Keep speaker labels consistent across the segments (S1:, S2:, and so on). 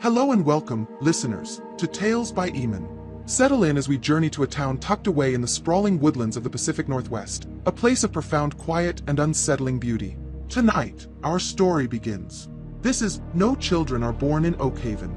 S1: Hello and welcome, listeners, to Tales by Imon. Settle in as we journey to a town tucked away in the sprawling woodlands of the Pacific Northwest, a place of profound quiet and unsettling beauty. Tonight, our story begins. This is No Children Are Born in Oakhaven.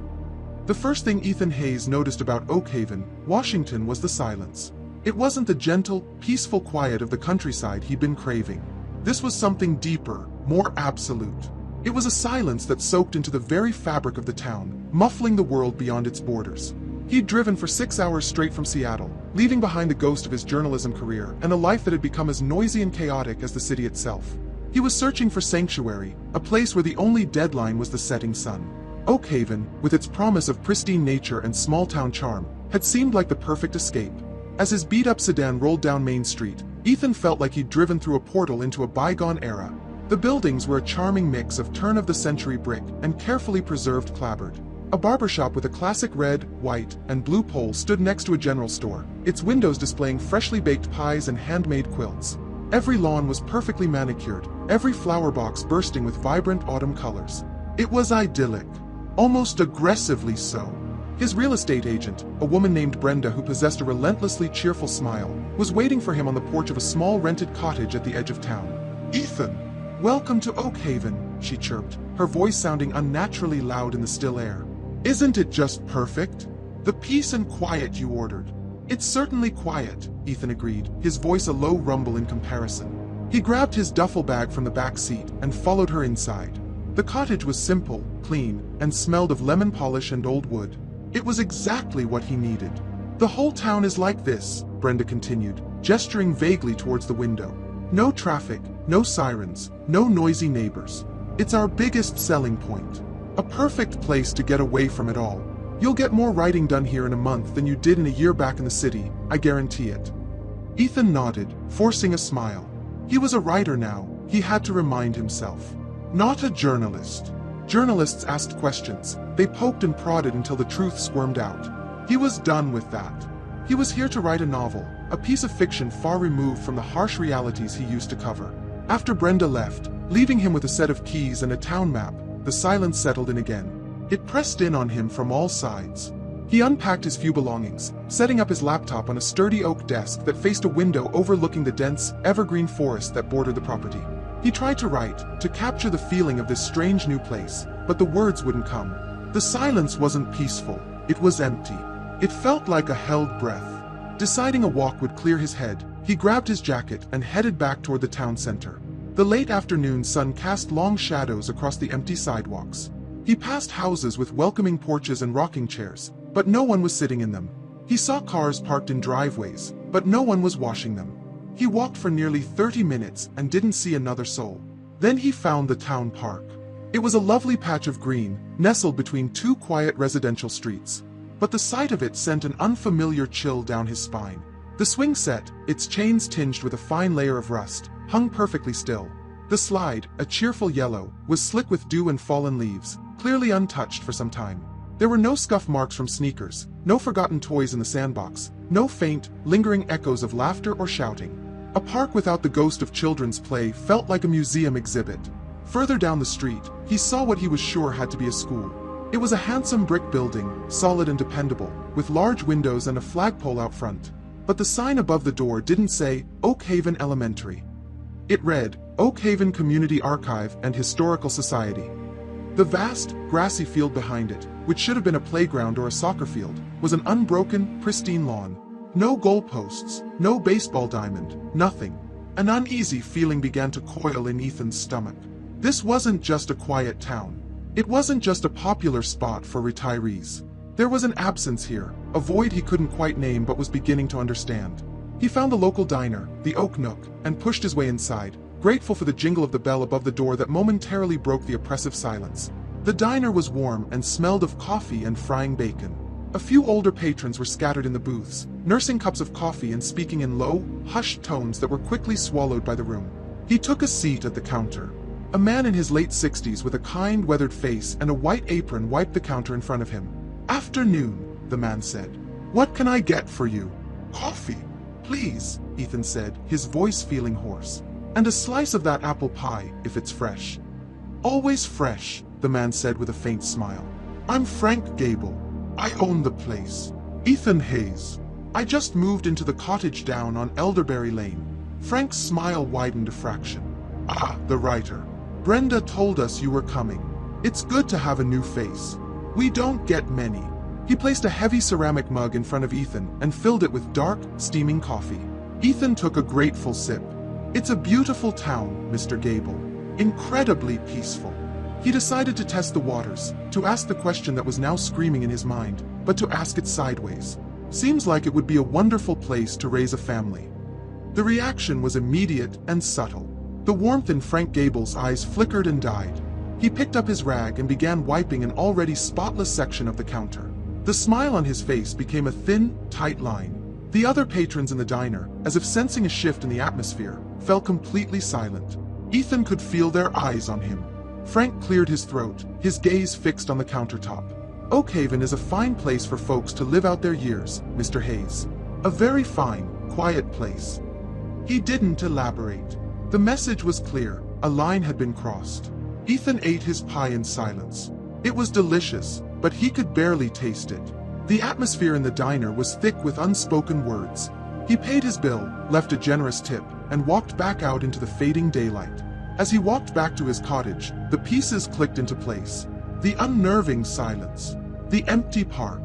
S1: The first thing Ethan Hayes noticed about Oakhaven, Washington was the silence. It wasn't the gentle, peaceful quiet of the countryside he'd been craving. This was something deeper, more absolute. It was a silence that soaked into the very fabric of the town, muffling the world beyond its borders. He'd driven for 6 hours straight from Seattle, leaving behind the ghost of his journalism career and a life that had become as noisy and chaotic as the city itself. He was searching for sanctuary, a place where the only deadline was the setting sun. Oakhaven, with its promise of pristine nature and small-town charm, had seemed like the perfect escape. As his beat-up sedan rolled down Main Street, Ethan felt like he'd driven through a portal into a bygone era. The buildings were a charming mix of turn-of-the-century brick and carefully preserved clapboard. A barbershop with a classic red, white, and blue pole stood next to a general store, its windows displaying freshly baked pies and handmade quilts. Every lawn was perfectly manicured, every flower box bursting with vibrant autumn colors. It was idyllic, almost aggressively so. His real estate agent, a woman named Brenda who possessed a relentlessly cheerful smile, was waiting for him on the porch of a small rented cottage at the edge of town. "Ethan! Welcome to Oakhaven," she chirped, her voice sounding unnaturally loud in the still air. "Isn't it just perfect? The peace and quiet you ordered." "It's certainly quiet," Ethan agreed, his voice a low rumble in comparison. He grabbed his duffel bag from the back seat and followed her inside. The cottage was simple, clean, and smelled of lemon polish and old wood. It was exactly what he needed. "The whole town is like this," Brenda continued, gesturing vaguely towards the window. "No traffic, no sirens, no noisy neighbors. It's our biggest selling point. A perfect place to get away from it all. You'll get more writing done here in a month than you did in a year back in the city, I guarantee it." Ethan nodded, forcing a smile. He was a writer now, he had to remind himself. Not a journalist. Journalists asked questions, they poked and prodded until the truth squirmed out. He was done with that. He was here to write a novel, a piece of fiction far removed from the harsh realities he used to cover. After Brenda left, leaving him with a set of keys and a town map, the silence settled in again. It pressed in on him from all sides. He unpacked his few belongings, setting up his laptop on a sturdy oak desk that faced a window overlooking the dense, evergreen forest that bordered the property. He tried to write, to capture the feeling of this strange new place, but the words wouldn't come. The silence wasn't peaceful, it was empty. It felt like a held breath. Deciding a walk would clear his head, he grabbed his jacket and headed back toward the town center. The late afternoon sun cast long shadows across the empty sidewalks. He passed houses with welcoming porches and rocking chairs, but no one was sitting in them. He saw cars parked in driveways, but no one was washing them. He walked for nearly 30 minutes and didn't see another soul. Then he found the town park. It was a lovely patch of green, nestled between two quiet residential streets. But the sight of it sent an unfamiliar chill down his spine. The swing set, its chains tinged with a fine layer of rust, hung perfectly still. The slide, a cheerful yellow, was slick with dew and fallen leaves, clearly untouched for some time. There were no scuff marks from sneakers, no forgotten toys in the sandbox, no faint, lingering echoes of laughter or shouting. A park without the ghost of children's play felt like a museum exhibit. Further down the street, he saw what he was sure had to be a school. It was a handsome brick building, solid and dependable, with large windows and a flagpole out front. But the sign above the door didn't say Oakhaven Elementary. It read, Oakhaven Community Archive and Historical Society. The vast, grassy field behind it, which should have been a playground or a soccer field, was an unbroken, pristine lawn. No goalposts, no baseball diamond, nothing. An uneasy feeling began to coil in Ethan's stomach. This wasn't just a quiet town. It wasn't just a popular spot for retirees. There was an absence here, a void he couldn't quite name but was beginning to understand. He found the local diner, the Oak Nook, and pushed his way inside, grateful for the jingle of the bell above the door that momentarily broke the oppressive silence. The diner was warm and smelled of coffee and frying bacon. A few older patrons were scattered in the booths, nursing cups of coffee and speaking in low, hushed tones that were quickly swallowed by the room. He took a seat at the counter. A man in his late 60s with a kind, weathered face and a white apron wiped the counter in front of him. "Afternoon," the man said. "What can I get for you?" "Coffee, please," Ethan said, his voice feeling hoarse. "And a slice of that apple pie, if it's fresh." "Always fresh," the man said with a faint smile. I'm Frank Gable. I own the place. Ethan Hayes. I just moved into the cottage down on Elderberry Lane. Frank's smile widened a fraction. Ah, the writer. Brenda told us you were coming. It's good to have a new face. We don't get many. He placed a heavy ceramic mug in front of Ethan and filled it with dark, steaming coffee. Ethan took a grateful sip. It's a beautiful town, Mr. Gable. Incredibly peaceful. He decided to test the waters, to ask the question that was now screaming in his mind, but to ask it sideways. Seems like it would be a wonderful place to raise a family. The reaction was immediate and subtle. The warmth in Frank Gable's eyes flickered and died. He picked up his rag and began wiping an already spotless section of the counter. The smile on his face became a thin, tight line. The other patrons in the diner, as if sensing a shift in the atmosphere, fell completely silent. Ethan could feel their eyes on him. Frank cleared his throat, his gaze fixed on the countertop. Oakhaven is a fine place for folks to live out their years, Mr. Hayes. A very fine, quiet place. He didn't elaborate. The message was clear, a line had been crossed. Ethan ate his pie in silence. It was delicious, but he could barely taste it. The atmosphere in the diner was thick with unspoken words. He paid his bill, left a generous tip, and walked back out into the fading daylight. As he walked back to his cottage, the pieces clicked into place. The unnerving silence. The empty park.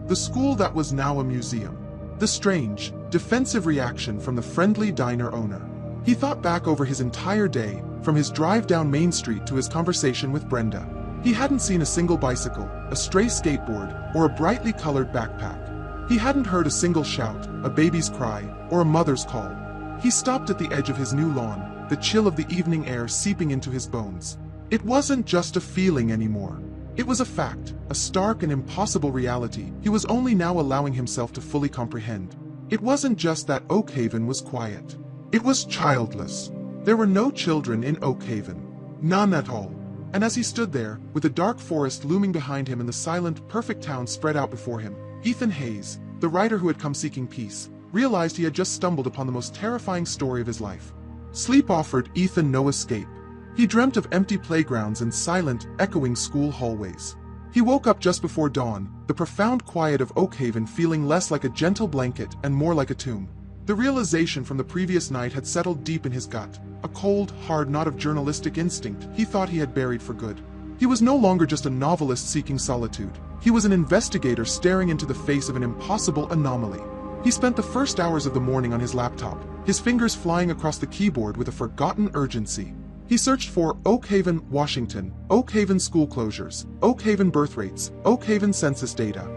S1: The school that was now a museum. The strange, defensive reaction from the friendly diner owner. He thought back over his entire day, from his drive down Main Street to his conversation with Brenda. He hadn't seen a single bicycle, a stray skateboard, or a brightly colored backpack. He hadn't heard a single shout, a baby's cry, or a mother's call. He stopped at the edge of his new lawn, the chill of the evening air seeping into his bones. It wasn't just a feeling anymore. It was a fact, a stark and impossible reality he was only now allowing himself to fully comprehend. It wasn't just that Oakhaven was quiet. It was childless. There were no children in Oakhaven. None at all. And as he stood there, with the dark forest looming behind him and the silent, perfect town spread out before him, Ethan Hayes, the writer who had come seeking peace, realized he had just stumbled upon the most terrifying story of his life. Sleep offered Ethan no escape. He dreamt of empty playgrounds and silent, echoing school hallways. He woke up just before dawn, the profound quiet of Oakhaven feeling less like a gentle blanket and more like a tomb. The realization from the previous night had settled deep in his gut, a cold, hard knot of journalistic instinct he thought he had buried for good. He was no longer just a novelist seeking solitude. He was an investigator staring into the face of an impossible anomaly. He spent the first hours of the morning on his laptop, his fingers flying across the keyboard with a forgotten urgency. He searched for Oakhaven, Washington, Oakhaven school closures, Oakhaven birth rates, Oakhaven census data.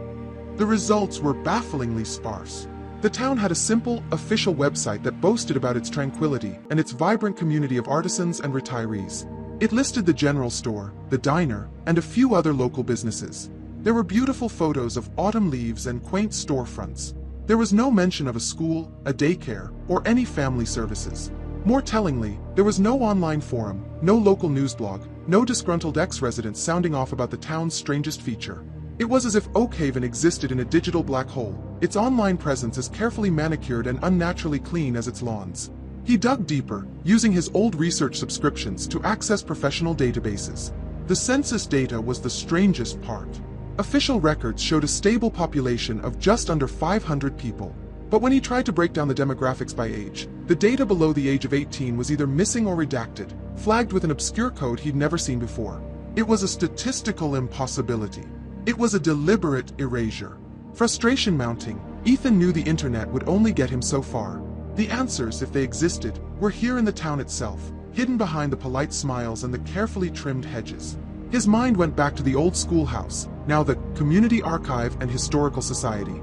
S1: The results were bafflingly sparse. The town had a simple, official website that boasted about its tranquility and its vibrant community of artisans and retirees. It listed the general store, the diner, and a few other local businesses. There were beautiful photos of autumn leaves and quaint storefronts. There was no mention of a school, a daycare, or any family services. More tellingly, there was no online forum, no local news blog, no disgruntled ex-residents sounding off about the town's strangest feature. It was as if Oakhaven existed in a digital black hole, its online presence as carefully manicured and unnaturally clean as its lawns. He dug deeper, using his old research subscriptions to access professional databases. The census data was the strangest part. Official records showed a stable population of just under 500 people. But when he tried to break down the demographics by age, the data below the age of 18 was either missing or redacted, flagged with an obscure code he'd never seen before. It was a statistical impossibility. It was a deliberate erasure. Frustration mounting, Ethan knew the internet would only get him so far. The answers, if they existed, were here in the town itself, hidden behind the polite smiles and the carefully trimmed hedges. His mind went back to the old schoolhouse, now the Community Archive and Historical Society.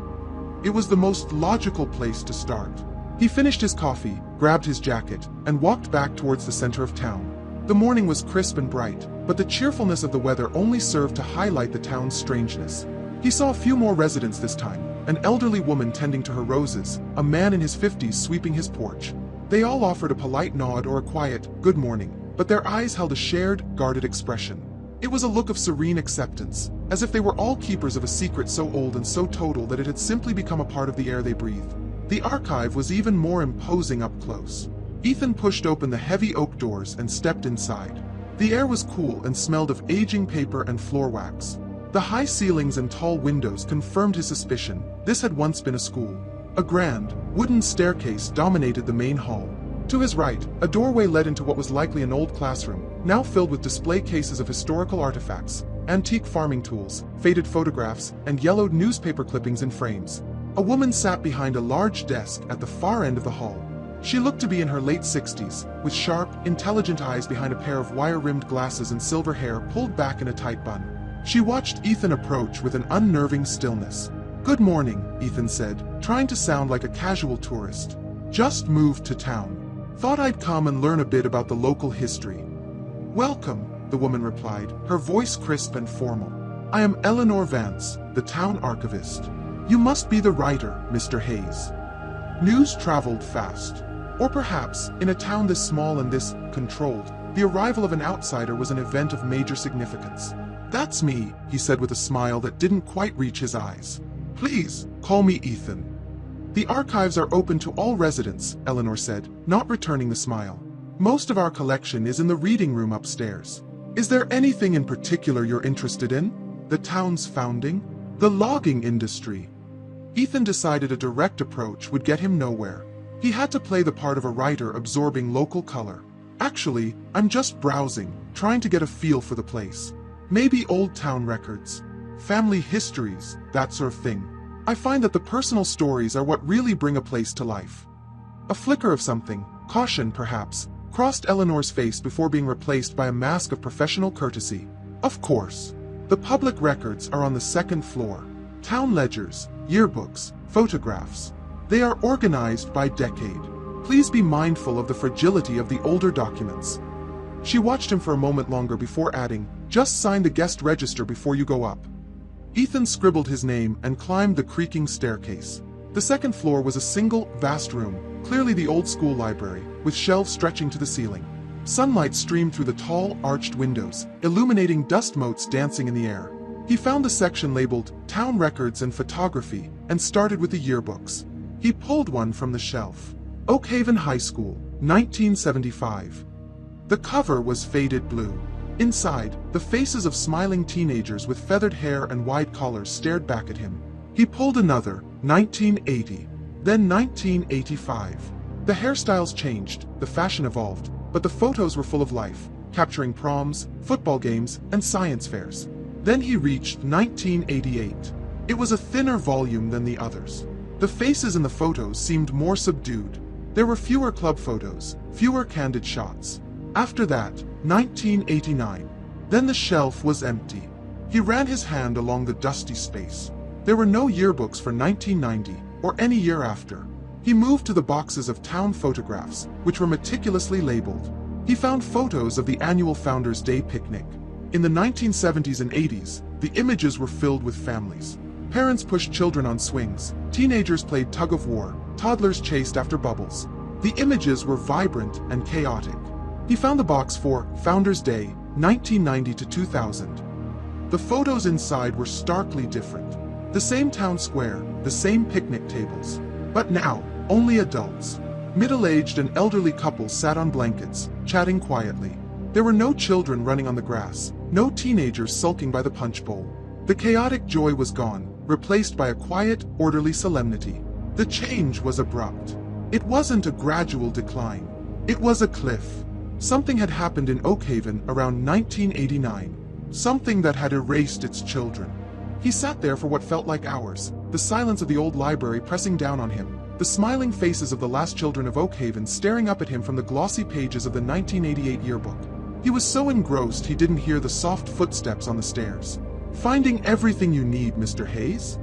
S1: It was the most logical place to start. He finished his coffee, grabbed his jacket, and walked back towards the center of town. The morning was crisp and bright, but the cheerfulness of the weather only served to highlight the town's strangeness. He saw a few more residents this time, an elderly woman tending to her roses, a man in his 50s sweeping his porch. They all offered a polite nod or a quiet, good morning, but their eyes held a shared, guarded expression. It was a look of serene acceptance, as if they were all keepers of a secret so old and so total that it had simply become a part of the air they breathed. The archive was even more imposing up close. Ethan pushed open the heavy oak doors and stepped inside. The air was cool and smelled of aging paper and floor wax. The high ceilings and tall windows confirmed his suspicion. This had once been a school. A grand, wooden staircase dominated the main hall. To his right, a doorway led into what was likely an old classroom, now filled with display cases of historical artifacts, antique farming tools, faded photographs, and yellowed newspaper clippings in frames. A woman sat behind a large desk at the far end of the hall. She looked to be in her late 60s, with sharp, intelligent eyes behind a pair of wire-rimmed glasses and silver hair pulled back in a tight bun. She watched Ethan approach with an unnerving stillness. "Good morning," Ethan said, trying to sound like a casual tourist. "Just moved to town. Thought I'd come and learn a bit about the local history." "Welcome," the woman replied, her voice crisp and formal. "I am Eleanor Vance, the town archivist. You must be the writer, Mr. Hayes." News traveled fast. Or perhaps, in a town this small and this controlled, the arrival of an outsider was an event of major significance. "That's me," he said with a smile that didn't quite reach his eyes. "Please, call me Ethan." "The archives are open to all residents," Eleanor said, not returning the smile. "Most of our collection is in the reading room upstairs. Is there anything in particular you're interested in? The town's founding? The logging industry?" Ethan decided a direct approach would get him nowhere. He had to play the part of a writer absorbing local color. "Actually, I'm just browsing, trying to get a feel for the place. Maybe old town records, family histories, that sort of thing. I find that the personal stories are what really bring a place to life." A flicker of something, caution perhaps, crossed Eleanor's face before being replaced by a mask of professional courtesy. "Of course. The public records are on the second floor. Town ledgers, yearbooks, photographs. They are organized by decade. Please be mindful of the fragility of the older documents." She watched him for a moment longer before adding, "Just sign the guest register before you go up." Ethan scribbled his name and climbed the creaking staircase. The second floor was a single, vast room, clearly the old school library, with shelves stretching to the ceiling. Sunlight streamed through the tall, arched windows, illuminating dust motes dancing in the air. He found the section labeled Town Records and Photography and started with the yearbooks. He pulled one from the shelf. Oakhaven High School, 1975. The cover was faded blue. Inside, the faces of smiling teenagers with feathered hair and wide collars stared back at him. He pulled another, 1980, then 1985. The hairstyles changed, the fashion evolved, but the photos were full of life, capturing proms, football games, and science fairs. Then he reached 1988. It was a thinner volume than the others. The faces in the photos seemed more subdued. There were fewer club photos, fewer candid shots. After that, 1989. Then the shelf was empty. He ran his hand along the dusty space. There were no yearbooks for 1990, or any year after. He moved to the boxes of town photographs, which were meticulously labeled. He found photos of the annual Founders' Day picnic. In the 1970s and 80s, the images were filled with families. Parents pushed children on swings, teenagers played tug-of-war, toddlers chased after bubbles. The images were vibrant and chaotic. He found the box for Founders' Day, 1990 to 2000. The photos inside were starkly different. The same town square, the same picnic tables. But now, only adults. Middle-aged and elderly couples sat on blankets, chatting quietly. There were no children running on the grass, no teenagers sulking by the punch bowl. The chaotic joy was gone, replaced by a quiet, orderly solemnity. The change was abrupt. It wasn't a gradual decline. It was a cliff. Something had happened in Oakhaven around 1989. Something that had erased its children. He sat there for what felt like hours, the silence of the old library pressing down on him, the smiling faces of the last children of Oakhaven staring up at him from the glossy pages of the 1988 yearbook. He was so engrossed he didn't hear the soft footsteps on the stairs. "Finding everything you need, Mr. Hayes?"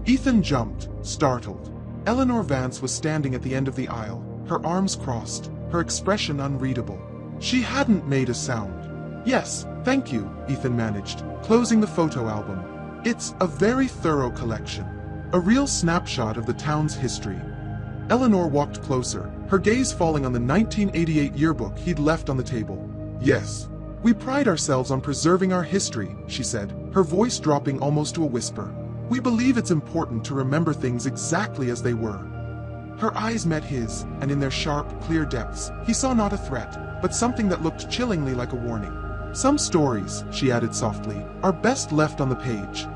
S1: Ethan jumped, startled. Eleanor Vance was standing at the end of the aisle, her arms crossed, her expression unreadable. She hadn't made a sound. "Yes, thank you," Ethan managed, closing the photo album. "It's a very thorough collection. A real snapshot of the town's history." Eleanor walked closer, her gaze falling on the 1988 yearbook he'd left on the table. "Yes. We pride ourselves on preserving our history," she said, her voice dropping almost to a whisper. "We believe it's important to remember things exactly as they were." Her eyes met his, and in their sharp, clear depths, he saw not a threat, but something that looked chillingly like a warning. Some stories, she added softly, are best left on the page.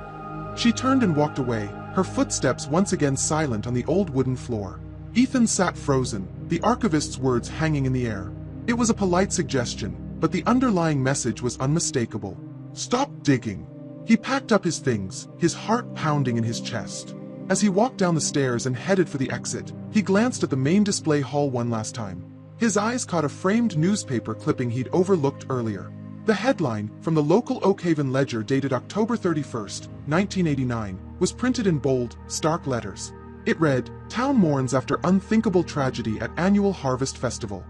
S1: She turned and walked away, her footsteps once again silent on the old wooden floor. Ethan sat frozen, the archivist's words hanging in the air. It was a polite suggestion, but the underlying message was unmistakable. Stop digging. He packed up his things, his heart pounding in his chest. As he walked down the stairs and headed for the exit, he glanced at the main display hall one last time. His eyes caught a framed newspaper clipping he'd overlooked earlier. The headline, from the local Oakhaven Ledger dated October 31st, 1989, was printed in bold, stark letters. It read, "Town mourns after unthinkable tragedy at annual harvest festival."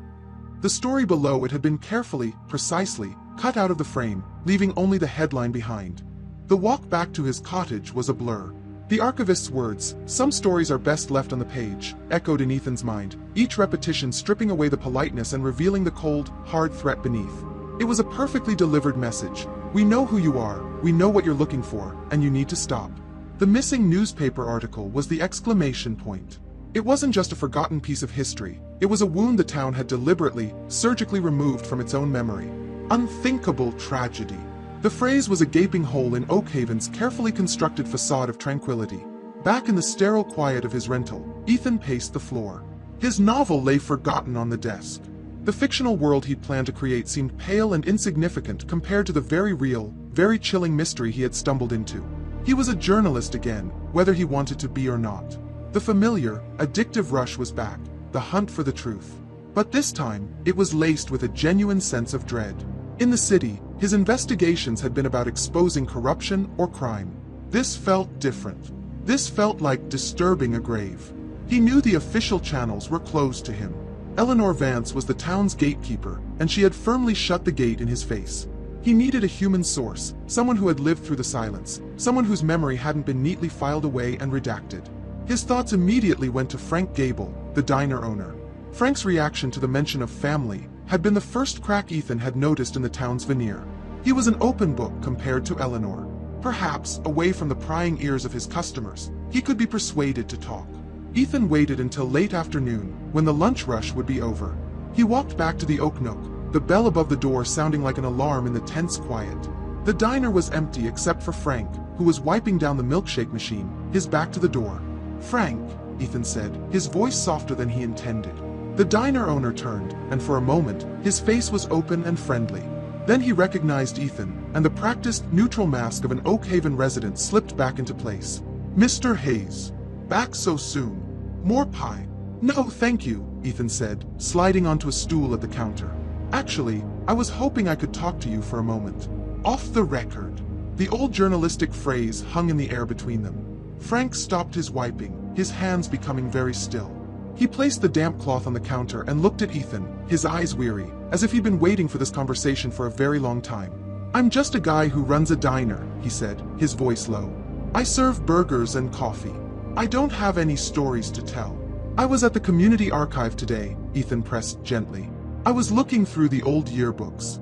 S1: The story below it had been carefully, precisely, cut out of the frame, leaving only the headline behind. The walk back to his cottage was a blur. The archivist's words, "Some stories are best left on the page," echoed in Ethan's mind, each repetition stripping away the politeness and revealing the cold, hard threat beneath. It was a perfectly delivered message. We know who you are, we know what you're looking for, and you need to stop. The missing newspaper article was the exclamation point. It wasn't just a forgotten piece of history. It was a wound the town had deliberately, surgically removed from its own memory. Unthinkable tragedy. The phrase was a gaping hole in Oakhaven's carefully constructed facade of tranquility. Back in the sterile quiet of his rental, Ethan paced the floor. His novel lay forgotten on the desk. The fictional world he'd planned to create seemed pale and insignificant compared to the very real, very chilling mystery he had stumbled into. He was a journalist again, whether he wanted to be or not. The familiar, addictive rush was back, the hunt for the truth. But this time, it was laced with a genuine sense of dread. In the city, his investigations had been about exposing corruption or crime. This felt different. This felt like disturbing a grave. He knew the official channels were closed to him. Eleanor Vance was the town's gatekeeper, and she had firmly shut the gate in his face. He needed a human source, someone who had lived through the silence, someone whose memory hadn't been neatly filed away and redacted. His thoughts immediately went to Frank Gable, the diner owner. Frank's reaction to the mention of family had been the first crack Ethan had noticed in the town's veneer. He was an open book compared to Eleanor. Perhaps, away from the prying ears of his customers, he could be persuaded to talk. Ethan waited until late afternoon, when the lunch rush would be over. He walked back to the Oak Nook, the bell above the door sounding like an alarm in the tense quiet. The diner was empty except for Frank, who was wiping down the milkshake machine, his back to the door. "Frank," Ethan said, his voice softer than he intended. The diner owner turned, and for a moment, his face was open and friendly. Then he recognized Ethan, and the practiced, neutral mask of an Oakhaven resident slipped back into place. "Mr. Hayes. Back so soon. More pie?" "No, thank you," Ethan said, sliding onto a stool at the counter. "Actually, I was hoping I could talk to you for a moment. Off the record." The old journalistic phrase hung in the air between them. Frank stopped his wiping, his hands becoming very still. He placed the damp cloth on the counter and looked at Ethan, his eyes weary, as if he'd been waiting for this conversation for a very long time. "I'm just a guy who runs a diner," he said, his voice low. "I serve burgers and coffee. I don't have any stories to tell." "I was at the community archive today," Ethan pressed gently. "I was looking through the old yearbooks."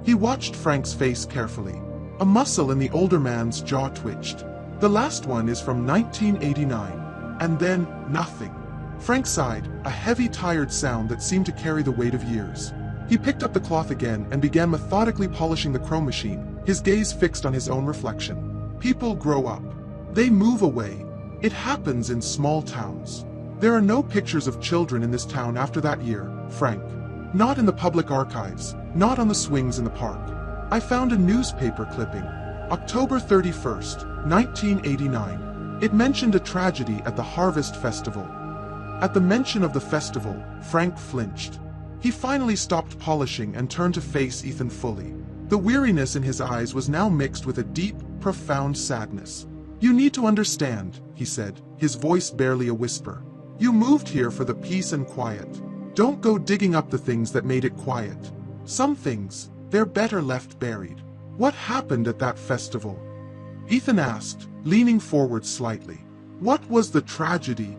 S1: He watched Frank's face carefully. A muscle in the older man's jaw twitched. "The last one is from 1989. And then, nothing." Frank sighed, a heavy, tired sound that seemed to carry the weight of years. He picked up the cloth again and began methodically polishing the chrome machine, his gaze fixed on his own reflection. "People grow up. They move away. It happens in small towns. There are no pictures of children in this town after that year, Frank. Not in the public archives, not on the swings in the park. I found a newspaper clipping. October 31st, 1989. It mentioned a tragedy at the Harvest Festival." At the mention of the festival, Frank flinched. He finally stopped polishing and turned to face Ethan fully. The weariness in his eyes was now mixed with a deep, profound sadness. "You need to understand," he said, his voice barely a whisper. "You moved here for the peace and quiet. Don't go digging up the things that made it quiet. Some things, they're better left buried." "What happened at that festival?" Ethan asked, leaning forward slightly. "What was the tragedy?"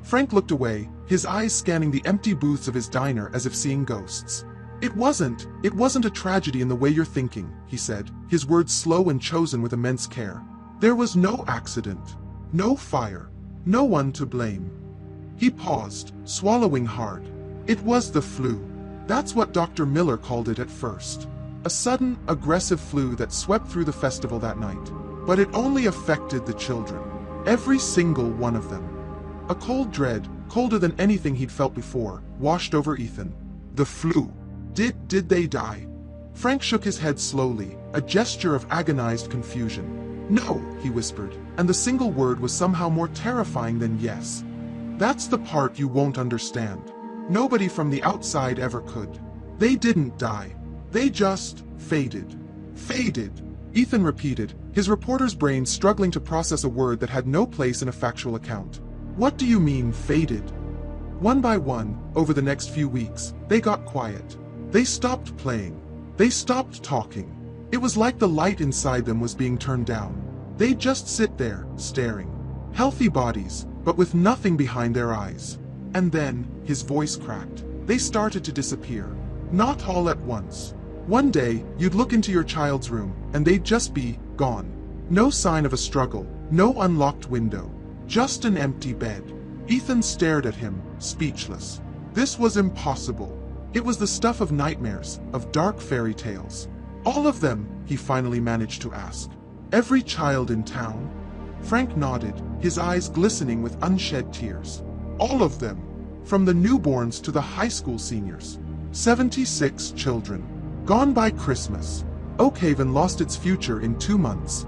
S1: Frank looked away, his eyes scanning the empty booths of his diner as if seeing ghosts. It wasn't a tragedy in the way you're thinking," he said, his words slow and chosen with immense care. "There was no accident, no fire, no one to blame." He paused, swallowing hard. "It was the flu. That's what Dr. Miller called it at first. A sudden, aggressive flu that swept through the festival that night. But it only affected the children. Every single one of them. A cold dread, colder than anything he'd felt before, washed over Ethan. The flu. Did they die? Frank shook his head slowly, a gesture of agonized confusion. No, he whispered, and the single word was somehow more terrifying than yes. That's the part you won't understand. Nobody from the outside ever could. They didn't die. They just faded. Faded, Ethan repeated, his reporter's brain struggling to process a word that had no place in a factual account. What do you mean, faded? One by one, over the next few weeks, they got quiet. They stopped playing. They stopped talking. It was like the light inside them was being turned down. They'd just sit there, staring. Healthy bodies, but with nothing behind their eyes. And then, his voice cracked. They started to disappear. Not all at once. One day, you'd look into your child's room, and they'd just be gone. No sign of a struggle, no unlocked window. Just an empty bed. Ethan stared at him, speechless. This was impossible. It was the stuff of nightmares, of dark fairy tales. All of them, he finally managed to ask. Every child in town? Frank nodded, his eyes glistening with unshed tears. All of them. From the newborns to the high school seniors. 76 children. Gone by Christmas. Oakhaven lost its future in 2 months.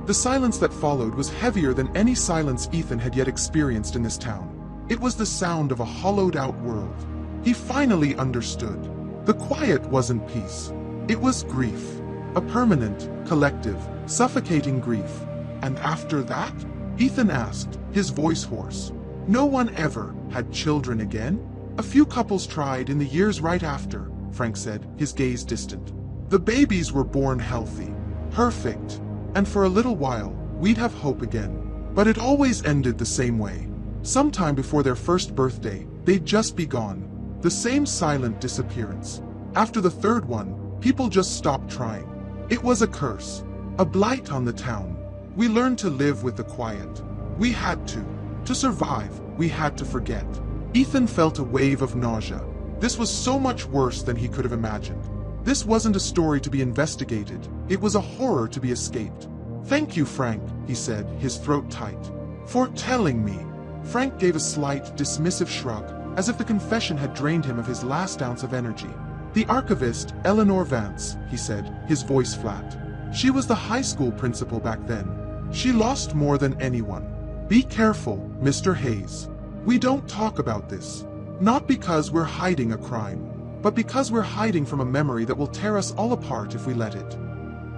S1: The silence that followed was heavier than any silence Ethan had yet experienced in this town. It was the sound of a hollowed-out world. He finally understood. The quiet wasn't peace. It was grief. A permanent, collective, suffocating grief. And after that? Ethan asked, his voice hoarse. No one ever had children again? A few couples tried in the years right after, Frank said, his gaze distant. The babies were born healthy, perfect, and for a little while, we'd have hope again. But it always ended the same way. Sometime before their first birthday, they'd just be gone. The same silent disappearance. After the third one, people just stopped trying. It was a curse, a blight on the town. We learned to live with the quiet. We had to. To survive, we had to forget. Ethan felt a wave of nausea. This was so much worse than he could have imagined. This wasn't a story to be investigated. It was a horror to be escaped. Thank you, Frank, he said, his throat tight. For telling me. Frank gave a slight, dismissive shrug, as if the confession had drained him of his last ounce of energy. The archivist, Eleanor Vance, he said, his voice flat. She was the high school principal back then. She lost more than anyone. Be careful, Mr. Hayes. We don't talk about this. Not because we're hiding a crime, but because we're hiding from a memory that will tear us all apart if we let it.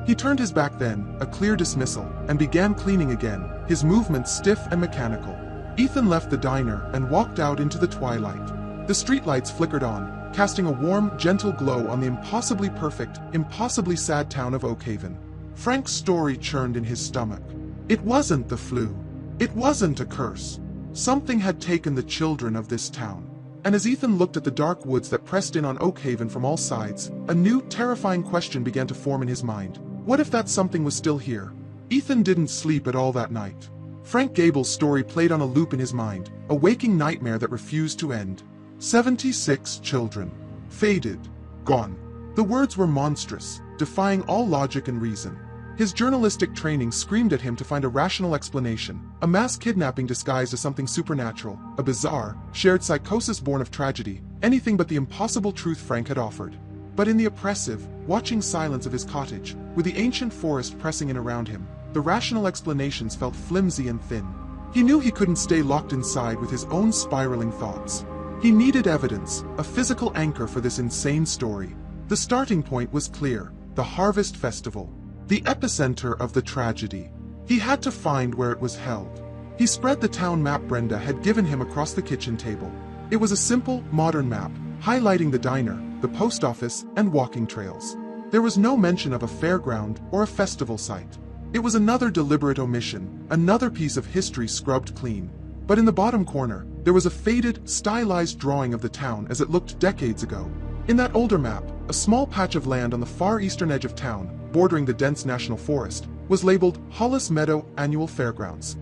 S1: He turned his back then, a clear dismissal, and began cleaning again, his movements stiff and mechanical. Ethan left the diner and walked out into the twilight. The streetlights flickered on, casting a warm, gentle glow on the impossibly perfect, impossibly sad town of Oakhaven. Frank's story churned in his stomach. It wasn't the flu. It wasn't a curse. Something had taken the children of this town. And as Ethan looked at the dark woods that pressed in on Oakhaven from all sides, a new, terrifying question began to form in his mind. What if that something was still here? Ethan didn't sleep at all that night. Frank Gable's story played on a loop in his mind, a waking nightmare that refused to end. 76 children. Faded. Gone. The words were monstrous, defying all logic and reason. His journalistic training screamed at him to find a rational explanation, a mass kidnapping disguised as something supernatural, a bizarre, shared psychosis born of tragedy, anything but the impossible truth Frank had offered. But in the oppressive, watching silence of his cottage, with the ancient forest pressing in around him, the rational explanations felt flimsy and thin. He knew he couldn't stay locked inside with his own spiraling thoughts. He needed evidence, a physical anchor for this insane story. The starting point was clear, the Harvest Festival. The epicenter of the tragedy. He had to find where it was held. He spread the town map Brenda had given him across the kitchen table. It was a simple, modern map, highlighting the diner, the post office, and walking trails. There was no mention of a fairground or a festival site. It was another deliberate omission, another piece of history scrubbed clean. But in the bottom corner, there was a faded, stylized drawing of the town as it looked decades ago. In that older map, a small patch of land on the far eastern edge of town, bordering the dense national forest, was labeled Hollis Meadow Annual Fairgrounds.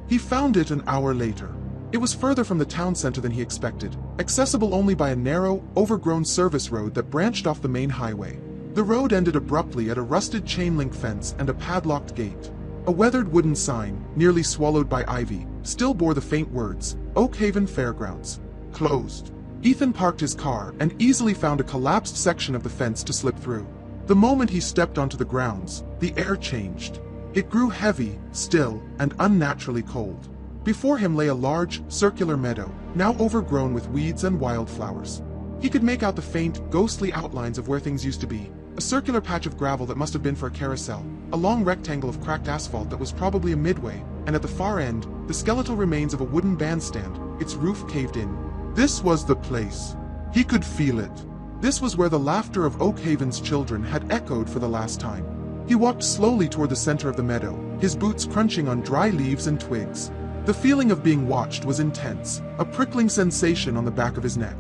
S1: He found it an hour later. It was further from the town center than he expected, accessible only by a narrow, overgrown service road that branched off the main highway. The road ended abruptly at a rusted chain-link fence and a padlocked gate. A weathered wooden sign, nearly swallowed by ivy, still bore the faint words, Oakhaven Fairgrounds. Closed. Ethan parked his car and easily found a collapsed section of the fence to slip through. The moment he stepped onto the grounds, the air changed. It grew heavy, still, and unnaturally cold. Before him lay a large, circular meadow, now overgrown with weeds and wildflowers. He could make out the faint, ghostly outlines of where things used to be. A circular patch of gravel that must have been for a carousel, a long rectangle of cracked asphalt that was probably a midway, and at the far end, the skeletal remains of a wooden bandstand, its roof caved in. This was the place. He could feel it. This was where the laughter of Oakhaven's children had echoed for the last time. He walked slowly toward the center of the meadow, his boots crunching on dry leaves and twigs. The feeling of being watched was intense, a prickling sensation on the back of his neck.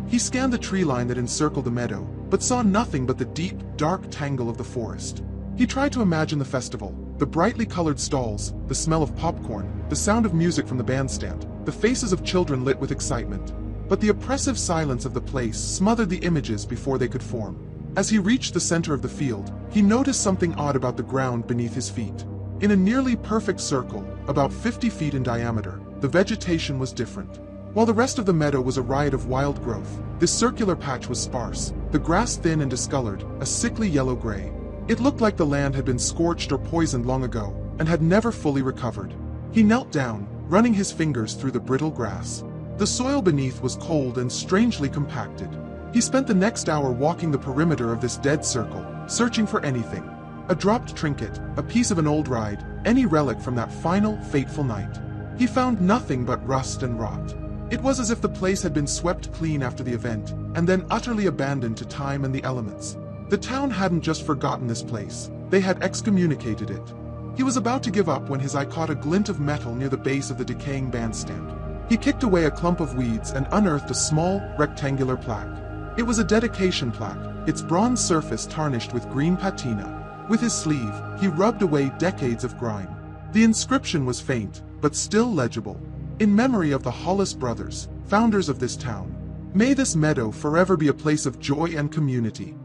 S1: He scanned the tree line that encircled the meadow, but saw nothing but the deep, dark tangle of the forest. He tried to imagine the festival, the brightly colored stalls, the smell of popcorn, the sound of music from the bandstand, the faces of children lit with excitement. But the oppressive silence of the place smothered the images before they could form. As he reached the center of the field, he noticed something odd about the ground beneath his feet. In a nearly perfect circle, about 50 feet in diameter, the vegetation was different. While the rest of the meadow was a riot of wild growth, this circular patch was sparse, the grass thin and discolored, a sickly yellow-gray. It looked like the land had been scorched or poisoned long ago, and had never fully recovered. He knelt down, running his fingers through the brittle grass. The soil beneath was cold and strangely compacted. He spent the next hour walking the perimeter of this dead circle, searching for anything. A dropped trinket, a piece of an old ride, any relic from that final, fateful night. He found nothing but rust and rot. It was as if the place had been swept clean after the event, and then utterly abandoned to time and the elements. The town hadn't just forgotten this place, they had excommunicated it. He was about to give up when his eye caught a glint of metal near the base of the decaying bandstand. He kicked away a clump of weeds and unearthed a small, rectangular plaque. It was a dedication plaque, its bronze surface tarnished with green patina. With his sleeve, he rubbed away decades of grime. The inscription was faint, but still legible. In memory of the Hollis brothers, founders of this town. May this meadow forever be a place of joy and community.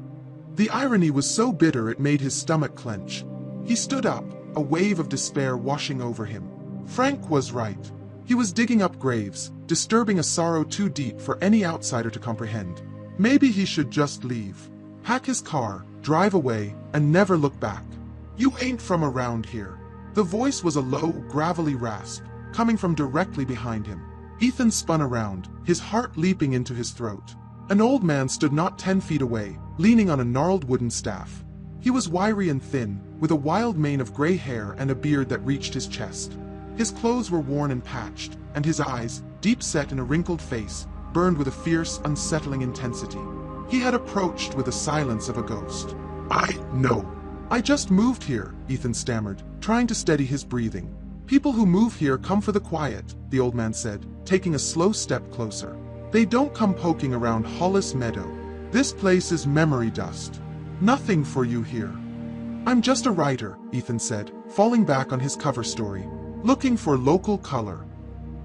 S1: The irony was so bitter it made his stomach clench. He stood up, a wave of despair washing over him. Frank was right. He was digging up graves, disturbing a sorrow too deep for any outsider to comprehend. Maybe he should just leave. Pack his car, drive away, and never look back. You ain't from around here. The voice was a low, gravelly rasp, coming from directly behind him. Ethan spun around, his heart leaping into his throat. An old man stood not 10 feet away, leaning on a gnarled wooden staff. He was wiry and thin, with a wild mane of gray hair and a beard that reached his chest. His clothes were worn and patched, and his eyes, deep set in a wrinkled face, burned with a fierce, unsettling intensity. He had approached with the silence of a ghost. I know. I just moved here, Ethan stammered, trying to steady his breathing. People who move here come for the quiet, the old man said, taking a slow step closer. They don't come poking around Hollis Meadow. This place is memory dust. Nothing for you here. I'm just a writer, Ethan said, falling back on his cover story. Looking for local color.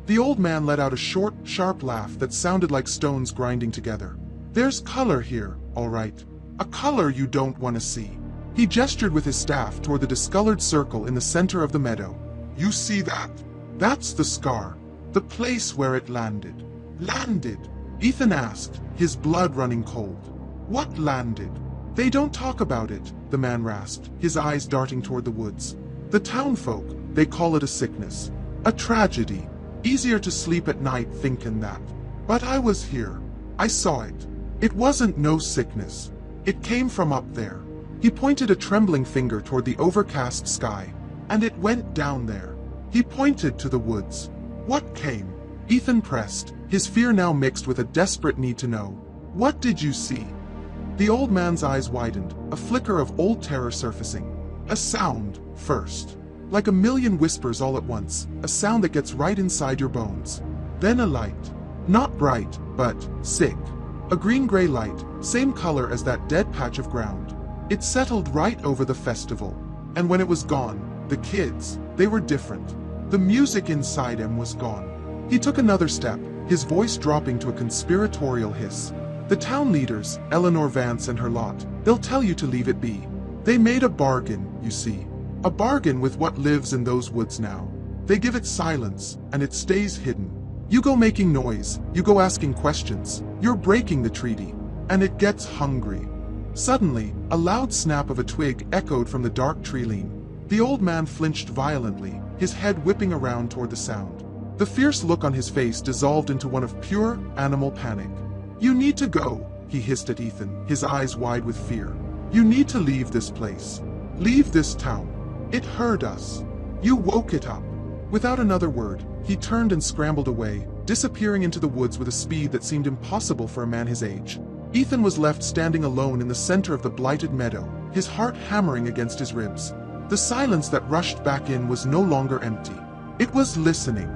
S1: The old man let out a short, sharp laugh that sounded like stones grinding together. There's color here, all right. A color you don't want to see. He gestured with his staff toward the discolored circle in the center of the meadow. You see that? That's the scar. The place where it landed. Landed? Ethan asked, his blood running cold. What landed? They don't talk about it, the man rasped, his eyes darting toward the woods. The townfolk, they call it a sickness. A tragedy. Easier to sleep at night thinking that. But I was here. I saw it. It wasn't no sickness. It came from up there. He pointed a trembling finger toward the overcast sky. And it went down there. He pointed to the woods. What came? Ethan pressed, his fear now mixed with a desperate need to know. What did you see? The old man's eyes widened, a flicker of old terror surfacing. A sound, first. Like a million whispers all at once, a sound that gets right inside your bones. Then a light. Not bright, but sick. A green-gray light, same color as that dead patch of ground. It settled right over the festival. And when it was gone, the kids, they were different. The music inside him was gone. He took another step, his voice dropping to a conspiratorial hiss. The town leaders, Eleanor Vance and her lot, they'll tell you to leave it be. They made a bargain, you see. A bargain with what lives in those woods now. They give it silence, and it stays hidden. You go making noise, you go asking questions, you're breaking the treaty, and it gets hungry. Suddenly, a loud snap of a twig echoed from the dark tree-line. The old man flinched violently, his head whipping around toward the sound. The fierce look on his face dissolved into one of pure, animal panic. "You need to go," he hissed at Ethan, his eyes wide with fear. "You need to leave this place. Leave this town. It heard us. You woke it up." Without another word, he turned and scrambled away, disappearing into the woods with a speed that seemed impossible for a man his age. Ethan was left standing alone in the center of the blighted meadow, his heart hammering against his ribs. The silence that rushed back in was no longer empty. It was listening.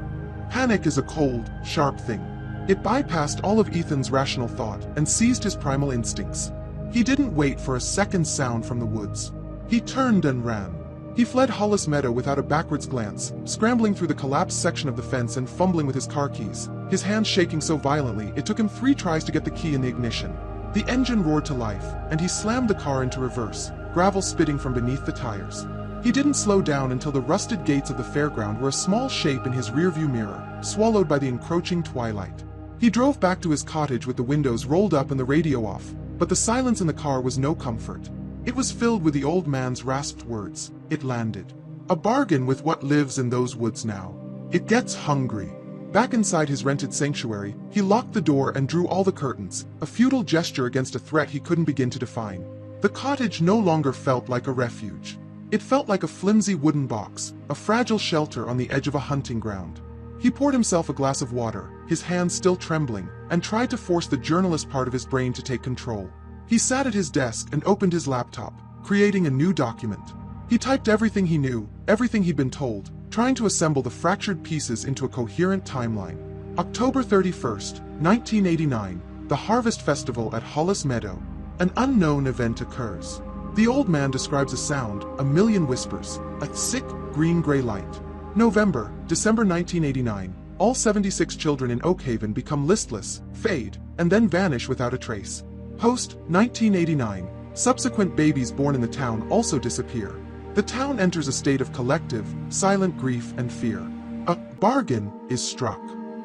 S1: Panic is a cold, sharp thing. It bypassed all of Ethan's rational thought and seized his primal instincts. He didn't wait for a second sound from the woods. He turned and ran. He fled Hollis Meadow without a backwards glance, scrambling through the collapsed section of the fence and fumbling with his car keys, his hands shaking so violently it took him 3 tries to get the key in the ignition. The engine roared to life, and he slammed the car into reverse, gravel spitting from beneath the tires. He didn't slow down until the rusted gates of the fairground were a small shape in his rearview mirror, swallowed by the encroaching twilight. He drove back to his cottage with the windows rolled up and the radio off, but the silence in the car was no comfort. It was filled with the old man's rasped words. It landed. A bargain with what lives in those woods now. It gets hungry. Back inside his rented sanctuary, he locked the door and drew all the curtains, a futile gesture against a threat he couldn't begin to define. The cottage no longer felt like a refuge. It felt like a flimsy wooden box, a fragile shelter on the edge of a hunting ground. He poured himself a glass of water, his hands still trembling, and tried to force the journalist part of his brain to take control. He sat at his desk and opened his laptop, creating a new document. He typed everything he knew, everything he'd been told, trying to assemble the fractured pieces into a coherent timeline. October 31st, 1989, the Harvest Festival at Hollis Meadow. An unknown event occurs. The old man describes a sound, a million whispers, a thick, green-gray light. November, December 1989, all 76 children in Oakhaven become listless, fade, and then vanish without a trace. Post 1989, subsequent babies born in the town also disappear. The town enters a state of collective, silent grief and fear. A bargain is struck.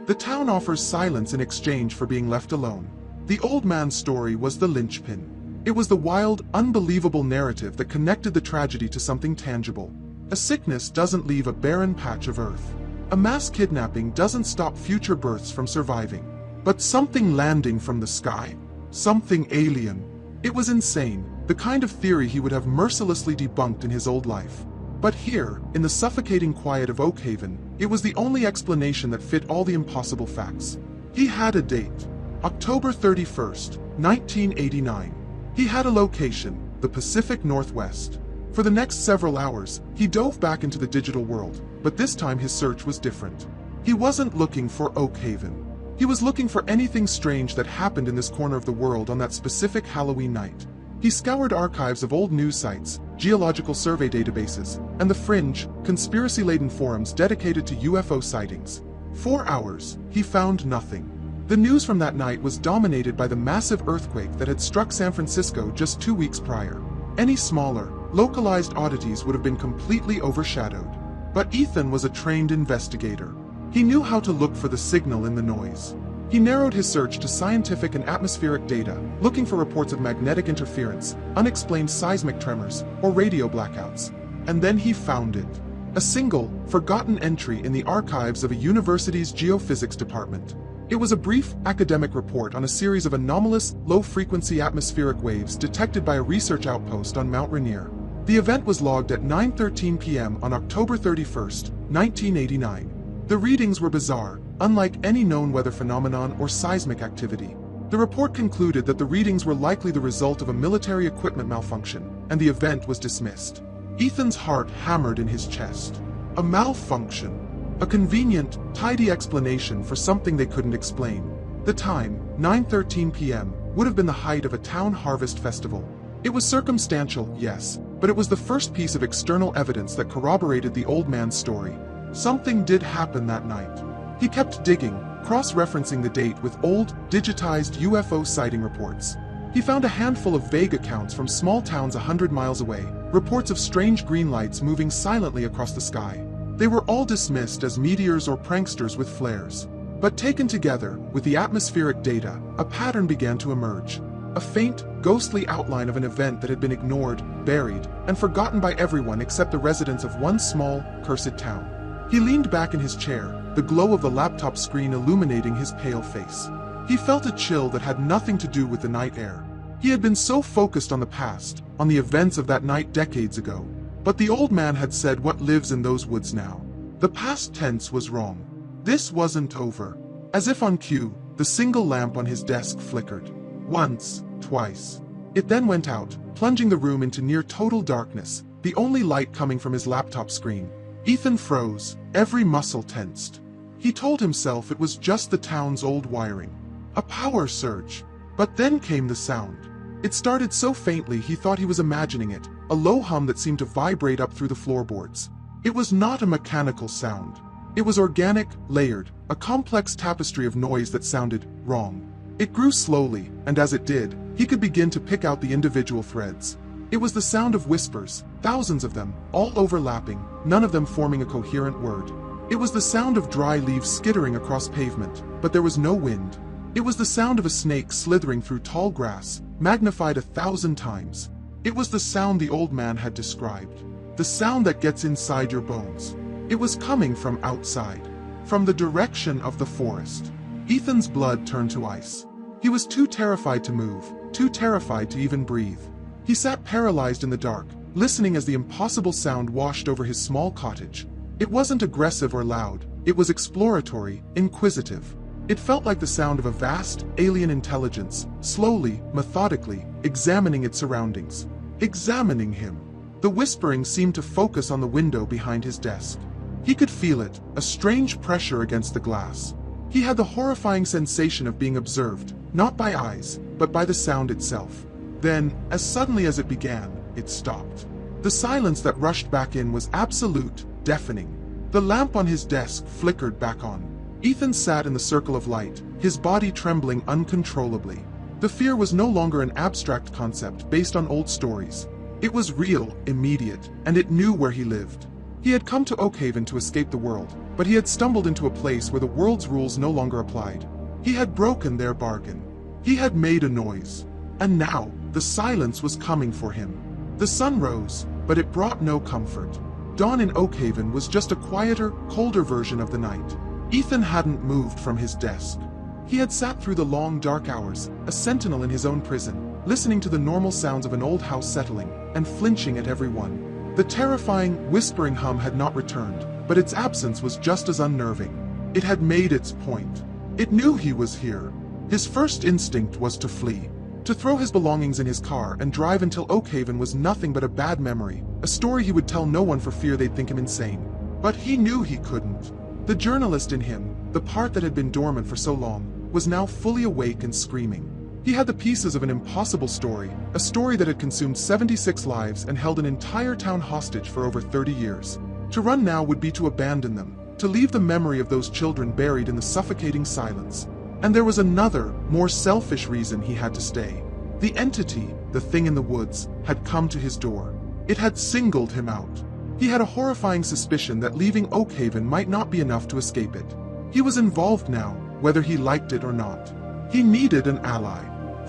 S1: The town offers silence in exchange for being left alone. The old man's story was the linchpin. It was the wild, unbelievable narrative that connected the tragedy to something tangible. A sickness doesn't leave a barren patch of earth. A mass kidnapping doesn't stop future births from surviving. But something landing from the sky. Something alien. It was insane, the kind of theory he would have mercilessly debunked in his old life. But here, in the suffocating quiet of Oakhaven, it was the only explanation that fit all the impossible facts. He had a date. October 31st, 1989. He had a location, the Pacific Northwest. For the next several hours, he dove back into the digital world, but this time his search was different. He wasn't looking for Oakhaven. He was looking for anything strange that happened in this corner of the world on that specific Halloween night. He scoured archives of old news sites, geological survey databases, and the fringe, conspiracy-laden forums dedicated to UFO sightings. 4 hours, he found nothing. The news from that night was dominated by the massive earthquake that had struck San Francisco just 2 weeks prior. Any smaller, localized oddities would have been completely overshadowed. But Ethan was a trained investigator. He knew how to look for the signal in the noise. He narrowed his search to scientific and atmospheric data, looking for reports of magnetic interference, unexplained seismic tremors, or radio blackouts. And then he found it. A single, forgotten entry in the archives of a university's geophysics department. It was a brief, academic report on a series of anomalous, low-frequency atmospheric waves detected by a research outpost on Mount Rainier. The event was logged at 9:13 p.m. on October 31st, 1989. The readings were bizarre, unlike any known weather phenomenon or seismic activity. The report concluded that the readings were likely the result of a military equipment malfunction, and the event was dismissed. Ethan's heart hammered in his chest. A malfunction. A convenient, tidy explanation for something they couldn't explain. The time, 9:13 p.m., would have been the height of a town harvest festival. It was circumstantial, yes, but it was the first piece of external evidence that corroborated the old man's story. Something did happen that night. He kept digging, cross-referencing the date with old, digitized UFO sighting reports. He found a handful of vague accounts from small towns 100 miles away, reports of strange green lights moving silently across the sky. They were all dismissed as meteors or pranksters with flares. But taken together, with the atmospheric data, a pattern began to emerge. A faint, ghostly outline of an event that had been ignored, buried, and forgotten by everyone except the residents of one small, cursed town. He leaned back in his chair, the glow of the laptop screen illuminating his pale face. He felt a chill that had nothing to do with the night air. He had been so focused on the past, on the events of that night decades ago. But the old man had said what lives in those woods now. The past tense was wrong. This wasn't over. As if on cue, the single lamp on his desk flickered. Once, twice. It then went out, plunging the room into near total darkness, the only light coming from his laptop screen. Ethan froze, every muscle tensed. He told himself it was just the town's old wiring. A power surge. But then came the sound. It started so faintly he thought he was imagining it, a low hum that seemed to vibrate up through the floorboards. It was not a mechanical sound. It was organic, layered, a complex tapestry of noise that sounded wrong. It grew slowly, and as it did, he could begin to pick out the individual threads. It was the sound of whispers, thousands of them, all overlapping, none of them forming a coherent word. It was the sound of dry leaves skittering across pavement, but there was no wind. It was the sound of a snake slithering through tall grass, magnified 1,000 times. It was the sound the old man had described. The sound that gets inside your bones. It was coming from outside, from the direction of the forest. Ethan's blood turned to ice. He was too terrified to move, too terrified to even breathe. He sat paralyzed in the dark, listening as the impossible sound washed over his small cottage. It wasn't aggressive or loud. It was exploratory, inquisitive. It felt like the sound of a vast, alien intelligence, slowly, methodically, examining its surroundings. Examining him. The whispering seemed to focus on the window behind his desk. He could feel it, a strange pressure against the glass. He had the horrifying sensation of being observed, not by eyes, but by the sound itself. Then, as suddenly as it began, it stopped. The silence that rushed back in was absolute, deafening. The lamp on his desk flickered back on. Ethan sat in the circle of light, his body trembling uncontrollably. The fear was no longer an abstract concept based on old stories. It was real, immediate, and it knew where he lived. He had come to Oakhaven to escape the world, but he had stumbled into a place where the world's rules no longer applied. He had broken their bargain. He had made a noise. And now, the silence was coming for him. The sun rose, but it brought no comfort. Dawn in Oakhaven was just a quieter, colder version of the night. Ethan hadn't moved from his desk. He had sat through the long, dark hours, a sentinel in his own prison, listening to the normal sounds of an old house settling, and flinching at every one. The terrifying, whispering hum had not returned, but its absence was just as unnerving. It had made its point. It knew he was here. His first instinct was to flee. To throw his belongings in his car and drive until Oakhaven was nothing but a bad memory, a story he would tell no one for fear they'd think him insane. But he knew he couldn't. The journalist in him, the part that had been dormant for so long, was now fully awake and screaming. He had the pieces of an impossible story, a story that had consumed 76 lives and held an entire town hostage for over 30 years. To run now would be to abandon them, to leave the memory of those children buried in the suffocating silence. And there was another, more selfish reason he had to stay. The entity, the thing in the woods, had come to his door. It had singled him out. He had a horrifying suspicion that leaving Oakhaven might not be enough to escape it. He was involved now, whether he liked it or not. He needed an ally.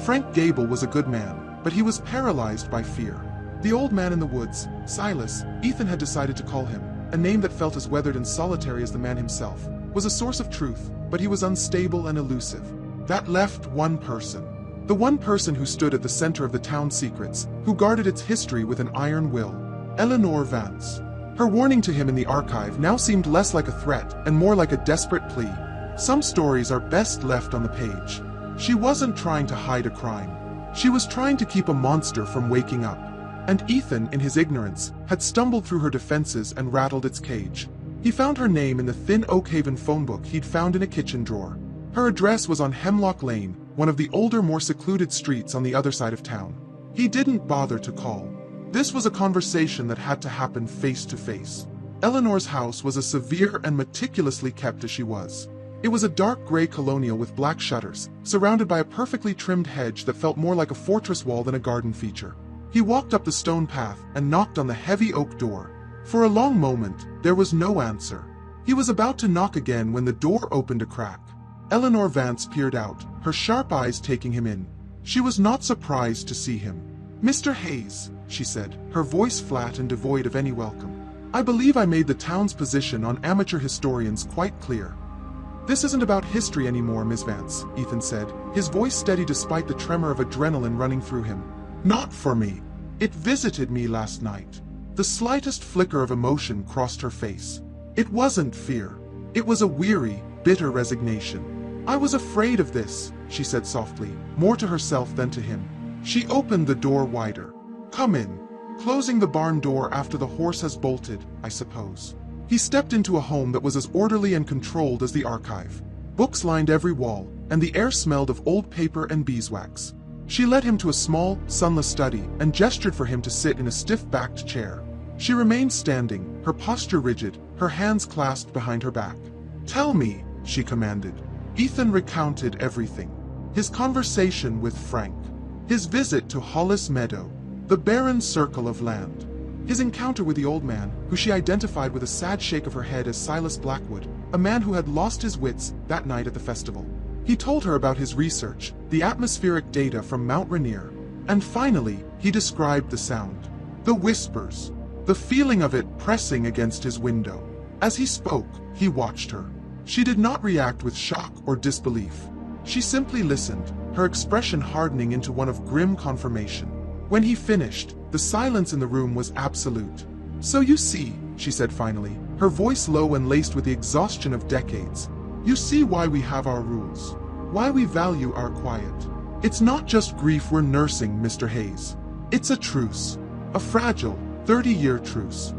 S1: Frank Gable was a good man, but he was paralyzed by fear. The old man in the woods, Silas, Ethan had decided to call him, a name that felt as weathered and solitary as the man himself, was a source of truth, but he was unstable and elusive. That left one person. The one person who stood at the center of the town's secrets, who guarded its history with an iron will. Eleanor Vance. Her warning to him in the archive now seemed less like a threat and more like a desperate plea. Some stories are best left on the page. She wasn't trying to hide a crime. She was trying to keep a monster from waking up. And Ethan, in his ignorance, had stumbled through her defenses and rattled its cage. He found her name in the thin Oakhaven phone book he'd found in a kitchen drawer. Her address was on Hemlock Lane, one of the older, more secluded streets on the other side of town. He didn't bother to call. This was a conversation that had to happen face to face. Eleanor's house was as severe and meticulously kept as she was. It was a dark gray colonial with black shutters, surrounded by a perfectly trimmed hedge that felt more like a fortress wall than a garden feature. He walked up the stone path and knocked on the heavy oak door. For a long moment, there was no answer. He was about to knock again when the door opened a crack. Eleanor Vance peered out, her sharp eyes taking him in. She was not surprised to see him. "Mr. Hayes," she said, her voice flat and devoid of any welcome. "I believe I made the town's position on amateur historians quite clear." "This isn't about history anymore, Miss Vance," Ethan said, his voice steady despite the tremor of adrenaline running through him. "Not for me. It visited me last night." The slightest flicker of emotion crossed her face. It wasn't fear. It was a weary, bitter resignation. "I was afraid of this," she said softly, more to herself than to him. She opened the door wider. "Come in. Closing the barn door after the horse has bolted, I suppose." He stepped into a home that was as orderly and controlled as the archive. Books lined every wall, and the air smelled of old paper and beeswax. She led him to a small, sunless study and gestured for him to sit in a stiff-backed chair. She remained standing, her posture rigid, her hands clasped behind her back. "Tell me," she commanded. Ethan recounted everything. His conversation with Frank, his visit to Hollis Meadow, the barren circle of land, his encounter with the old man, who she identified with a sad shake of her head as Silas Blackwood, a man who had lost his wits that night at the festival. He told her about his research, the atmospheric data from Mount Rainier, and finally, he described the sound. The whispers, the feeling of it pressing against his window. As he spoke, he watched her. She did not react with shock or disbelief. She simply listened, her expression hardening into one of grim confirmation. When he finished, the silence in the room was absolute. "So you see," she said finally, her voice low and laced with the exhaustion of decades. "You see why we have our rules. Why we value our quiet. It's not just grief we're nursing, Mr. Hayes. It's a truce. A fragile, 30-year truce."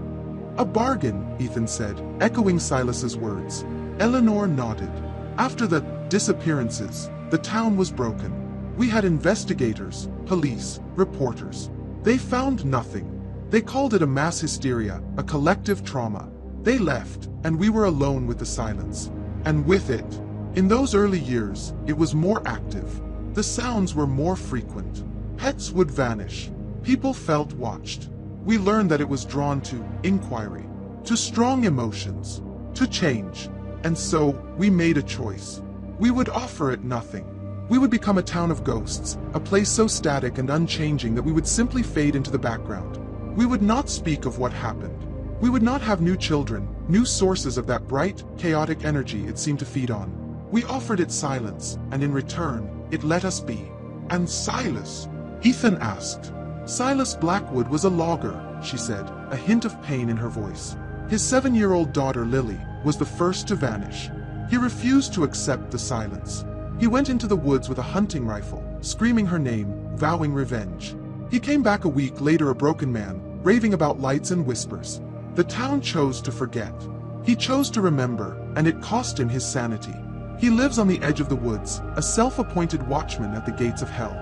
S1: "A bargain," Ethan said, echoing Silas's words. Eleanor nodded. "After the disappearances, the town was broken. We had investigators, police, reporters. They found nothing. They called it a mass hysteria, a collective trauma. They left, and we were alone with the silence. And with it, in those early years, it was more active. The sounds were more frequent. Pets would vanish. People felt watched. We learned that it was drawn to inquiry, to strong emotions, to change. And so, we made a choice. We would offer it nothing. We would become a town of ghosts, a place so static and unchanging that we would simply fade into the background. We would not speak of what happened. We would not have new children, new sources of that bright, chaotic energy it seemed to feed on. We offered it silence, and in return, it let us be." "And Silas?" Ethan asked. "Silas Blackwood was a logger," she said, a hint of pain in her voice. "His 7-year-old daughter, Lily, was the first to vanish. He refused to accept the silence. He went into the woods with a hunting rifle, screaming her name, vowing revenge. He came back a week later a broken man, raving about lights and whispers. The town chose to forget. He chose to remember, and it cost him his sanity. He lives on the edge of the woods, a self-appointed watchman at the gates of hell."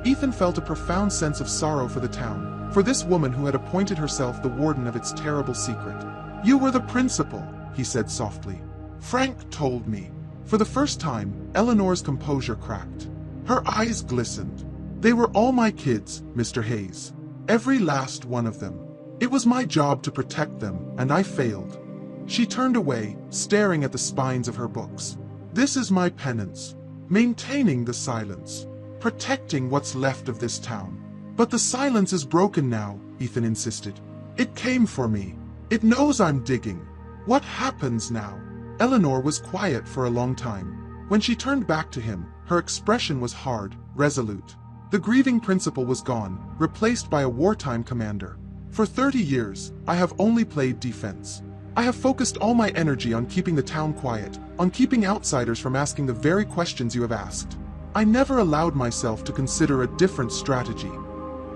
S1: Ethan felt a profound sense of sorrow for the town, for this woman who had appointed herself the warden of its terrible secret. "You were the principal," he said softly. "Frank told me." For the first time, Eleanor's composure cracked. Her eyes glistened. "They were all my kids, Mr. Hayes. Every last one of them. It was my job to protect them, and I failed." She turned away, staring at the spines of her books. "This is my penance. Maintaining the silence. Protecting what's left of this town." "But the silence is broken now," Ethan insisted. "It came for me. It knows I'm digging. What happens now?" Eleanor was quiet for a long time. When she turned back to him, her expression was hard, resolute. The grieving principal was gone, replaced by a wartime commander. "For 30 years, I have only played defense. I have focused all my energy on keeping the town quiet, on keeping outsiders from asking the very questions you have asked. I never allowed myself to consider a different strategy."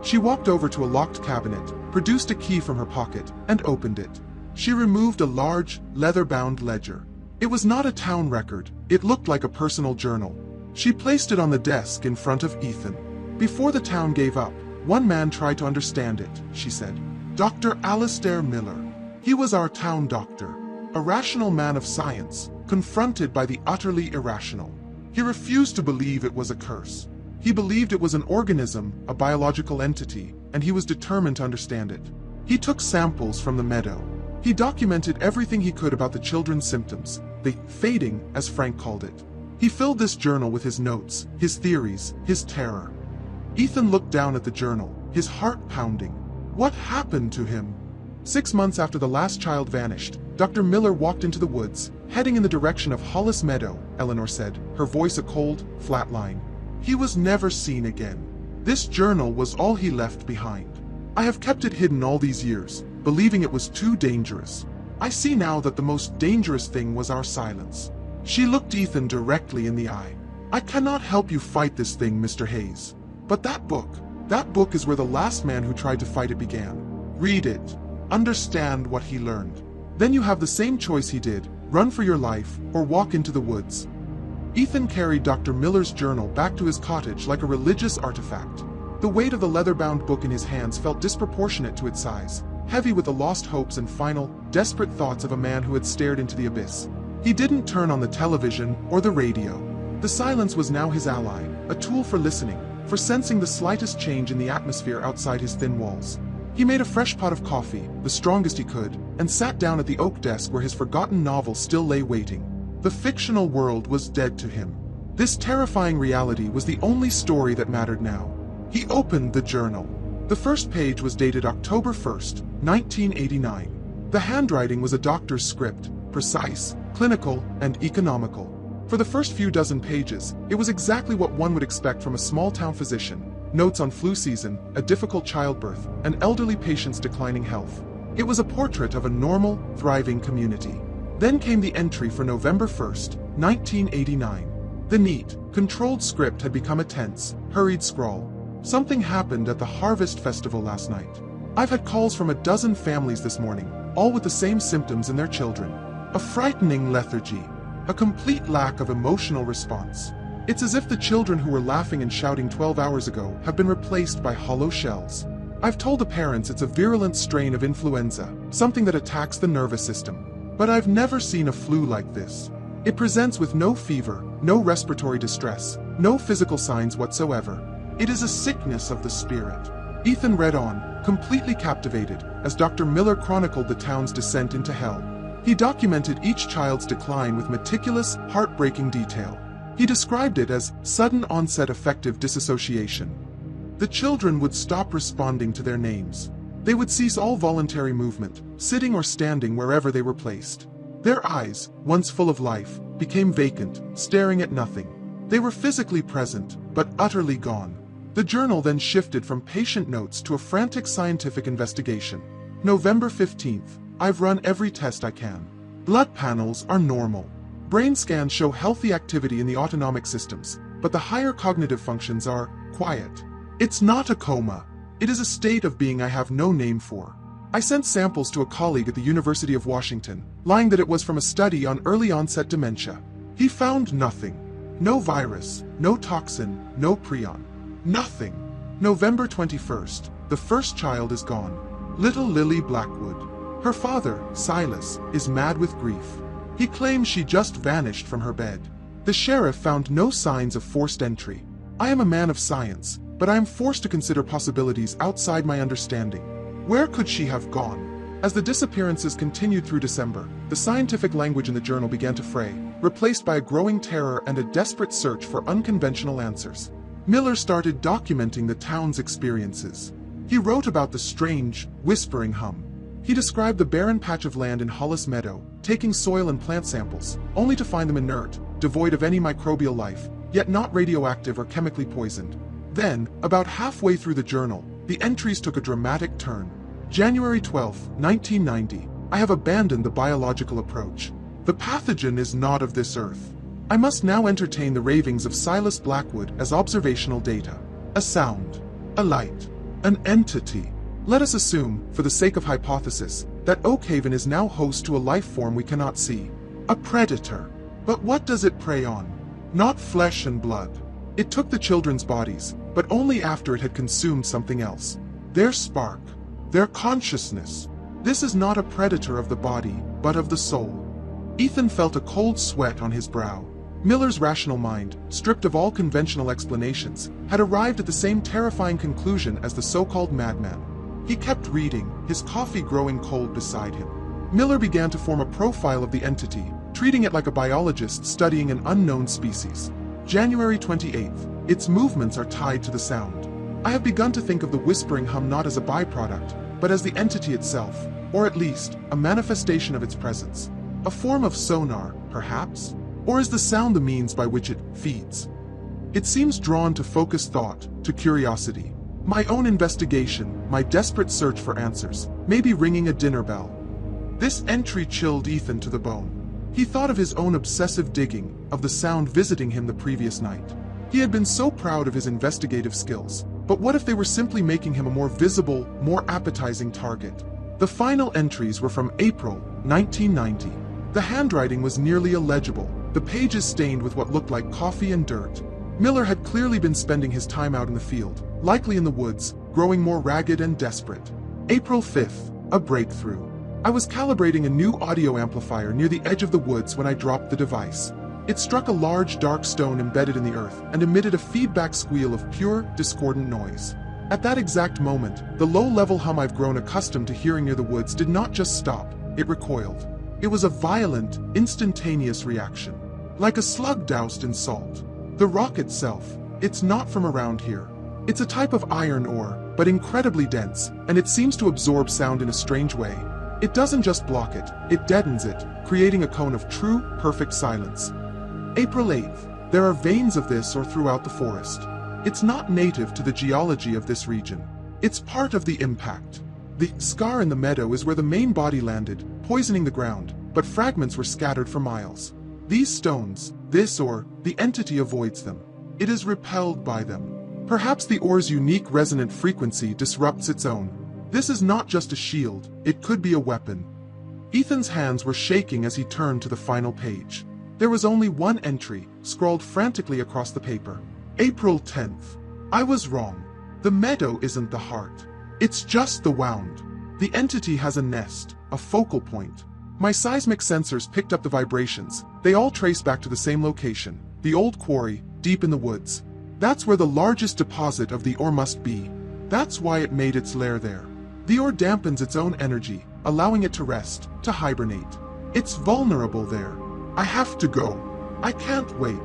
S1: She walked over to a locked cabinet, produced a key from her pocket, and opened it. She removed a large, leather-bound ledger. It was not a town record, it looked like a personal journal. She placed it on the desk in front of Ethan. "Before the town gave up, one man tried to understand it," she said. "Dr. Alistair Miller. He was our town doctor. A rational man of science, confronted by the utterly irrational. He refused to believe it was a curse. He believed it was an organism, a biological entity, and he was determined to understand it. He took samples from the meadow. He documented everything he could about the children's symptoms, the fading, as Frank called it. He filled this journal with his notes, his theories, his terror. Ethan looked down at the journal, his heart pounding. What happened to him? 6 months after the last child vanished, Dr. Miller walked into the woods, heading in the direction of Hollis Meadow, Eleanor said, her voice a cold, flat line. He was never seen again. This journal was all he left behind. I have kept it hidden all these years, believing it was too dangerous. I see now that the most dangerous thing was our silence. She looked Ethan directly in the eye. I cannot help you fight this thing, Mr. Hayes. But that book is where the last man who tried to fight it began. Read it. Understand what he learned. Then you have the same choice he did, run for your life, or walk into the woods. Ethan carried Dr. Miller's journal back to his cottage like a religious artifact. The weight of the leather-bound book in his hands felt disproportionate to its size, heavy with the lost hopes and final, desperate thoughts of a man who had stared into the abyss. He didn't turn on the television or the radio. The silence was now his ally, a tool for listening, for sensing the slightest change in the atmosphere outside his thin walls. He made a fresh pot of coffee, the strongest he could, and sat down at the oak desk where his forgotten novel still lay waiting. The fictional world was dead to him. This terrifying reality was the only story that mattered now. He opened the journal. The first page was dated October 1st, 1989. The handwriting was a doctor's script, precise, clinical, and economical. For the first few dozen pages, it was exactly what one would expect from a small-town physician. Notes on flu season, a difficult childbirth, and elderly patients' declining health. It was a portrait of a normal, thriving community. Then came the entry for November 1st, 1989. The neat, controlled script had become a tense, hurried scrawl. Something happened at the Harvest Festival last night. I've had calls from a dozen families this morning, all with the same symptoms in their children. A frightening lethargy. A complete lack of emotional response. It's as if the children who were laughing and shouting 12 hours ago have been replaced by hollow shells. I've told the parents it's a virulent strain of influenza, something that attacks the nervous system. But I've never seen a flu like this. It presents with no fever, no respiratory distress, no physical signs whatsoever. It is a sickness of the spirit. Ethan read on, completely captivated, as Dr. Miller chronicled the town's descent into hell. He documented each child's decline with meticulous, heartbreaking detail. He described it as sudden onset affective disassociation. The children would stop responding to their names. They would cease all voluntary movement, sitting or standing wherever they were placed. Their eyes, once full of life, became vacant, staring at nothing. They were physically present, but utterly gone. The journal then shifted from patient notes to a frantic scientific investigation. November 15th. I've run every test I can. Blood panels are normal. Brain scans show healthy activity in the autonomic systems, but the higher cognitive functions are quiet. It's not a coma. It is a state of being I have no name for. I sent samples to a colleague at the University of Washington, lying that it was from a study on early-onset dementia. He found nothing. No virus, no toxin, no prion. Nothing. November 21st. The first child is gone. Little Lily Blackwood. Her father, Silas, is mad with grief. He claims she just vanished from her bed. The sheriff found no signs of forced entry. I am a man of science, but I am forced to consider possibilities outside my understanding. Where could she have gone? As the disappearances continued through December, the scientific language in the journal began to fray, replaced by a growing terror and a desperate search for unconventional answers. Miller started documenting the town's experiences. He wrote about the strange, whispering hum. He described the barren patch of land in Hollis Meadow, taking soil and plant samples, only to find them inert, devoid of any microbial life, yet not radioactive or chemically poisoned. Then, about halfway through the journal, the entries took a dramatic turn. January 12, 1990. I have abandoned the biological approach. The pathogen is not of this earth. I must now entertain the ravings of Silas Blackwood as observational data. A sound. A light. An entity. Let us assume, for the sake of hypothesis, that Oakhaven is now host to a life form we cannot see. A predator. But what does it prey on? Not flesh and blood. It took the children's bodies, but only after it had consumed something else. Their spark. Their consciousness. This is not a predator of the body, but of the soul. Ethan felt a cold sweat on his brow. Miller's rational mind, stripped of all conventional explanations, had arrived at the same terrifying conclusion as the so-called madman. He kept reading, his coffee growing cold beside him. Miller began to form a profile of the entity, treating it like a biologist studying an unknown species. January 28th. Its movements are tied to the sound. I have begun to think of the whispering hum not as a byproduct, but as the entity itself, or at least, a manifestation of its presence. A form of sonar, perhaps? Or is the sound the means by which it feeds? It seems drawn to focused thought, to curiosity. My own investigation, my desperate search for answers, may be ringing a dinner bell. This entry chilled Ethan to the bone. He thought of his own obsessive digging, of the sound visiting him the previous night. He had been so proud of his investigative skills, but what if they were simply making him a more visible, more appetizing target? The final entries were from April 1990. The handwriting was nearly illegible, the pages stained with what looked like coffee and dirt. Miller had clearly been spending his time out in the field, likely in the woods, growing more ragged and desperate. April 5th, a breakthrough. I was calibrating a new audio amplifier near the edge of the woods when I dropped the device. It struck a large dark stone embedded in the earth and emitted a feedback squeal of pure, discordant noise. At that exact moment, the low-level hum I've grown accustomed to hearing near the woods did not just stop, it recoiled. It was a violent, instantaneous reaction. Like a slug doused in salt. The rock itself, it's not from around here. It's a type of iron ore, but incredibly dense, and it seems to absorb sound in a strange way. It doesn't just block it, it deadens it, creating a cone of true, perfect silence. April 8th. There are veins of this ore throughout the forest. It's not native to the geology of this region. It's part of the impact. The scar in the meadow is where the main body landed, poisoning the ground, but fragments were scattered for miles. These stones, this ore, the entity avoids them. It is repelled by them. Perhaps the ore's unique resonant frequency disrupts its own. This is not just a shield, it could be a weapon. Ethan's hands were shaking as he turned to the final page. There was only one entry, scrawled frantically across the paper. April 10th. I was wrong. The meadow isn't the heart. It's just the wound. The entity has a nest, a focal point. My seismic sensors picked up the vibrations. They all trace back to the same location, the old quarry, deep in the woods. That's where the largest deposit of the ore must be. That's why it made its lair there. The ore dampens its own energy, allowing it to rest, to hibernate. It's vulnerable there. I have to go. I can't wait.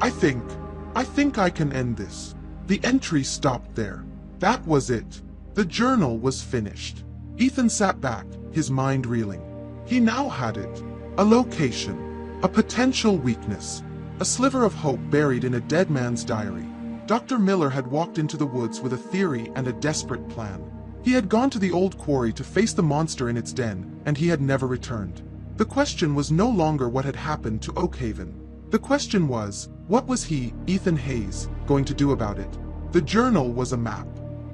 S1: I think I can end this. The entry stopped there. That was it. The journal was finished. Ethan sat back, his mind reeling. He now had it. A location. A potential weakness. A sliver of hope buried in a dead man's diary. Dr. Miller had walked into the woods with a theory and a desperate plan. He had gone to the old quarry to face the monster in its den, and he had never returned. The question was no longer what had happened to Oakhaven. The question was, what was he, Ethan Hayes, going to do about it? The journal was a map,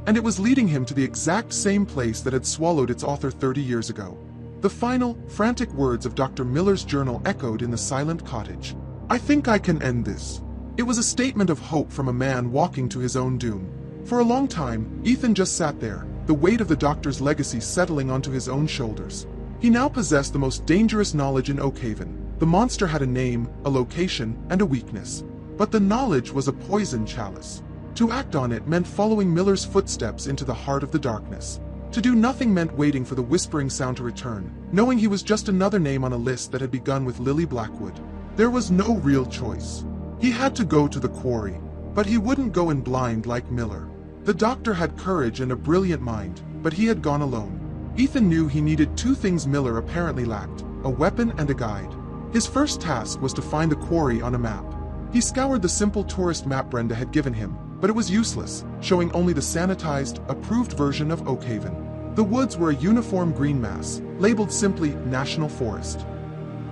S1: and it was leading him to the exact same place that had swallowed its author 30 years ago. The final, frantic words of Dr. Miller's journal echoed in the silent cottage. I think I can end this. It was a statement of hope from a man walking to his own doom. For a long time, Ethan just sat there, the weight of the doctor's legacy settling onto his own shoulders. He now possessed the most dangerous knowledge in Oakhaven. The monster had a name, a location, and a weakness. But the knowledge was a poison chalice. To act on it meant following Miller's footsteps into the heart of the darkness. To do nothing meant waiting for the whispering sound to return, knowing he was just another name on a list that had begun with Lily Blackwood. There was no real choice. He had to go to the quarry, but he wouldn't go in blind like Miller. The doctor had courage and a brilliant mind, but he had gone alone. Ethan knew he needed two things Miller apparently lacked, a weapon and a guide. His first task was to find the quarry on a map. He scoured the simple tourist map Brenda had given him, but it was useless, showing only the sanitized, approved version of Oakhaven. The woods were a uniform green mass, labeled simply National Forest.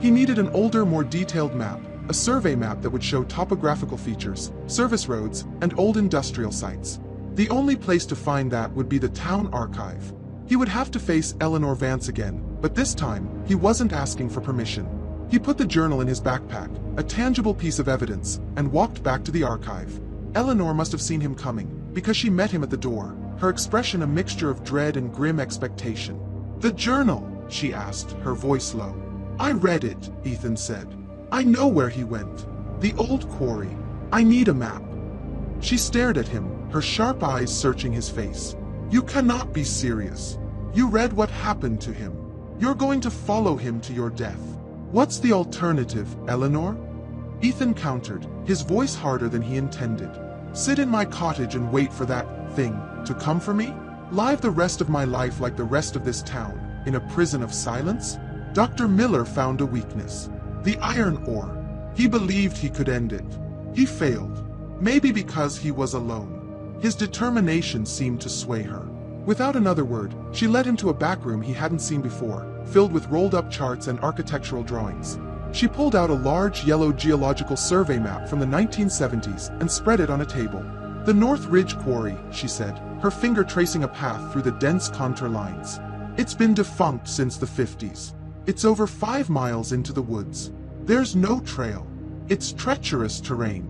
S1: He needed an older, more detailed map, a survey map that would show topographical features, service roads, and old industrial sites. The only place to find that would be the town archive. He would have to face Eleanor Vance again, but this time, he wasn't asking for permission. He put the journal in his backpack, a tangible piece of evidence, and walked back to the archive. Eleanor must have seen him coming, because she met him at the door, her expression a mixture of dread and grim expectation. "The journal?" she asked, her voice low. I read it, Ethan said. I know where he went. The old quarry. I need a map. She stared at him, her sharp eyes searching his face. You cannot be serious. You read what happened to him. You're going to follow him to your death. What's the alternative, Eleanor? Ethan countered, his voice harder than he intended. Sit in my cottage and wait for that thing to come for me? Live the rest of my life like the rest of this town, in a prison of silence? Dr. Miller found a weakness. The iron ore. He believed he could end it. He failed. Maybe because he was alone. His determination seemed to sway her. Without another word, she led him to a back room he hadn't seen before, filled with rolled-up charts and architectural drawings. She pulled out a large yellow geological survey map from the 1970s and spread it on a table. The North Ridge Quarry, she said, her finger tracing a path through the dense contour lines. It's been defunct since the 50s. It's over 5 miles into the woods. There's no trail. It's treacherous terrain.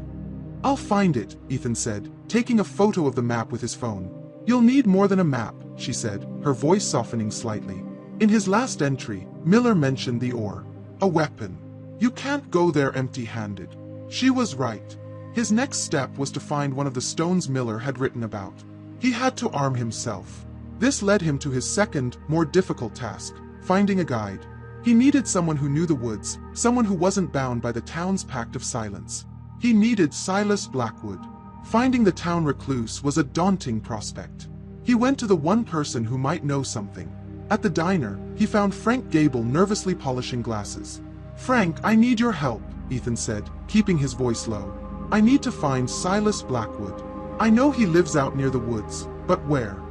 S1: I'll find it, Ethan said, taking a photo of the map with his phone. You'll need more than a map, she said, her voice softening slightly. In his last entry, Miller mentioned the ore. A weapon. You can't go there empty-handed. She was right. His next step was to find one of the stones Miller had written about. He had to arm himself. This led him to his second, more difficult task, finding a guide. He needed someone who knew the woods, someone who wasn't bound by the town's pact of silence. He needed Silas Blackwood. Finding the town recluse was a daunting prospect. He went to the one person who might know something. At the diner, he found Frank Gable nervously polishing glasses. Frank, I need your help, Ethan said, keeping his voice low. I need to find Silas Blackwood. I know he lives out near the woods, but where?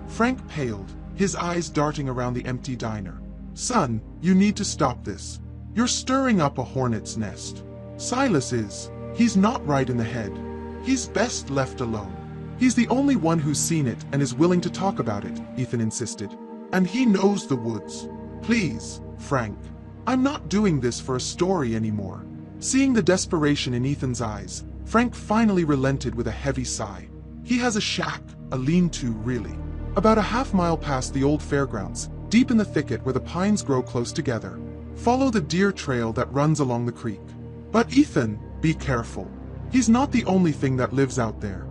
S1: Frank paled, his eyes darting around the empty diner. Son, you need to stop this. You're stirring up a hornet's nest. Silas is. He's not right in the head. He's best left alone. He's the only one who's seen it and is willing to talk about it, Ethan insisted. And he knows the woods. Please, Frank. I'm not doing this for a story anymore. Seeing the desperation in Ethan's eyes, Frank finally relented with a heavy sigh. He has a shack, a lean-to really. About a half-mile past the old fairgrounds, deep in the thicket where the pines grow close together. Follow the deer trail that runs along the creek. But Ethan, be careful. He's not the only thing that lives out there.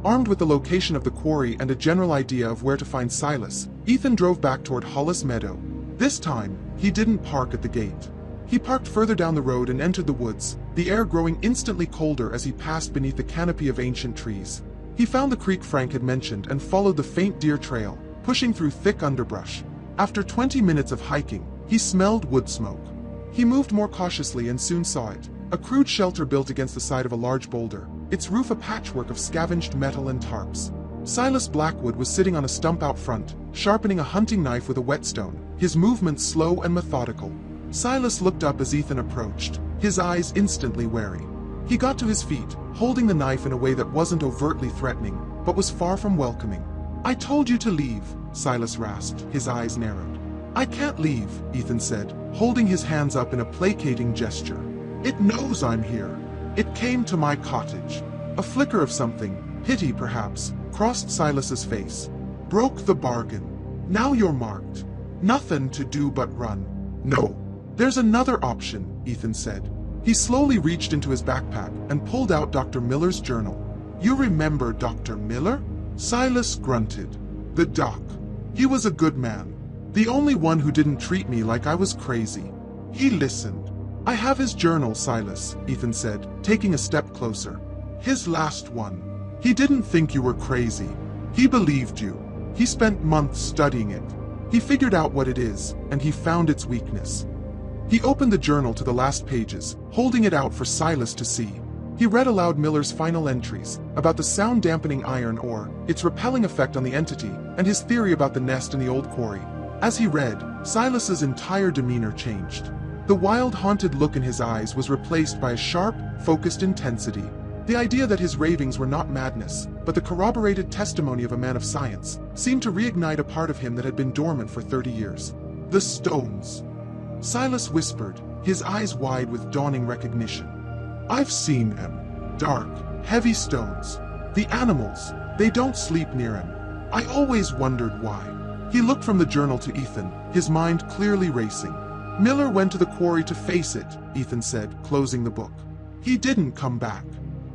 S1: Armed with the location of the quarry and a general idea of where to find Silas, Ethan drove back toward Hollis Meadow. This time, he didn't park at the gate. He parked further down the road and entered the woods, the air growing instantly colder as he passed beneath the canopy of ancient trees. He found the creek Frank had mentioned and followed the faint deer trail, pushing through thick underbrush. After 20 minutes of hiking, he smelled wood smoke. He moved more cautiously and soon saw it, a crude shelter built against the side of a large boulder, its roof a patchwork of scavenged metal and tarps. Silas Blackwood was sitting on a stump out front, sharpening a hunting knife with a whetstone, his movements slow and methodical. Silas looked up as Ethan approached, his eyes instantly wary. He got to his feet, holding the knife in a way that wasn't overtly threatening, but was far from welcoming. I told you to leave, Silas rasped, his eyes narrowed. I can't leave, Ethan said, holding his hands up in a placating gesture. It knows I'm here. It came to my cottage. A flicker of something, pity perhaps, crossed Silas's face. Broke the bargain. Now you're marked. Nothing to do but run. No. There's another option, Ethan said. He slowly reached into his backpack and pulled out Dr. Miller's journal. You remember Dr. Miller? Silas grunted. The doc. He was a good man. The only one who didn't treat me like I was crazy. He listened. I have his journal, Silas, Ethan said, taking a step closer. His last one. He didn't think you were crazy. He believed you. He spent months studying it. He figured out what it is, and he found its weakness. He opened the journal to the last pages, holding it out for Silas to see. He read aloud Miller's final entries, about the sound-dampening iron ore, its repelling effect on the entity, and his theory about the nest in the old quarry. As he read, Silas's entire demeanor changed. The wild, haunted look in his eyes was replaced by a sharp, focused intensity. The idea that his ravings were not madness, but the corroborated testimony of a man of science, seemed to reignite a part of him that had been dormant for 30 years. The stones. Silas whispered, his eyes wide with dawning recognition. I've seen them. Dark, heavy stones. The animals, they don't sleep near him. I always wondered why. He looked from the journal to Ethan, his mind clearly racing. Miller went to the quarry to face it, Ethan said, closing the book. He didn't come back.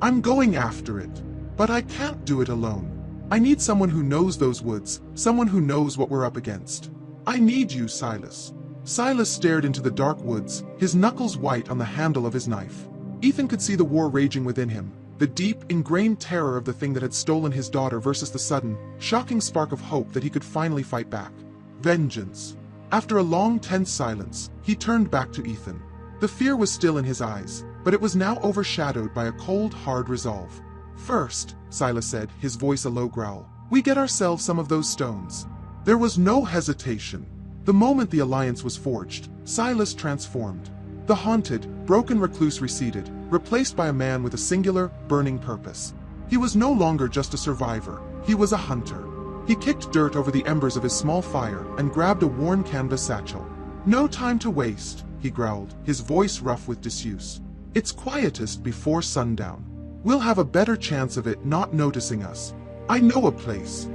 S1: I'm going after it. But I can't do it alone. I need someone who knows those woods, someone who knows what we're up against. I need you, Silas. Silas stared into the dark woods, his knuckles white on the handle of his knife. Ethan could see the war raging within him, the deep, ingrained terror of the thing that had stolen his daughter versus the sudden, shocking spark of hope that he could finally fight back. Vengeance. After a long, tense silence, he turned back to Ethan. The fear was still in his eyes, but it was now overshadowed by a cold, hard resolve. First, Silas said, his voice a low growl, we get ourselves some of those stones. There was no hesitation. The moment the alliance was forged, Silas transformed. The haunted, broken recluse receded, replaced by a man with a singular, burning purpose. He was no longer just a survivor, he was a hunter. He kicked dirt over the embers of his small fire and grabbed a worn canvas satchel. No time to waste, he growled, his voice rough with disuse. It's quietest before sundown. We'll have a better chance of it not noticing us. I know a place.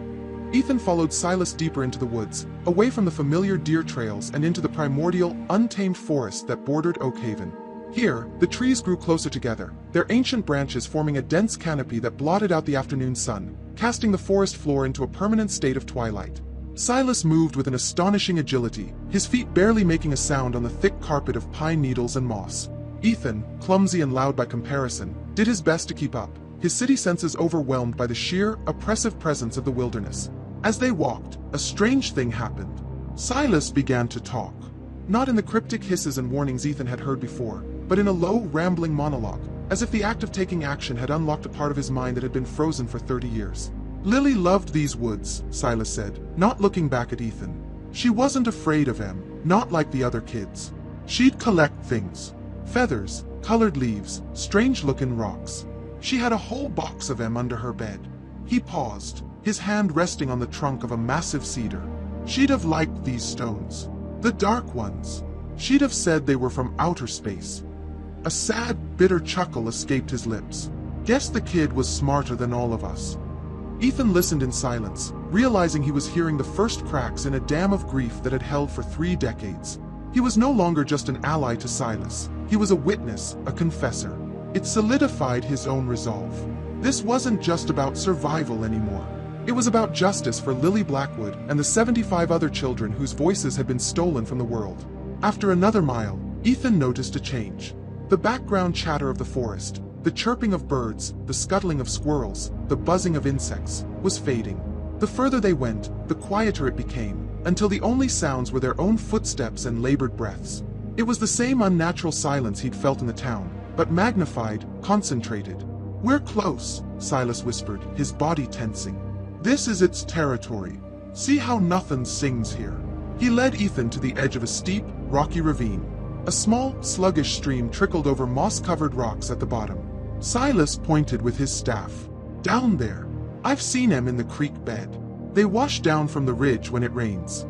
S1: Ethan followed Silas deeper into the woods, away from the familiar deer trails and into the primordial, untamed forest that bordered Oakhaven. Here, the trees grew closer together, their ancient branches forming a dense canopy that blotted out the afternoon sun, casting the forest floor into a permanent state of twilight. Silas moved with an astonishing agility, his feet barely making a sound on the thick carpet of pine needles and moss. Ethan, clumsy and loud by comparison, did his best to keep up, his city senses overwhelmed by the sheer, oppressive presence of the wilderness. As they walked, a strange thing happened. Silas began to talk. Not in the cryptic hisses and warnings Ethan had heard before, but in a low, rambling monologue, as if the act of taking action had unlocked a part of his mind that had been frozen for 30 years. Lily loved these woods, Silas said, not looking back at Ethan. She wasn't afraid of him, not like the other kids. She'd collect things. Feathers, colored leaves, strange-looking rocks. She had a whole box of them under her bed. He paused, his hand resting on the trunk of a massive cedar. She'd have liked these stones. The dark ones. She'd have said they were from outer space. A sad, bitter chuckle escaped his lips. Guess the kid was smarter than all of us. Ethan listened in silence, realizing he was hearing the first cracks in a dam of grief that had held for 3 decades. He was no longer just an ally to Silas. He was a witness, a confessor. It solidified his own resolve. This wasn't just about survival anymore. It was about justice for Lily Blackwood and the 75 other children whose voices had been stolen from the world. After another mile, Ethan noticed a change. The background chatter of the forest, the chirping of birds, the scuttling of squirrels, the buzzing of insects, was fading. The further they went, the quieter it became, until the only sounds were their own footsteps and labored breaths. It was the same unnatural silence he'd felt in the town, but magnified, concentrated. We're close, Silas whispered, his body tensing. This is its territory. See how nothing sings here. He led Ethan to the edge of a steep, rocky ravine. A small, sluggish stream trickled over moss-covered rocks at the bottom. Silas pointed with his staff. Down there. I've seen them in the creek bed. They wash down from the ridge when it rains.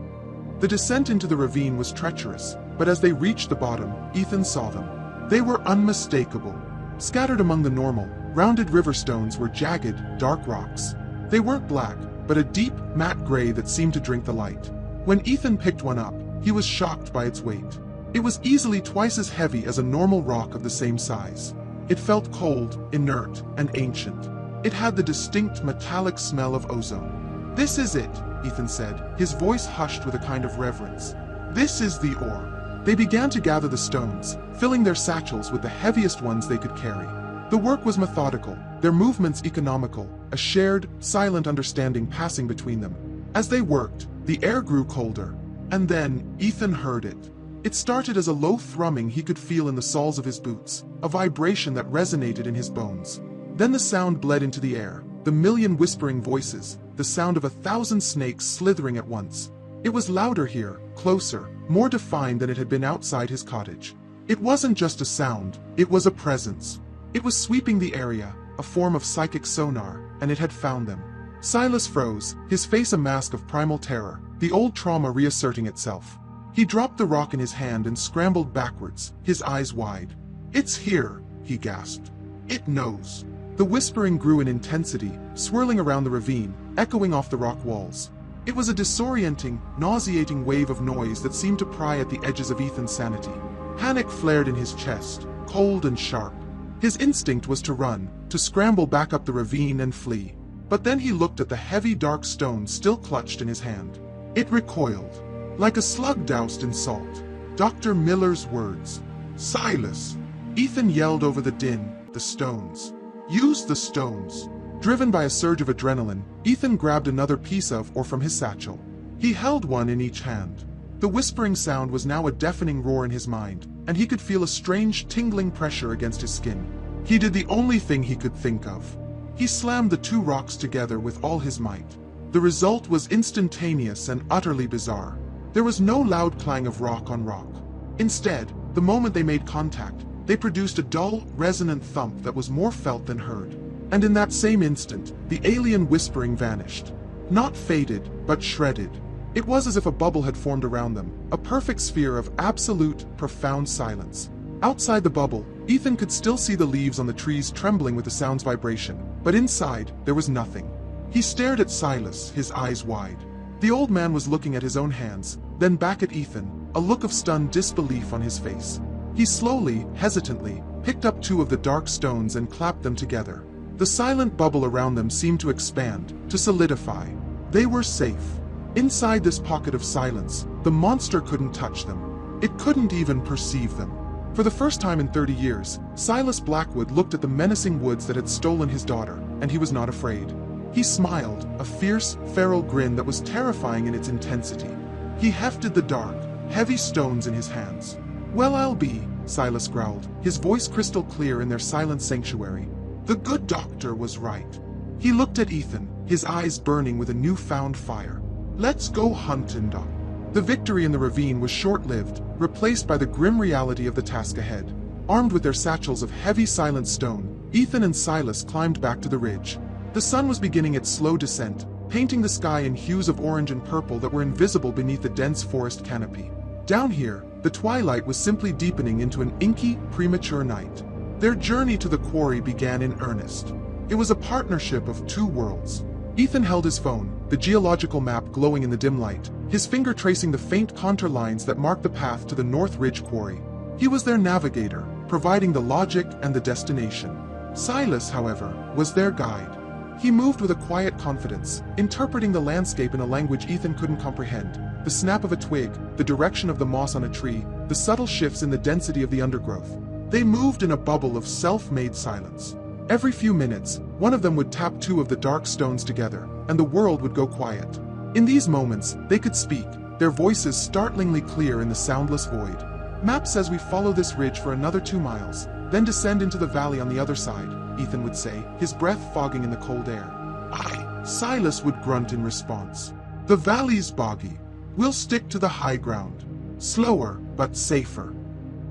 S1: The descent into the ravine was treacherous, but as they reached the bottom, Ethan saw them. They were unmistakable. Scattered among the normal, rounded river stones were jagged, dark rocks. They weren't black, but a deep, matte gray that seemed to drink the light. When Ethan picked one up, he was shocked by its weight. It was easily twice as heavy as a normal rock of the same size. It felt cold, inert, and ancient. It had the distinct metallic smell of ozone. This is it, Ethan said, his voice hushed with a kind of reverence. This is the ore. They began to gather the stones, filling their satchels with the heaviest ones they could carry. The work was methodical, their movements economical, a shared, silent understanding passing between them. As they worked, the air grew colder. And then, Ethan heard it. It started as a low thrumming he could feel in the soles of his boots, a vibration that resonated in his bones. Then the sound bled into the air, the million whispering voices, the sound of 1,000 snakes slithering at once. It was louder here, closer, more defined than it had been outside his cottage. It wasn't just a sound, it was a presence. It was sweeping the area, a form of psychic sonar, and it had found them. Silas froze, his face a mask of primal terror, the old trauma reasserting itself. He dropped the rock in his hand and scrambled backwards, his eyes wide. It's here, he gasped. It knows. The whispering grew in intensity, swirling around the ravine, echoing off the rock walls. It was a disorienting, nauseating wave of noise that seemed to pry at the edges of Ethan's sanity. Panic flared in his chest, cold and sharp. His instinct was to run, to scramble back up the ravine and flee. But then he looked at the heavy dark stone still clutched in his hand. It recoiled, like a slug doused in salt. Dr. Miller's words. Silas! Ethan yelled over the din. The stones. Use the stones. Driven by a surge of adrenaline, Ethan grabbed another piece of or from his satchel. He held one in each hand. The whispering sound was now a deafening roar in his mind, and he could feel a strange tingling pressure against his skin. He did the only thing he could think of. He slammed the two rocks together with all his might. The result was instantaneous and utterly bizarre. There was no loud clang of rock on rock. Instead, the moment they made contact, they produced a dull, resonant thump that was more felt than heard. And in that same instant, the alien whispering vanished. Not faded, but shredded. It was as if a bubble had formed around them, a perfect sphere of absolute, profound silence. Outside the bubble, Ethan could still see the leaves on the trees trembling with the sound's vibration, but inside, there was nothing. He stared at Silas, his eyes wide. The old man was looking at his own hands, then back at Ethan, a look of stunned disbelief on his face. He slowly, hesitantly, picked up two of the dark stones and clapped them together. The silent bubble around them seemed to expand, to solidify. They were safe. Inside this pocket of silence, the monster couldn't touch them. It couldn't even perceive them. For the first time in 30 years, Silas Blackwood looked at the menacing woods that had stolen his daughter, and he was not afraid. He smiled, a fierce, feral grin that was terrifying in its intensity. He hefted the dark, heavy stones in his hands. Well, I'll be, Silas growled, his voice crystal clear in their silent sanctuary. The good doctor was right. He looked at Ethan, his eyes burning with a newfound fire. Let's go huntin', Doc. The victory in the ravine was short-lived, replaced by the grim reality of the task ahead. Armed with their satchels of heavy silent stone, Ethan and Silas climbed back to the ridge. The sun was beginning its slow descent, painting the sky in hues of orange and purple that were invisible beneath the dense forest canopy. Down here, the twilight was simply deepening into an inky, premature night. Their journey to the quarry began in earnest. It was a partnership of two worlds. Ethan held his phone, the geological map glowing in the dim light, his finger tracing the faint contour lines that marked the path to the North Ridge quarry. He was their navigator, providing the logic and the destination. Silas, however, was their guide. He moved with a quiet confidence, interpreting the landscape in a language Ethan couldn't comprehend. The snap of a twig, the direction of the moss on a tree, the subtle shifts in the density of the undergrowth. They moved in a bubble of self-made silence. Every few minutes, one of them would tap two of the dark stones together, and the world would go quiet. In these moments, they could speak, their voices startlingly clear in the soundless void. Map says we follow this ridge for another 2 miles, then descend into the valley on the other side, Ethan would say, his breath fogging in the cold air. Aye, Silas would grunt in response. The valley's boggy. We'll stick to the high ground. Slower, but safer.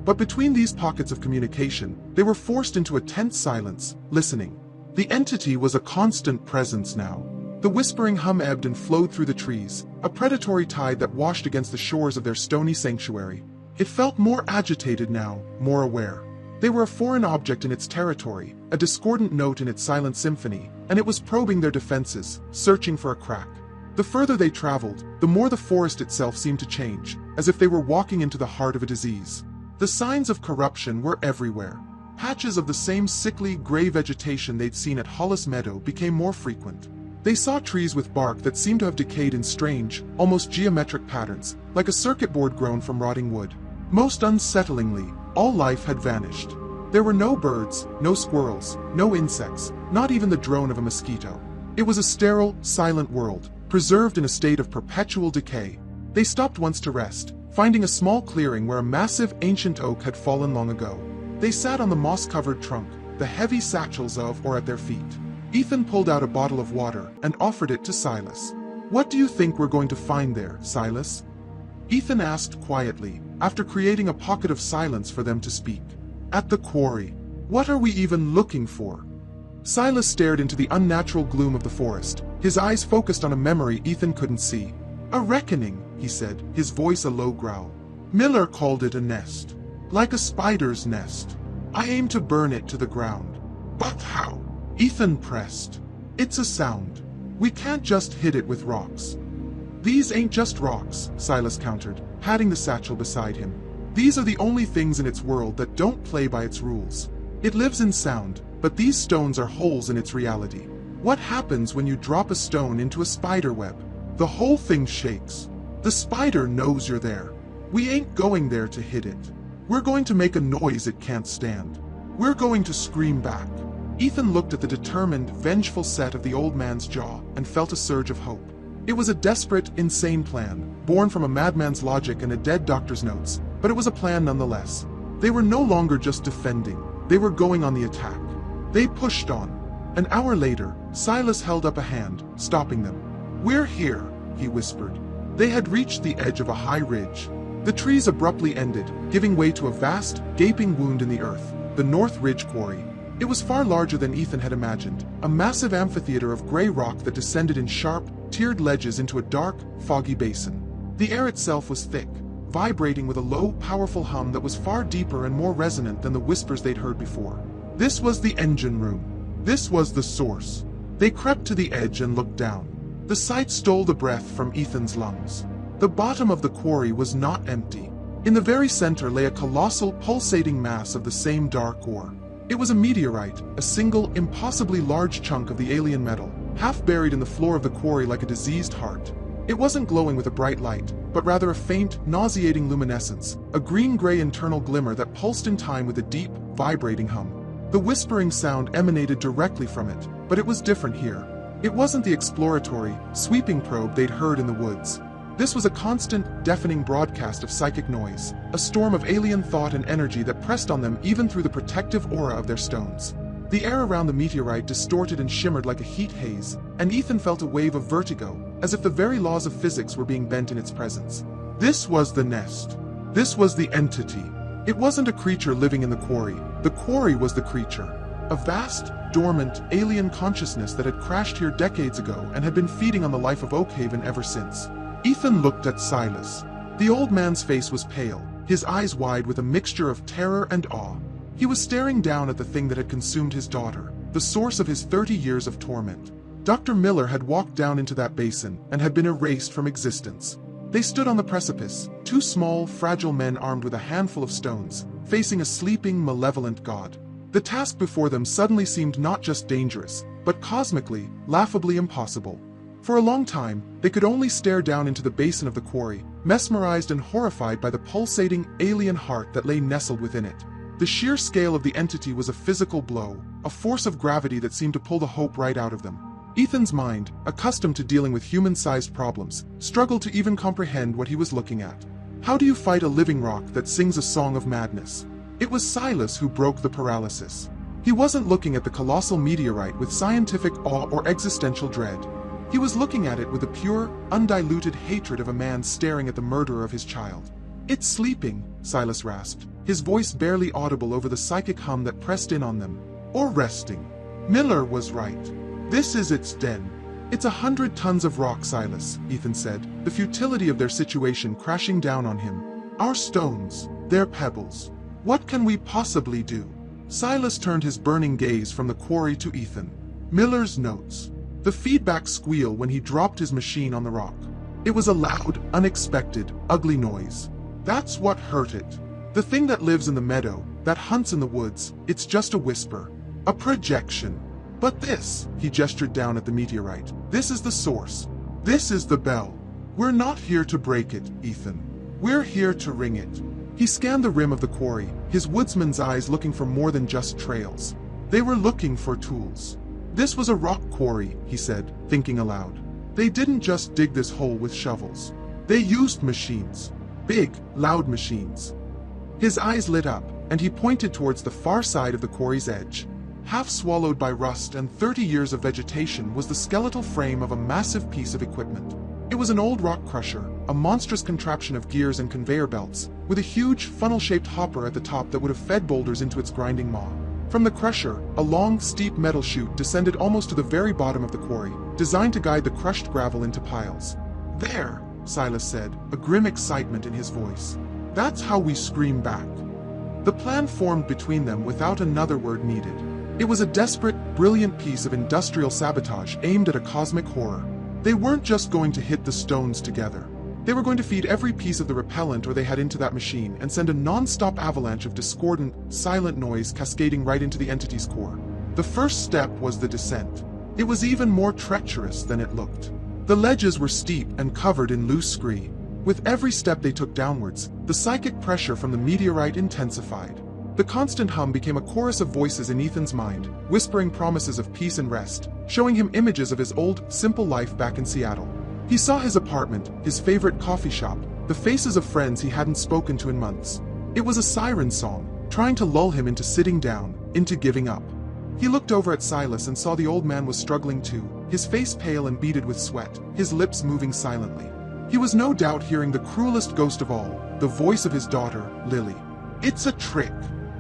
S1: But between these pockets of communication, they were forced into a tense silence, listening. The entity was a constant presence now. The whispering hum ebbed and flowed through the trees, a predatory tide that washed against the shores of their stony sanctuary. It felt more agitated now, more aware. They were a foreign object in its territory, a discordant note in its silent symphony, and it was probing their defenses, searching for a crack. The further they traveled, the more the forest itself seemed to change, as if they were walking into the heart of a disease. The signs of corruption were everywhere. Patches of the same sickly, gray vegetation they'd seen at Hollis Meadow became more frequent. They saw trees with bark that seemed to have decayed in strange, almost geometric patterns, like a circuit board grown from rotting wood. Most unsettlingly, all life had vanished. There were no birds, no squirrels, no insects, not even the drone of a mosquito. It was a sterile, silent world, preserved in a state of perpetual decay. They stopped once to rest, finding a small clearing where a massive ancient oak had fallen long ago. They sat on the moss-covered trunk, the heavy satchels of or at their feet. Ethan pulled out a bottle of water and offered it to Silas. What do you think we're going to find there, Silas? Ethan asked quietly, after creating a pocket of silence for them to speak. At the quarry. What are we even looking for? Silas stared into the unnatural gloom of the forest, his eyes focused on a memory Ethan couldn't see. A reckoning, he said, his voice a low growl. Miller called it a nest. Like a spider's nest. I aim to burn it to the ground. But how? Ethan pressed. It's a sound. We can't just hit it with rocks. These ain't just rocks, Silas countered, patting the satchel beside him. These are the only things in its world that don't play by its rules. It lives in sound, but these stones are holes in its reality. What happens when you drop a stone into a spider web? The whole thing shakes. The spider knows you're there. We ain't going there to hit it. We're going to make a noise it can't stand. We're going to scream back. Ethan looked at the determined, vengeful set of the old man's jaw and felt a surge of hope. It was a desperate, insane plan, born from a madman's logic and a dead doctor's notes, but it was a plan nonetheless. They were no longer just defending, they were going on the attack. They pushed on. An hour later, Silas held up a hand, stopping them. "We're here," he whispered. They had reached the edge of a high ridge. The trees abruptly ended, giving way to a vast, gaping wound in the earth, the North Ridge Quarry. It was far larger than Ethan had imagined, a massive amphitheater of gray rock that descended in sharp, tiered ledges into a dark, foggy basin. The air itself was thick, vibrating with a low, powerful hum that was far deeper and more resonant than the whispers they'd heard before. This was the engine room. This was the source. They crept to the edge and looked down. The sight stole the breath from Ethan's lungs. The bottom of the quarry was not empty. In the very center lay a colossal, pulsating mass of the same dark ore. It was a meteorite, a single, impossibly large chunk of the alien metal, half buried in the floor of the quarry like a diseased heart. It wasn't glowing with a bright light, but rather a faint, nauseating luminescence, a green-gray internal glimmer that pulsed in time with a deep, vibrating hum. The whispering sound emanated directly from it, but it was different here. It wasn't the exploratory, sweeping probe they'd heard in the woods. This was a constant, deafening broadcast of psychic noise, a storm of alien thought and energy that pressed on them even through the protective aura of their stones. The air around the meteorite distorted and shimmered like a heat haze, and Ethan felt a wave of vertigo, as if the very laws of physics were being bent in its presence. This was the nest. This was the entity. It wasn't a creature living in the quarry was the creature. A vast, dormant, alien consciousness that had crashed here decades ago and had been feeding on the life of Oakhaven ever since. Ethan looked at Silas. The old man's face was pale, his eyes wide with a mixture of terror and awe. He was staring down at the thing that had consumed his daughter, the source of his 30 years of torment. Dr. Miller had walked down into that basin and had been erased from existence. They stood on the precipice, two small, fragile men armed with a handful of stones, facing a sleeping, malevolent god. The task before them suddenly seemed not just dangerous, but cosmically, laughably impossible. For a long time, they could only stare down into the basin of the quarry, mesmerized and horrified by the pulsating, alien heart that lay nestled within it. The sheer scale of the entity was a physical blow, a force of gravity that seemed to pull the hope right out of them. Ethan's mind, accustomed to dealing with human-sized problems, struggled to even comprehend what he was looking at. How do you fight a living rock that sings a song of madness? It was Silas who broke the paralysis. He wasn't looking at the colossal meteorite with scientific awe or existential dread. He was looking at it with the pure, undiluted hatred of a man staring at the murderer of his child. "It's sleeping," Silas rasped, his voice barely audible over the psychic hum that pressed in on them. "Or resting. Miller was right. This is its den." "It's 100 tons of rock, Silas," Ethan said, the futility of their situation crashing down on him. "Our stones, they're pebbles. What can we possibly do?" Silas turned his burning gaze from the quarry to Ethan. Miller's notes. The feedback squeal when he dropped his machine on the rock. It was a loud, unexpected, ugly noise. That's what hurt it. The thing that lives in the meadow, that hunts in the woods, it's just a whisper. A projection. But this, he gestured down at the meteorite, this is the source. This is the bell. We're not here to break it, Ethan. We're here to ring it. He scanned the rim of the quarry, his woodsman's eyes looking for more than just trails. They were looking for tools. This was a rock quarry, he said, thinking aloud. They didn't just dig this hole with shovels. They used machines. Big, loud machines. His eyes lit up, and he pointed towards the far side of the quarry's edge. Half swallowed by rust and 30 years of vegetation was the skeletal frame of a massive piece of equipment. It was an old rock crusher, a monstrous contraption of gears and conveyor belts, with a huge, funnel-shaped hopper at the top that would have fed boulders into its grinding maw. From the crusher, a long, steep metal chute descended almost to the very bottom of the quarry, designed to guide the crushed gravel into piles. "There," Silas said, a grim excitement in his voice. "That's how we scream back." The plan formed between them without another word needed. It was a desperate, brilliant piece of industrial sabotage aimed at a cosmic horror. They weren't just going to hit the stones together. They were going to feed every piece of the repellent or they had into that machine and send a non-stop avalanche of discordant, silent noise cascading right into the entity's core. The first step was the descent. It was even more treacherous than it looked. The ledges were steep and covered in loose scree. With every step they took downwards, the psychic pressure from the meteorite intensified. The constant hum became a chorus of voices in Ethan's mind, whispering promises of peace and rest, showing him images of his old, simple life back in Seattle. He saw his apartment, his favorite coffee shop, the faces of friends he hadn't spoken to in months. It was a siren song, trying to lull him into sitting down, into giving up. He looked over at Silas and saw the old man was struggling too, his face pale and beaded with sweat, his lips moving silently. He was no doubt hearing the cruelest ghost of all, the voice of his daughter, Lily. "It's a trick,"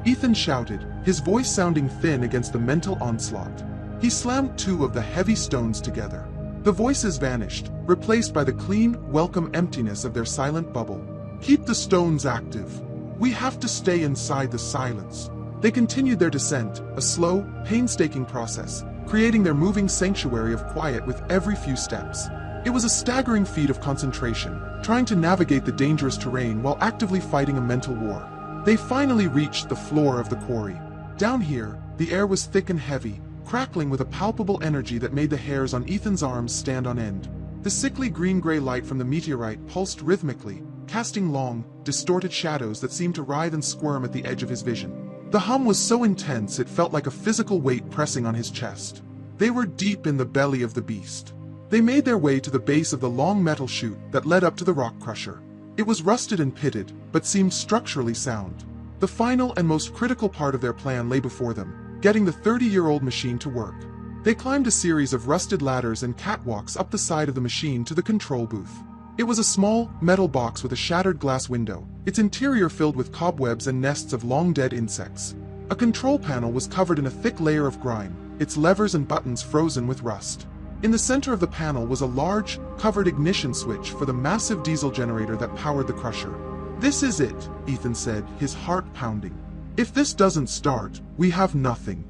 S1: Ethan shouted, his voice sounding thin against the mental onslaught. He slammed two of the heavy stones together. The voices vanished, replaced by the clean, welcome emptiness of their silent bubble. "Keep the stones active. We have to stay inside the silence." They continued their descent, a slow, painstaking process, creating their moving sanctuary of quiet with every few steps. It was a staggering feat of concentration, trying to navigate the dangerous terrain while actively fighting a mental war. They finally reached the floor of the quarry. Down here, the air was thick and heavy, crackling with a palpable energy that made the hairs on Ethan's arms stand on end. The sickly green-gray light from the meteorite pulsed rhythmically, casting long, distorted shadows that seemed to writhe and squirm at the edge of his vision. The hum was so intense it felt like a physical weight pressing on his chest. They were deep in the belly of the beast. They made their way to the base of the long metal chute that led up to the rock crusher. It was rusted and pitted, but seemed structurally sound. The final and most critical part of their plan lay before them, getting the 30-year-old machine to work. They climbed a series of rusted ladders and catwalks up the side of the machine to the control booth. It was a small, metal box with a shattered glass window, its interior filled with cobwebs and nests of long-dead insects. A control panel was covered in a thick layer of grime, its levers and buttons frozen with rust. In the center of the panel was a large, covered ignition switch for the massive diesel generator that powered the crusher. "This is it," Ethan said, his heart pounding. "If this doesn't start, we have nothing."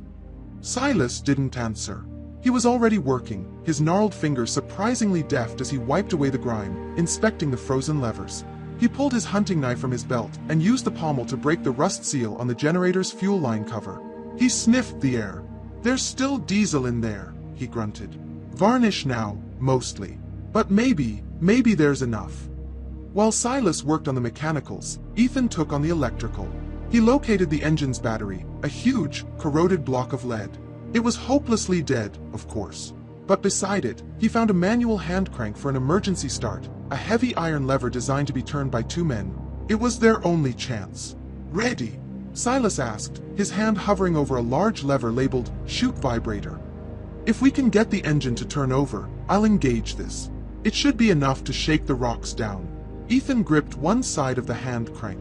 S1: Silas didn't answer. He was already working, his gnarled fingers surprisingly deft as he wiped away the grime, inspecting the frozen levers. He pulled his hunting knife from his belt and used the pommel to break the rust seal on the generator's fuel line cover. He sniffed the air. "There's still diesel in there," he grunted. "Varnish now, mostly. But maybe there's enough." While Silas worked on the mechanicals, Ethan took on the electrical. He located the engine's battery, a huge, corroded block of lead. It was hopelessly dead, of course. But beside it, he found a manual hand crank for an emergency start, a heavy iron lever designed to be turned by two men. It was their only chance. "Ready?" Silas asked, his hand hovering over a large lever labeled chute vibrator. "If we can get the engine to turn over, I'll engage this. It should be enough to shake the rocks down." Ethan gripped one side of the hand crank.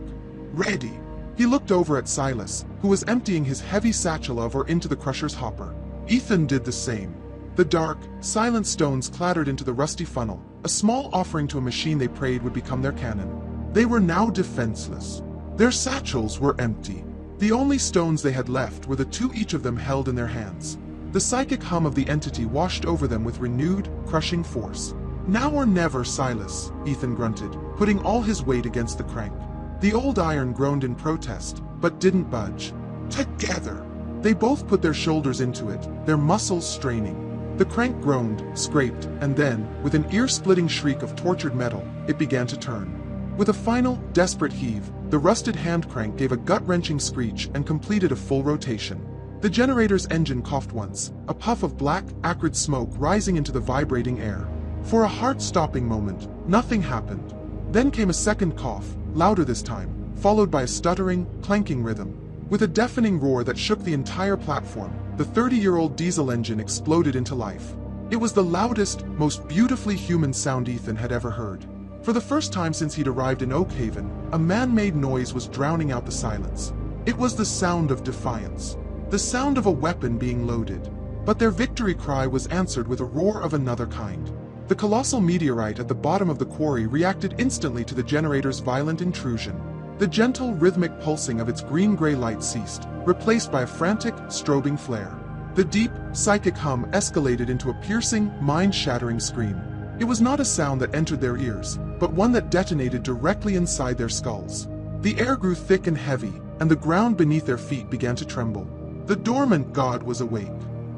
S1: "Ready." He looked over at Silas, who was emptying his heavy satchel over into the crusher's hopper. Ethan did the same. The dark, silent stones clattered into the rusty funnel, a small offering to a machine they prayed would become their cannon. They were now defenseless. Their satchels were empty. The only stones they had left were the two each of them held in their hands. The psychic hum of the entity washed over them with renewed, crushing force. "Now or never, Silas," Ethan grunted, putting all his weight against the crank. The old iron groaned in protest, but didn't budge. "Together!" They both put their shoulders into it, their muscles straining. The crank groaned, scraped, and then, with an ear-splitting shriek of tortured metal, it began to turn. With a final, desperate heave, the rusted hand crank gave a gut-wrenching screech and completed a full rotation. The generator's engine coughed once, a puff of black, acrid smoke rising into the vibrating air. For a heart-stopping moment, nothing happened. Then came a second cough, louder this time, followed by a stuttering, clanking rhythm. With a deafening roar that shook the entire platform, the 30-year-old diesel engine exploded into life. It was the loudest, most beautifully human sound Ethan had ever heard. For the first time since he'd arrived in Oakhaven, a man-made noise was drowning out the silence. It was the sound of defiance. The sound of a weapon being loaded. But their victory cry was answered with a roar of another kind. The colossal meteorite at the bottom of the quarry reacted instantly to the generator's violent intrusion. The gentle, rhythmic pulsing of its green-gray light ceased, replaced by a frantic, strobing flare. The deep, psychic hum escalated into a piercing, mind-shattering scream. It was not a sound that entered their ears, but one that detonated directly inside their skulls. The air grew thick and heavy, and the ground beneath their feet began to tremble. The dormant god was awake,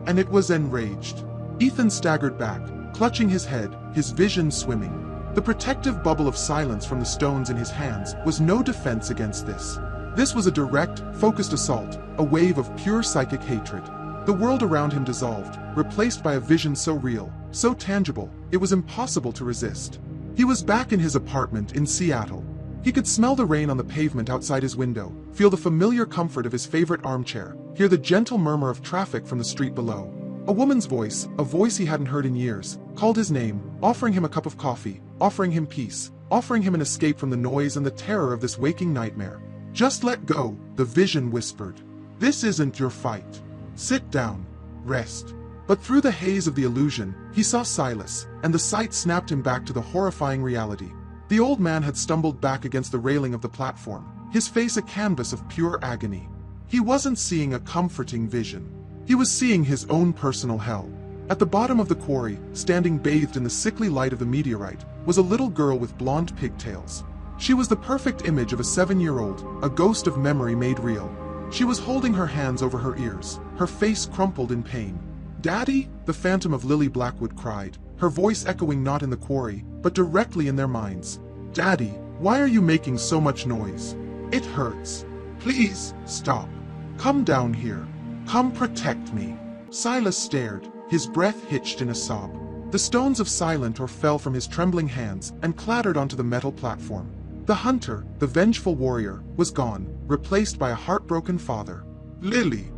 S1: and it was enraged. Ethan staggered back, clutching his head, his vision swimming. The protective bubble of silence from the stones in his hands was no defense against this. This was a direct, focused assault, a wave of pure psychic hatred. The world around him dissolved, replaced by a vision so real, so tangible, it was impossible to resist. He was back in his apartment in Seattle. He could smell the rain on the pavement outside his window, feel the familiar comfort of his favorite armchair, hear the gentle murmur of traffic from the street below. A woman's voice, a voice he hadn't heard in years, called his name, offering him a cup of coffee, offering him peace, offering him an escape from the noise and the terror of this waking nightmare. "Just let go," the vision whispered. "This isn't your fight. Sit down. Rest." But through the haze of the illusion, he saw Silas, and the sight snapped him back to the horrifying reality. The old man had stumbled back against the railing of the platform, his face a canvas of pure agony. He wasn't seeing a comforting vision. He was seeing his own personal hell. At the bottom of the quarry, standing bathed in the sickly light of the meteorite, was a little girl with blonde pigtails. She was the perfect image of a 7-year-old, a ghost of memory made real. She was holding her hands over her ears, her face crumpled in pain. "Daddy?" the phantom of Lily Blackwood cried, her voice echoing not in the quarry, but directly in their minds. "Daddy, why are you making so much noise? It hurts. Please, stop. Come down here. Come protect me." Silas stared, his breath hitched in a sob. The stones of silent or fell from his trembling hands and clattered onto the metal platform. The hunter, the vengeful warrior, was gone, replaced by a heartbroken father. "Lily,"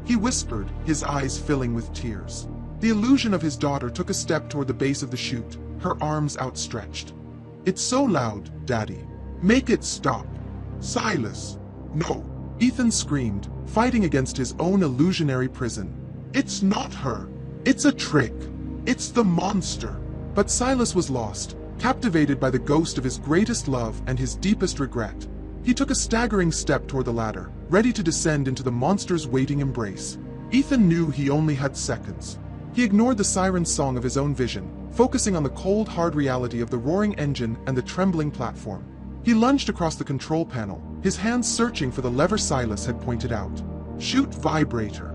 S1: he whispered, his eyes filling with tears. The illusion of his daughter took a step toward the base of the chute, her arms outstretched. "It's so loud, Daddy. Make it stop." "Silas." "No," Ethan screamed, fighting against his own illusionary prison. "It's not her. It's a trick. It's the monster." But Silas was lost, captivated by the ghost of his greatest love and his deepest regret. He took a staggering step toward the ladder, ready to descend into the monster's waiting embrace. Ethan knew he only had seconds. He ignored the siren song of his own vision, focusing on the cold, hard reality of the roaring engine and the trembling platform. He lunged across the control panel, his hands searching for the lever Silas had pointed out. "Chute vibrator."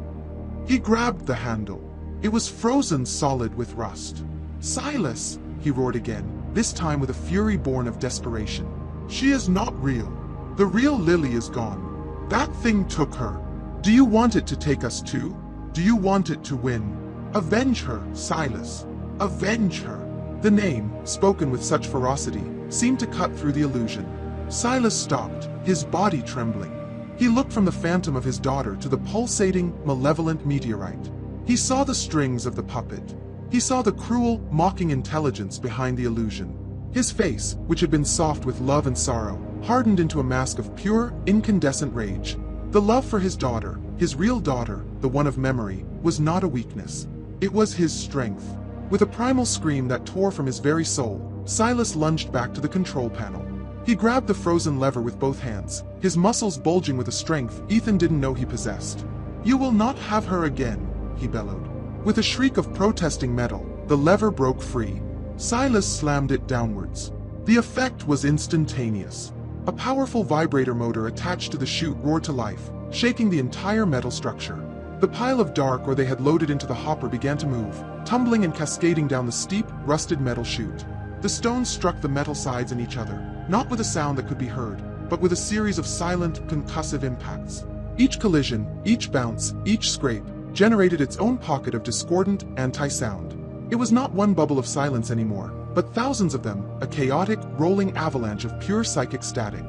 S1: He grabbed the handle. It was frozen solid with rust. "Silas!" he roared again, this time with a fury born of desperation. "She is not real. The real Lily is gone. That thing took her. Do you want it to take us too? Do you want it to win? Avenge her, Silas. Avenge her." The name, spoken with such ferocity, seemed to cut through the illusion. Silas stopped, his body trembling. He looked from the phantom of his daughter to the pulsating, malevolent meteorite. He saw the strings of the puppet. He saw the cruel, mocking intelligence behind the illusion. His face, which had been soft with love and sorrow, hardened into a mask of pure, incandescent rage. The love for his daughter, his real daughter, the one of memory, was not a weakness. It was his strength. With a primal scream that tore from his very soul, Silas lunged back to the control panel. He grabbed the frozen lever with both hands, his muscles bulging with a strength Ethan didn't know he possessed. "You will not have her again," he bellowed. With a shriek of protesting metal, the lever broke free. Silas slammed it downwards. The effect was instantaneous. A powerful vibrator motor attached to the chute roared to life, shaking the entire metal structure. The pile of dark ore they had loaded into the hopper began to move, tumbling and cascading down the steep, rusted metal chute. The stones struck the metal sides in each other, not with a sound that could be heard, but with a series of silent, concussive impacts. Each collision, each bounce, each scrape, generated its own pocket of discordant, anti-sound. It was not one bubble of silence anymore, but thousands of them, a chaotic, rolling avalanche of pure psychic static.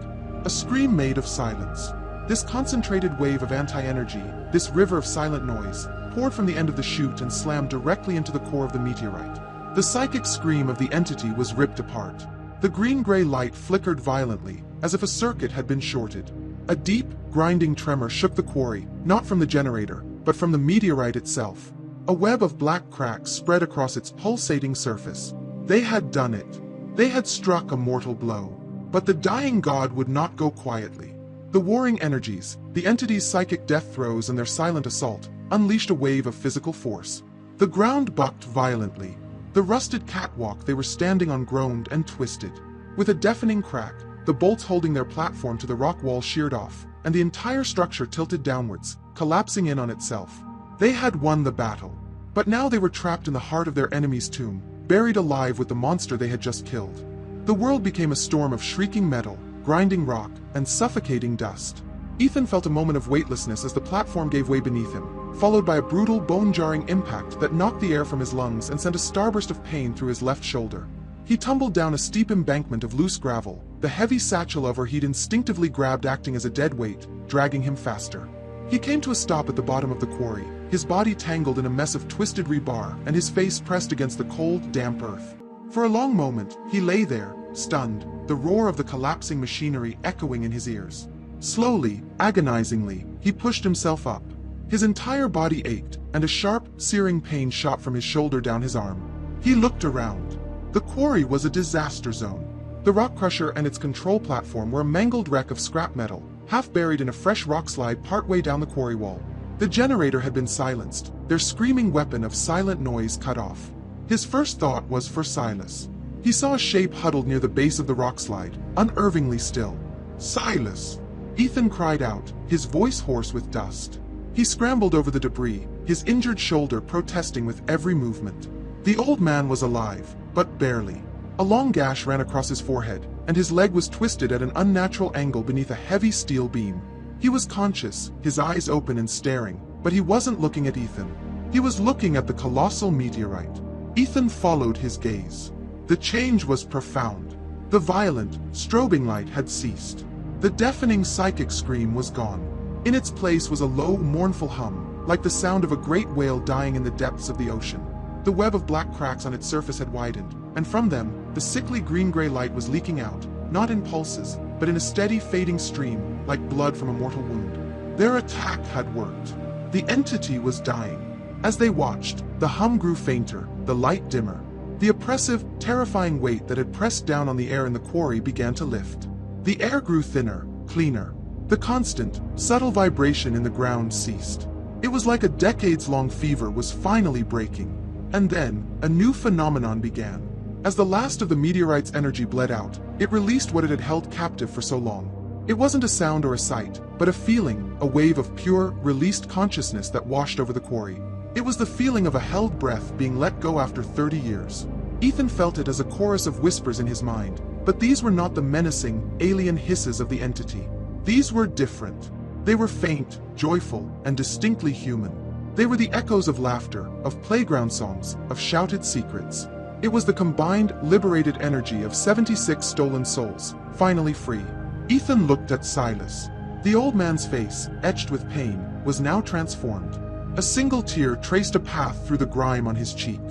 S1: A scream made of silence. This concentrated wave of anti-energy, this river of silent noise, poured from the end of the chute and slammed directly into the core of the meteorite. The psychic scream of the entity was ripped apart. The green-gray light flickered violently, as if a circuit had been shorted. A deep, grinding tremor shook the quarry, not from the generator, but from the meteorite itself. A web of black cracks spread across its pulsating surface. They had done it. They had struck a mortal blow. But the dying god would not go quietly. The warring energies, the entity's psychic death throes and their silent assault, unleashed a wave of physical force. The ground bucked violently. The The rusted catwalk they were standing on groaned and twisted. With a deafening crack, the bolts holding their platform to the rock wall sheared off, and the entire structure tilted downwards, collapsing in on itself. They had won the battle. But now they were trapped in the heart of their enemy's tomb, buried alive with the monster they had just killed. The world became a storm of shrieking metal, grinding rock, and suffocating dust. Ethan felt a moment of weightlessness as the platform gave way beneath him, followed by a brutal, bone-jarring impact that knocked the air from his lungs and sent a starburst of pain through his left shoulder. He tumbled down a steep embankment of loose gravel, the heavy satchel over he'd instinctively grabbed acting as a dead weight, dragging him faster. He came to a stop at the bottom of the quarry, his body tangled in a mess of twisted rebar and his face pressed against the cold, damp earth. For a long moment, he lay there, stunned, the roar of the collapsing machinery echoing in his ears. Slowly, agonizingly, he pushed himself up. His entire body ached, and a sharp, searing pain shot from his shoulder down his arm. He looked around. The quarry was a disaster zone. The rock crusher and its control platform were a mangled wreck of scrap metal, half buried in a fresh rock slide partway down the quarry wall. The generator had been silenced, their screaming weapon of silent noise cut off. His first thought was for Silas. He saw a shape huddled near the base of the rock slide, unervingly still. "Silas!" Ethan cried out, his voice hoarse with dust. He scrambled over the debris, his injured shoulder protesting with every movement. The old man was alive, but barely. A long gash ran across his forehead, and his leg was twisted at an unnatural angle beneath a heavy steel beam. He was conscious, his eyes open and staring, but he wasn't looking at Ethan. He was looking at the colossal meteorite. Ethan followed his gaze. The change was profound. The violent, strobing light had ceased. The deafening psychic scream was gone. In its place was a low, mournful hum, like the sound of a great whale dying in the depths of the ocean. The web of black cracks on its surface had widened, and from them, the sickly green-gray light was leaking out, not in pulses, but in a steady, fading stream, like blood from a mortal wound. Their attack had worked. The entity was dying. As they watched, the hum grew fainter, the light dimmer. The oppressive, terrifying weight that had pressed down on the air in the quarry began to lift. The air grew thinner, cleaner. The constant, subtle vibration in the ground ceased. It was like a decades-long fever was finally breaking. And then, a new phenomenon began. As the last of the meteorite's energy bled out, it released what it had held captive for so long. It wasn't a sound or a sight, but a feeling, a wave of pure, released consciousness that washed over the quarry. It was the feeling of a held breath being let go after 30 years. Ethan felt it as a chorus of whispers in his mind, but these were not the menacing, alien hisses of the entity. These were different. They were faint, joyful, and distinctly human. They were the echoes of laughter, of playground songs, of shouted secrets. It was the combined, liberated energy of 76 stolen souls, finally free. Ethan looked at Silas. The old man's face, etched with pain, was now transformed. A single tear traced a path through the grime on his cheek.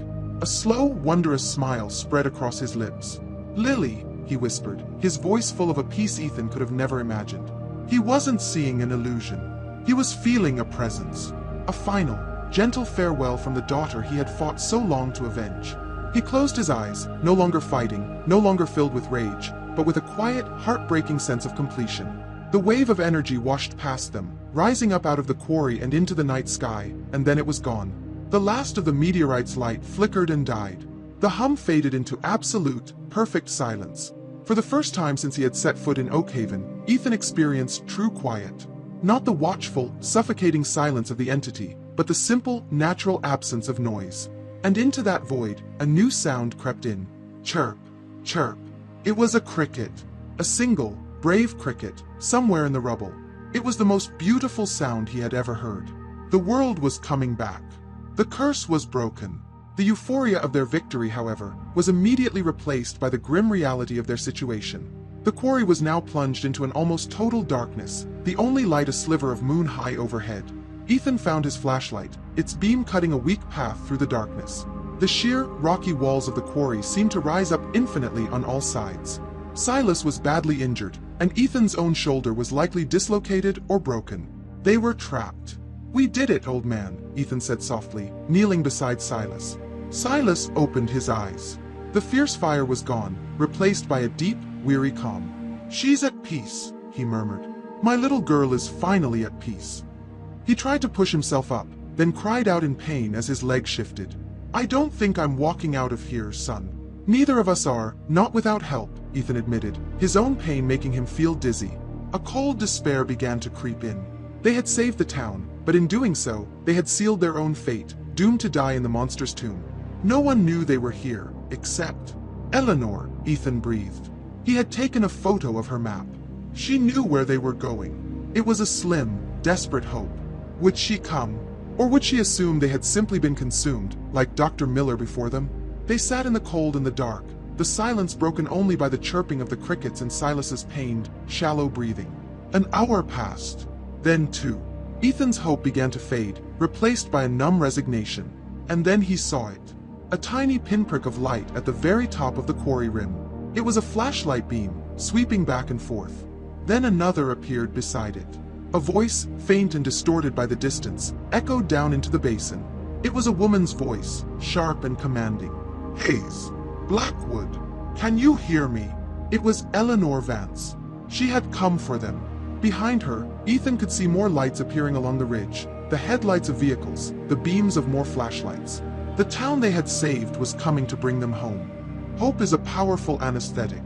S1: A slow, wondrous smile spread across his lips. "Lily," he whispered, his voice full of a peace Ethan could have never imagined. He wasn't seeing an illusion. He was feeling a presence. A final, gentle farewell from the daughter he had fought so long to avenge. He closed his eyes, no longer fighting, no longer filled with rage, but with a quiet, heartbreaking sense of completion. The wave of energy washed past them, rising up out of the quarry and into the night sky, and then it was gone. The last of the meteorite's light flickered and died. The hum faded into absolute, perfect silence. For the first time since he had set foot in Oakhaven, Ethan experienced true quiet. Not the watchful, suffocating silence of the entity, but the simple, natural absence of noise. And into that void, a new sound crept in. Chirp, chirp. It was a cricket. A single, brave cricket, somewhere in the rubble. It was the most beautiful sound he had ever heard. The world was coming back. The curse was broken. The euphoria of their victory, however, was immediately replaced by the grim reality of their situation. The quarry was now plunged into an almost total darkness, the only light a sliver of moon high overhead. Ethan found his flashlight, its beam cutting a weak path through the darkness. The sheer, rocky walls of the quarry seemed to rise up infinitely on all sides. Silas was badly injured, and Ethan's own shoulder was likely dislocated or broken. They were trapped. "We did it, old man," Ethan said softly, kneeling beside Silas. Silas opened his eyes. The fierce fire was gone, replaced by a deep, weary calm. "She's at peace," he murmured. "My little girl is finally at peace." He tried to push himself up, then cried out in pain as his leg shifted. I don't think I'm walking out of here, son. Neither of us are, not without help, Ethan admitted, his own pain making him feel dizzy. A cold despair began to creep in. They had saved the town, but in doing so, they had sealed their own fate, doomed to die in the monster's tomb. No one knew they were here, except Eleanor, Ethan breathed. He had taken a photo of her map. She knew where they were going. It was a slim, desperate hope. Would she come? Or would she assume they had simply been consumed, like Dr. Miller before them? They sat in the cold and the dark, the silence broken only by the chirping of the crickets and Silas's pained, shallow breathing. An hour passed. Then two. Ethan's hope began to fade, replaced by a numb resignation. And then he saw it. A tiny pinprick of light at the very top of the quarry rim. It was a flashlight beam, sweeping back and forth. Then another appeared beside it. A voice, faint and distorted by the distance, echoed down into the basin. It was a woman's voice, sharp and commanding. Hayes, Blackwood, can you hear me? It was Eleanor Vance. She had come for them. Behind her, Ethan could see more lights appearing along the ridge, the headlights of vehicles, the beams of more flashlights. The town they had saved was coming to bring them home. Hope is a powerful anesthetic.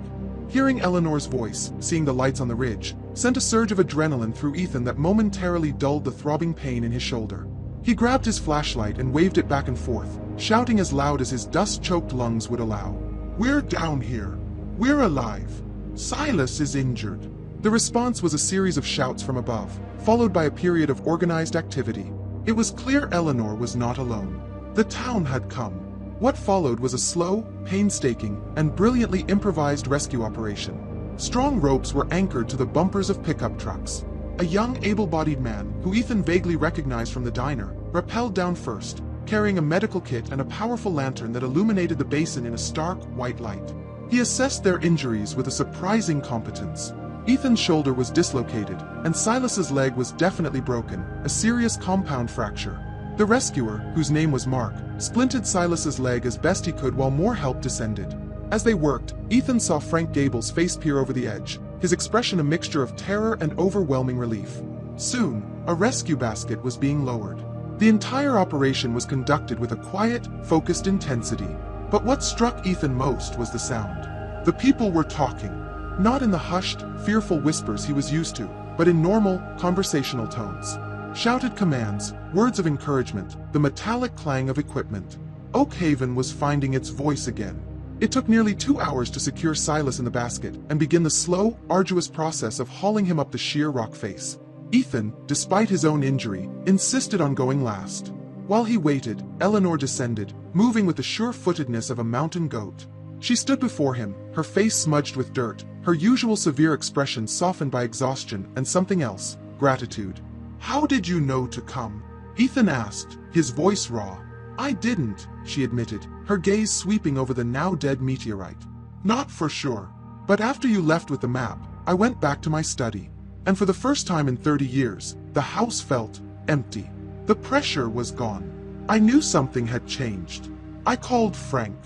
S1: Hearing Eleanor's voice, seeing the lights on the ridge, sent a surge of adrenaline through Ethan that momentarily dulled the throbbing pain in his shoulder. He grabbed his flashlight and waved it back and forth, shouting as loud as his dust-choked lungs would allow. We're down here. We're alive. Silas is injured. The response was a series of shouts from above, followed by a period of organized activity. It was clear Eleanor was not alone. The town had come. What followed was a slow, painstaking, and brilliantly improvised rescue operation. Strong ropes were anchored to the bumpers of pickup trucks. A young, able-bodied man, who Ethan vaguely recognized from the diner, rappelled down first, carrying a medical kit and a powerful lantern that illuminated the basin in a stark, white light. He assessed their injuries with a surprising competence. Ethan's shoulder was dislocated, and Silas's leg was definitely broken, a serious compound fracture. The rescuer, whose name was Mark, splinted Silas's leg as best he could while more help descended. As they worked, Ethan saw Frank Gable's face peer over the edge, his expression a mixture of terror and overwhelming relief. Soon, a rescue basket was being lowered. The entire operation was conducted with a quiet, focused intensity. But what struck Ethan most was the sound. The people were talking, not in the hushed, fearful whispers he was used to, but in normal, conversational tones. Shouted commands, words of encouragement, the metallic clang of equipment. Oakhaven was finding its voice again. It took nearly 2 hours to secure Silas in the basket and begin the slow, arduous process of hauling him up the sheer rock face. Ethan, despite his own injury, insisted on going last. While he waited, Eleanor descended, moving with the sure-footedness of a mountain goat. She stood before him, her face smudged with dirt, her usual severe expression softened by exhaustion and something else, gratitude. How did you know to come? Ethan asked, his voice raw. I didn't, she admitted, her gaze sweeping over the now-dead meteorite. Not for sure. But after you left with the map, I went back to my study. And for the first time in 30 years, the house felt empty. The pressure was gone. I knew something had changed. I called Frank.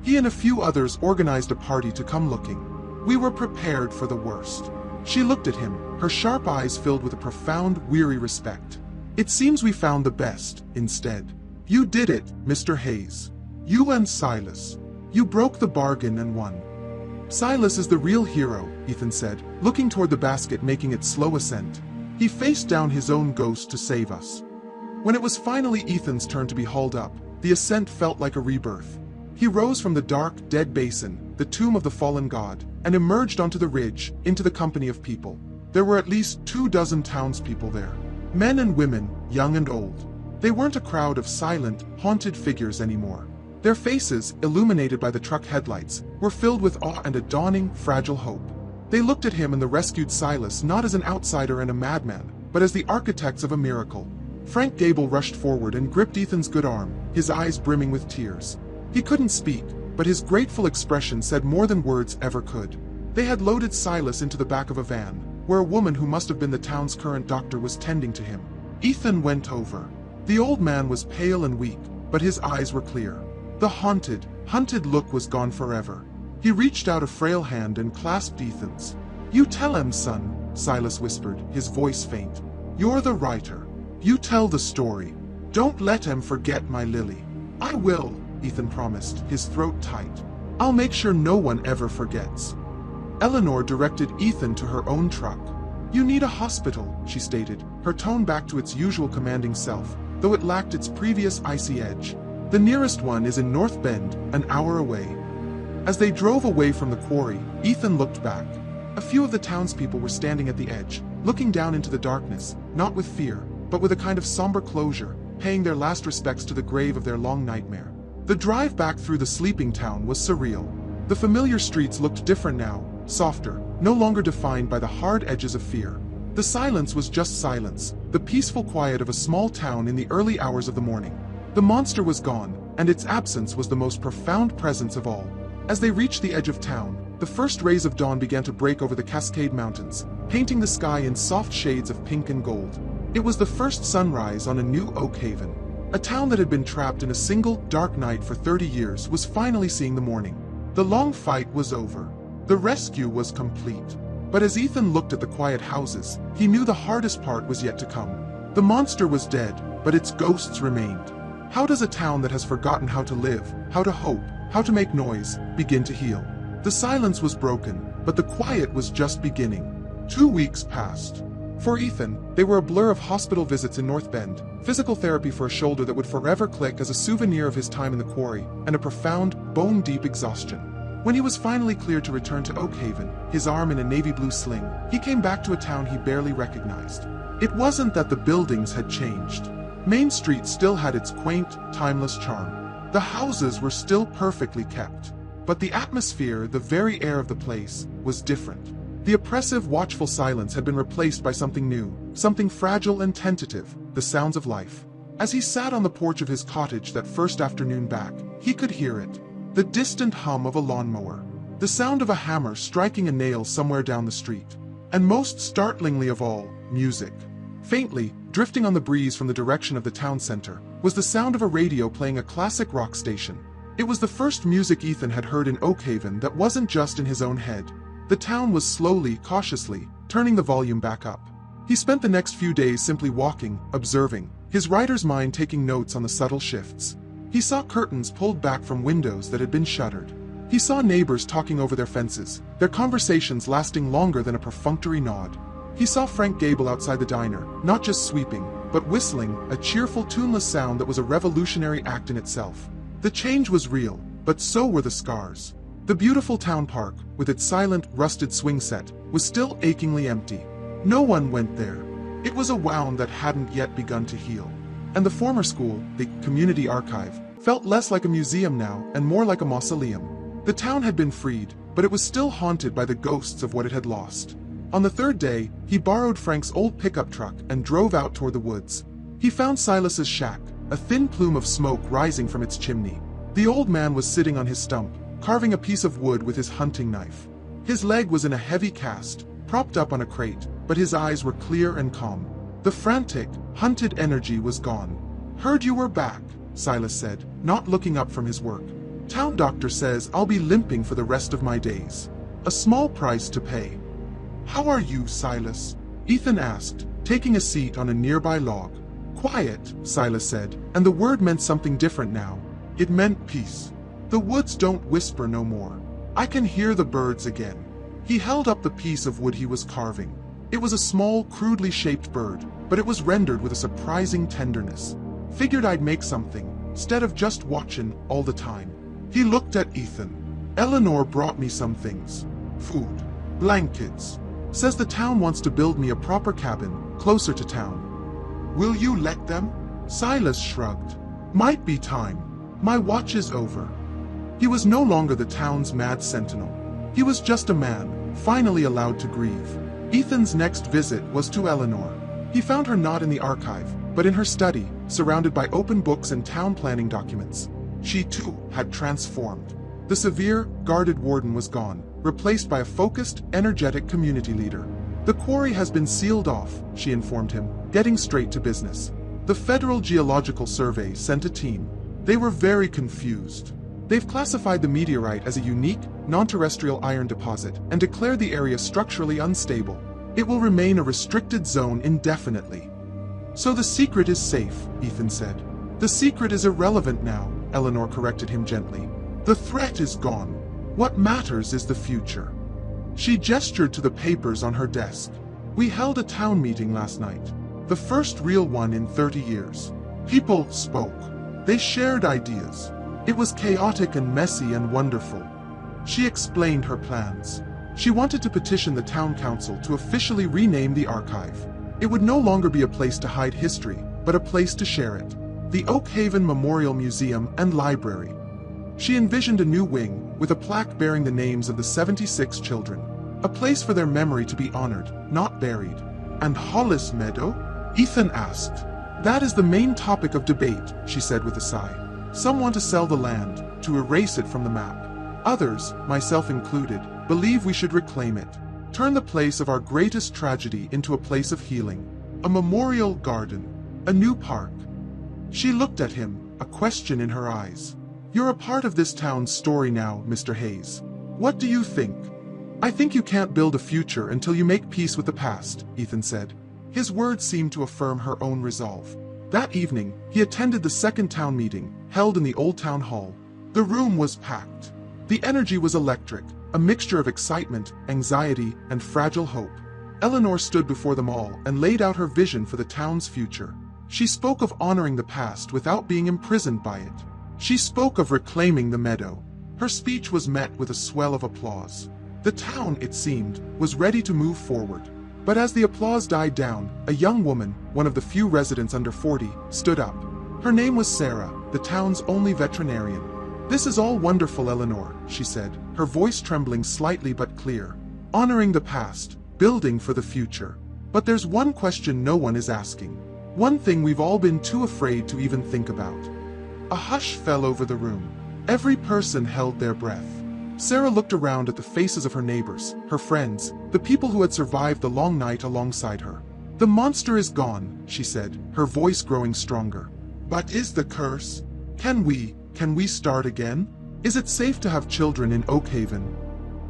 S1: He and a few others organized a party to come looking. We were prepared for the worst. She looked at him, her sharp eyes filled with a profound, weary respect. It seems we found the best, instead. You did it, Mr. Hayes. You and Silas. You broke the bargain and won. Silas is the real hero, Ethan said, looking toward the basket making its slow ascent. He faced down his own ghost to save us. When it was finally Ethan's turn to be hauled up, the ascent felt like a rebirth. He rose from the dark, dead basin, the tomb of the fallen god, and emerged onto the ridge, into the company of people. There were at least 24 townspeople there. Men and women, young and old. They weren't a crowd of silent, haunted figures anymore. Their faces, illuminated by the truck headlights, were filled with awe and a dawning, fragile hope. They looked at him and the rescued Silas not as an outsider and a madman, but as the architects of a miracle. Frank Gable rushed forward and gripped Ethan's good arm, his eyes brimming with tears. He couldn't speak, but his grateful expression said more than words ever could. They had loaded Silas into the back of a van, where a woman who must have been the town's current doctor was tending to him. Ethan went over. The old man was pale and weak, but his eyes were clear. The hunted look was gone forever. He reached out a frail hand and clasped Ethan's. You tell him, son, Silas whispered, his voice faint. You're the writer. You tell the story. Don't let him forget my Lily. I will, Ethan promised, his throat tight. "I'll make sure no one ever forgets." Eleanor directed Ethan to her own truck. "You need a hospital," she stated, her tone back to its usual commanding self, though it lacked its previous icy edge. "The nearest one is in North Bend, an hour away." As they drove away from the quarry, Ethan looked back. A few of the townspeople were standing at the edge, looking down into the darkness, not with fear, but with a kind of somber closure, paying their last respects to the grave of their long nightmare. The drive back through the sleeping town was surreal. The familiar streets looked different now, softer, no longer defined by the hard edges of fear. The silence was just silence, the peaceful quiet of a small town in the early hours of the morning. The monster was gone, and its absence was the most profound presence of all. As they reached the edge of town, the first rays of dawn began to break over the Cascade Mountains, painting the sky in soft shades of pink and gold. It was the first sunrise on a new Oakhaven. A town that had been trapped in a single, dark night for 30 years was finally seeing the morning. The long fight was over. The rescue was complete. But as Ethan looked at the quiet houses, he knew the hardest part was yet to come. The monster was dead, but its ghosts remained. How does a town that has forgotten how to live, how to hope, how to make noise, begin to heal? The silence was broken, but the quiet was just beginning. 2 weeks passed. For Ethan, they were a blur of hospital visits in North Bend, physical therapy for a shoulder that would forever click as a souvenir of his time in the quarry, and a profound, bone-deep exhaustion. When he was finally cleared to return to Oakhaven, his arm in a navy blue sling, he came back to a town he barely recognized. It wasn't that the buildings had changed. Main Street still had its quaint, timeless charm. The houses were still perfectly kept. But the atmosphere, the very air of the place, was different. The oppressive, watchful silence had been replaced by something new, something fragile and tentative, the sounds of life. As he sat on the porch of his cottage that first afternoon back, he could hear it. The distant hum of a lawnmower. The sound of a hammer striking a nail somewhere down the street. And most startlingly of all, music. Faintly, drifting on the breeze from the direction of the town center, was the sound of a radio playing a classic rock station. It was the first music Ethan had heard in Oakhaven that wasn't just in his own head. The town was slowly, cautiously, turning the volume back up. He spent the next few days simply walking, observing, his writer's mind taking notes on the subtle shifts. He saw curtains pulled back from windows that had been shuttered. He saw neighbors talking over their fences, their conversations lasting longer than a perfunctory nod. He saw Frank Gable outside the diner, not just sweeping, but whistling, a cheerful, tuneless sound that was a revolutionary act in itself. The change was real, but so were the scars. The beautiful town park, with its silent, rusted swing set, was still achingly empty. No one went there. It was a wound that hadn't yet begun to heal. And the former school, the community archive, felt less like a museum now and more like a mausoleum. The town had been freed, but it was still haunted by the ghosts of what it had lost. On the third day, he borrowed Frank's old pickup truck and drove out toward the woods. He found Silas's shack, a thin plume of smoke rising from its chimney. The old man was sitting on his stump, carving a piece of wood with his hunting knife. His leg was in a heavy cast, propped up on a crate, but his eyes were clear and calm. The frantic, hunted energy was gone. "Heard you were back," Silas said, not looking up from his work. "Town doctor says I'll be limping for the rest of my days. A small price to pay." "How are you, Silas?" Ethan asked, taking a seat on a nearby log. "Quiet," Silas said, and the word meant something different now. It meant peace. "The woods don't whisper no more. I can hear the birds again." He held up the piece of wood he was carving. It was a small, crudely shaped bird, but it was rendered with a surprising tenderness. "Figured I'd make something, instead of just watching all the time." He looked at Ethan. "Eleanor brought me some things. Food. Blankets. Says the town wants to build me a proper cabin, closer to town. Will you let them?" Silas shrugged. "Might be time. My watch is over." He was no longer the town's mad sentinel. He was just a man, finally allowed to grieve. Ethan's next visit was to Eleanor. He found her not in the archive, but in her study, surrounded by open books and town planning documents. She too had transformed. The severe, guarded warden was gone, replaced by a focused, energetic community leader. "The quarry has been sealed off," she informed him, getting straight to business. "The Federal Geological Survey sent a team. They were very confused. They've classified the meteorite as a unique, non-terrestrial iron deposit and declared the area structurally unstable. It will remain a restricted zone indefinitely." "So the secret is safe," Ethan said. "The secret is irrelevant now," Eleanor corrected him gently. The threat is gone. What matters is the future. She gestured to the papers on her desk. We held a town meeting last night. The first real one in 30 years. People spoke. They shared ideas. It was chaotic and messy and wonderful. She explained her plans. She wanted to petition the town council to officially rename the archive. It would no longer be a place to hide history, but a place to share it. The Oakhaven Memorial Museum and Library. She envisioned a new wing with a plaque bearing the names of the 76 children. A place for their memory to be honored, not buried. And Hollis Meadow? Ethan asked. That is the main topic of debate, she said with a sigh. Some want to sell the land, to erase it from the map. Others, myself included, believe we should reclaim it. Turn the place of our greatest tragedy into a place of healing. A memorial garden. A new park. She looked at him, a question in her eyes. You're a part of this town's story now, Mr. Hayes. What do you think? I think you can't build a future until you make peace with the past, Ethan said. His words seemed to affirm her own resolve. That evening, he attended the second town meeting, held in the old town hall. The room was packed. The energy was electric, a mixture of excitement, anxiety, and fragile hope. Eleanor stood before them all and laid out her vision for the town's future. She spoke of honoring the past without being imprisoned by it. She spoke of reclaiming the meadow. Her speech was met with a swell of applause. The town, it seemed, was ready to move forward. But as the applause died down, a young woman, one of the few residents under 40, stood up. Her name was Sarah, the town's only veterinarian. This is all wonderful, Eleanor, she said, her voice trembling slightly but clear. Honoring the past, building for the future. But there's one question no one is asking. One thing we've all been too afraid to even think about. A hush fell over the room. Every person held their breath. Sarah looked around at the faces of her neighbors, her friends, the people who had survived the long night alongside her. The monster is gone, she said, her voice growing stronger. But is the curse? Can we start again? Is it safe to have children in Oakhaven?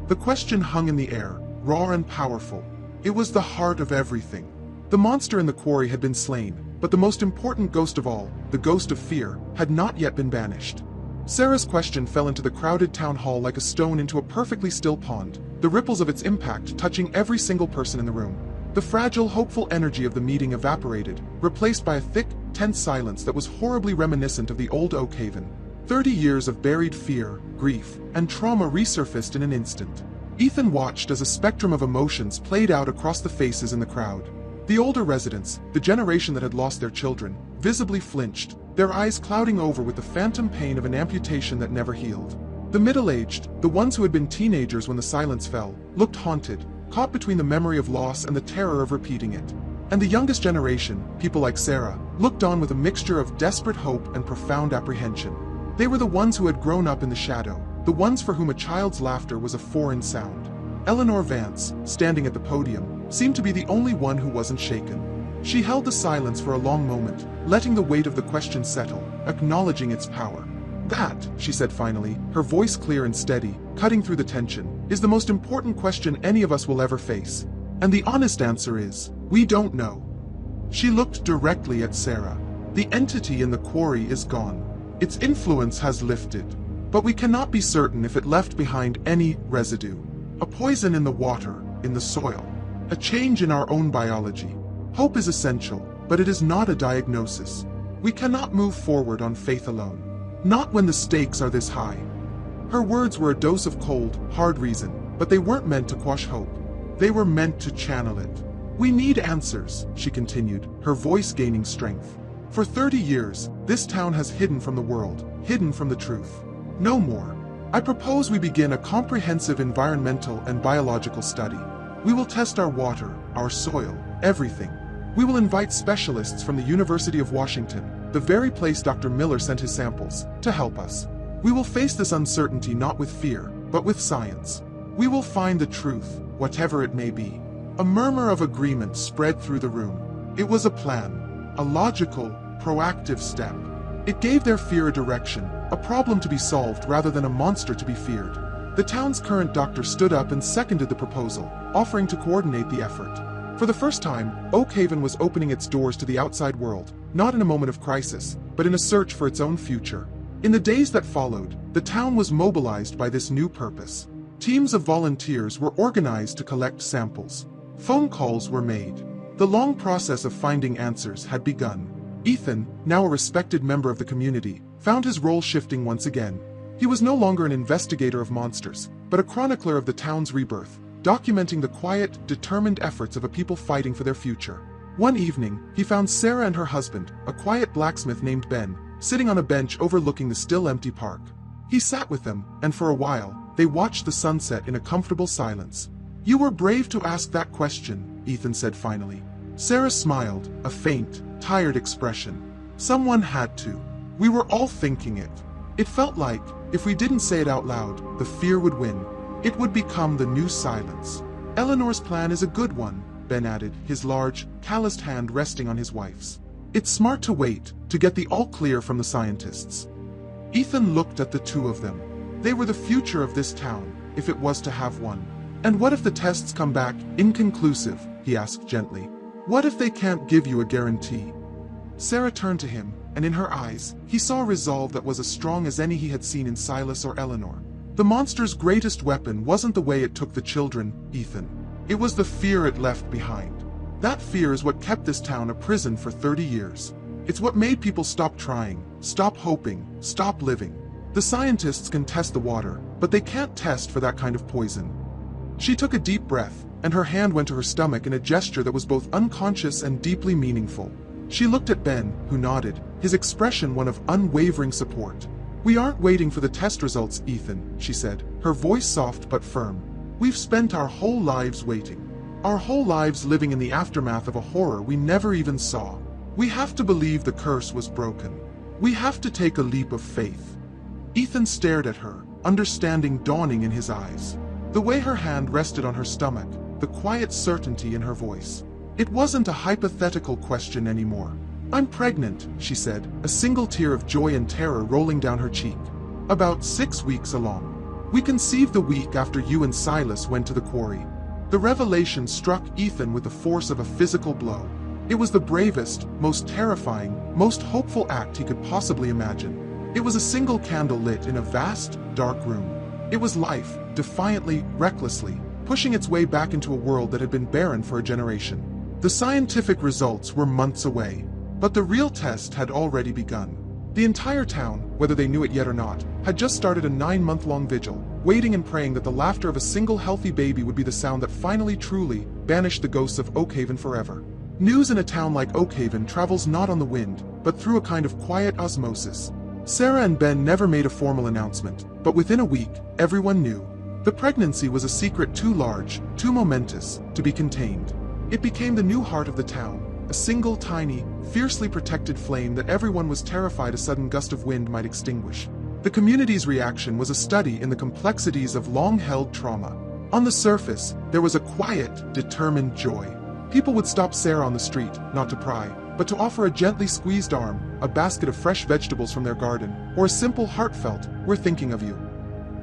S1: The question hung in the air, raw and powerful. It was the heart of everything. The monster in the quarry had been slain, but the most important ghost of all, the ghost of fear, had not yet been banished. Sarah's question fell into the crowded town hall like a stone into a perfectly still pond, the ripples of its impact touching every single person in the room. The fragile, hopeful energy of the meeting evaporated, replaced by a thick, tense silence that was horribly reminiscent of the old Oakhaven. 30 years of buried fear, grief, and trauma resurfaced in an instant. Ethan watched as a spectrum of emotions played out across the faces in the crowd. The older residents, the generation that had lost their children, visibly flinched, their eyes clouding over with the phantom pain of an amputation that never healed. The middle-aged, the ones who had been teenagers when the silence fell, looked haunted, caught between the memory of loss and the terror of repeating it. And the youngest generation, people like Sarah, looked on with a mixture of desperate hope and profound apprehension. They were the ones who had grown up in the shadow, the ones for whom a child's laughter was a foreign sound. Eleanor Vance, standing at the podium, seemed to be the only one who wasn't shaken. She held the silence for a long moment, letting the weight of the question settle, acknowledging its power. That, she said finally, her voice clear and steady, cutting through the tension, is the most important question any of us will ever face. And the honest answer is, we don't know. She looked directly at Sarah. The entity in the quarry is gone. Its influence has lifted. But we cannot be certain if it left behind any residue. A poison in the water, in the soil. A change in our own biology. Hope is essential, but it is not a diagnosis. We cannot move forward on faith alone. Not when the stakes are this high. Her words were a dose of cold, hard reason, but they weren't meant to quash hope. They were meant to channel it. We need answers, she continued, her voice gaining strength. For 30 years, this town has hidden from the world, hidden from the truth. No more. I propose we begin a comprehensive environmental and biological study. We will test our water, our soil, everything. We will invite specialists from the University of Washington, the very place Dr. Miller sent his samples, to help us. We will face this uncertainty not with fear, but with science. We will find the truth, whatever it may be. A murmur of agreement spread through the room. It was a plan, a logical, proactive step. It gave their fear a direction, a problem to be solved rather than a monster to be feared. The town's current doctor stood up and seconded the proposal, offering to coordinate the effort. For the first time, Oakhaven was opening its doors to the outside world, not in a moment of crisis, but in a search for its own future. In the days that followed, the town was mobilized by this new purpose. Teams of volunteers were organized to collect samples. Phone calls were made. The long process of finding answers had begun. Ethan, now a respected member of the community, found his role shifting once again. He was no longer an investigator of monsters, but a chronicler of the town's rebirth, documenting the quiet, determined efforts of a people fighting for their future. One evening, he found Sarah and her husband, a quiet blacksmith named Ben, sitting on a bench overlooking the still empty park. He sat with them, and for a while, they watched the sunset in a comfortable silence. "You were brave to ask that question," Ethan said finally. Sarah smiled, a faint, tired expression. "Someone had to. We were all thinking it. It felt like, if we didn't say it out loud, the fear would win. It would become the new silence." "Eleanor's plan is a good one," Ben added, his large, calloused hand resting on his wife's. "It's smart to wait, to get the all-clear from the scientists." Ethan looked at the two of them. They were the future of this town, if it was to have one. "And what if the tests come back inconclusive?" he asked gently. "What if they can't give you a guarantee?" Sarah turned to him, and in her eyes, he saw a resolve that was as strong as any he had seen in Silas or Eleanor. "The monster's greatest weapon wasn't the way it took the children, Ethan. It was the fear it left behind. That fear is what kept this town a prison for 30 years. It's what made people stop trying, stop hoping, stop living. The scientists can test the water, but they can't test for that kind of poison." She took a deep breath, and her hand went to her stomach in a gesture that was both unconscious and deeply meaningful. She looked at Ben, who nodded, his expression one of unwavering support. "We aren't waiting for the test results, Ethan," she said, her voice soft but firm. "We've spent our whole lives waiting. Our whole lives living in the aftermath of a horror we never even saw. We have to believe the curse was broken. We have to take a leap of faith." Ethan stared at her, understanding dawning in his eyes. The way her hand rested on her stomach, the quiet certainty in her voice. It wasn't a hypothetical question anymore. "I'm pregnant," she said, a single tear of joy and terror rolling down her cheek. "About 6 weeks along. We conceived the week after you and Silas went to the quarry." The revelation struck Ethan with the force of a physical blow. It was the bravest, most terrifying, most hopeful act he could possibly imagine. It was a single candle lit in a vast, dark room. It was life, defiantly, recklessly, pushing its way back into a world that had been barren for a generation. The scientific results were months away, but the real test had already begun. The entire town, whether they knew it yet or not, had just started a 9-month-long vigil, waiting and praying that the laughter of a single healthy baby would be the sound that finally truly banished the ghosts of Oakhaven forever. News in a town like Oakhaven travels not on the wind, but through a kind of quiet osmosis. Sarah and Ben never made a formal announcement, but within a week, everyone knew. The pregnancy was a secret too large, too momentous, to be contained. It became the new heart of the town, a single tiny, fiercely protected flame that everyone was terrified a sudden gust of wind might extinguish. The community's reaction was a study in the complexities of long-held trauma. On the surface, there was a quiet, determined joy. People would stop Sarah on the street, not to pry, but to offer a gently squeezed arm, a basket of fresh vegetables from their garden, or a simple heartfelt, "We're thinking of you."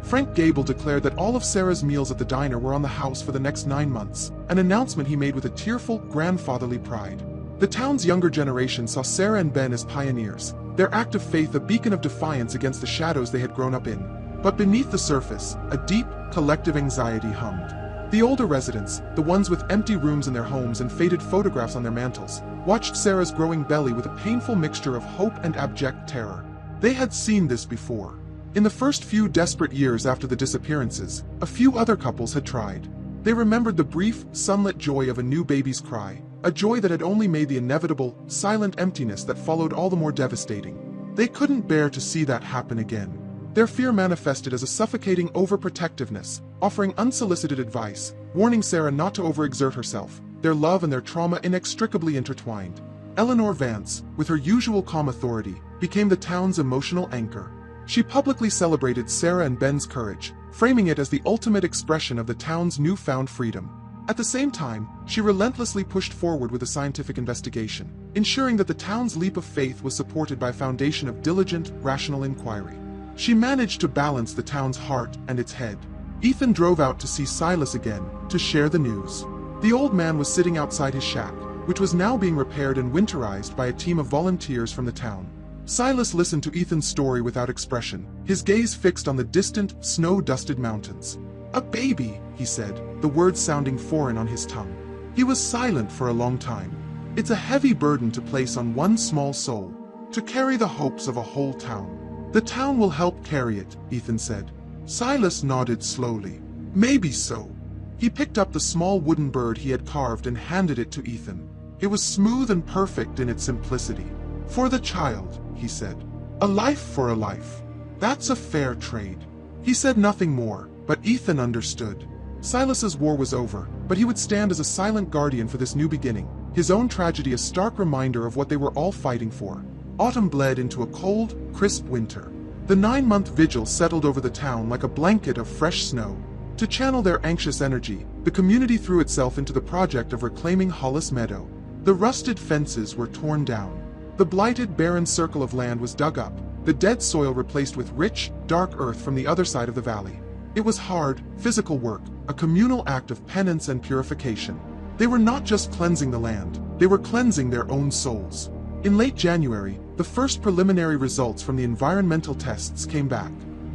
S1: Frank Gable declared that all of Sarah's meals at the diner were on the house for the next 9 months, an announcement he made with a tearful, grandfatherly pride. The town's younger generation saw Sarah and Ben as pioneers, their act of faith a beacon of defiance against the shadows they had grown up in. But beneath the surface, a deep, collective anxiety hummed. The older residents, the ones with empty rooms in their homes and faded photographs on their mantels, watched Sarah's growing belly with a painful mixture of hope and abject terror. They had seen this before. In the first few desperate years after the disappearances, a few other couples had tried. They remembered the brief, sunlit joy of a new baby's cry, a joy that had only made the inevitable, silent emptiness that followed all the more devastating. They couldn't bear to see that happen again. Their fear manifested as a suffocating overprotectiveness, offering unsolicited advice, warning Sarah not to overexert herself, their love and their trauma inextricably intertwined. Eleanor Vance, with her usual calm authority, became the town's emotional anchor. She publicly celebrated Sarah and Ben's courage, framing it as the ultimate expression of the town's newfound freedom. At the same time, she relentlessly pushed forward with the scientific investigation, ensuring that the town's leap of faith was supported by a foundation of diligent, rational inquiry. She managed to balance the town's heart and its head. Ethan drove out to see Silas again, to share the news. The old man was sitting outside his shack, which was now being repaired and winterized by a team of volunteers from the town. Silas listened to Ethan's story without expression, his gaze fixed on the distant, snow-dusted mountains. "A baby," he said, the words sounding foreign on his tongue. He was silent for a long time. It's a heavy burden to place on one small soul, to carry the hopes of a whole town. "The town will help carry it," Ethan said. Silas nodded slowly. "Maybe so." He picked up the small wooden bird he had carved and handed it to Ethan. It was smooth and perfect in its simplicity. "For the child," he said. "A life for a life. That's a fair trade." He said nothing more, but Ethan understood. Silas's war was over, but he would stand as a silent guardian for this new beginning, his own tragedy a stark reminder of what they were all fighting for. Autumn bled into a cold, crisp winter. The 9-month vigil settled over the town like a blanket of fresh snow. To channel their anxious energy, the community threw itself into the project of reclaiming Hollis Meadow. The rusted fences were torn down. The blighted, barren circle of land was dug up, the dead soil replaced with rich, dark earth from the other side of the valley. It was hard, physical work, a communal act of penance and purification. They were not just cleansing the land, they were cleansing their own souls. In late January, the first preliminary results from the environmental tests came back.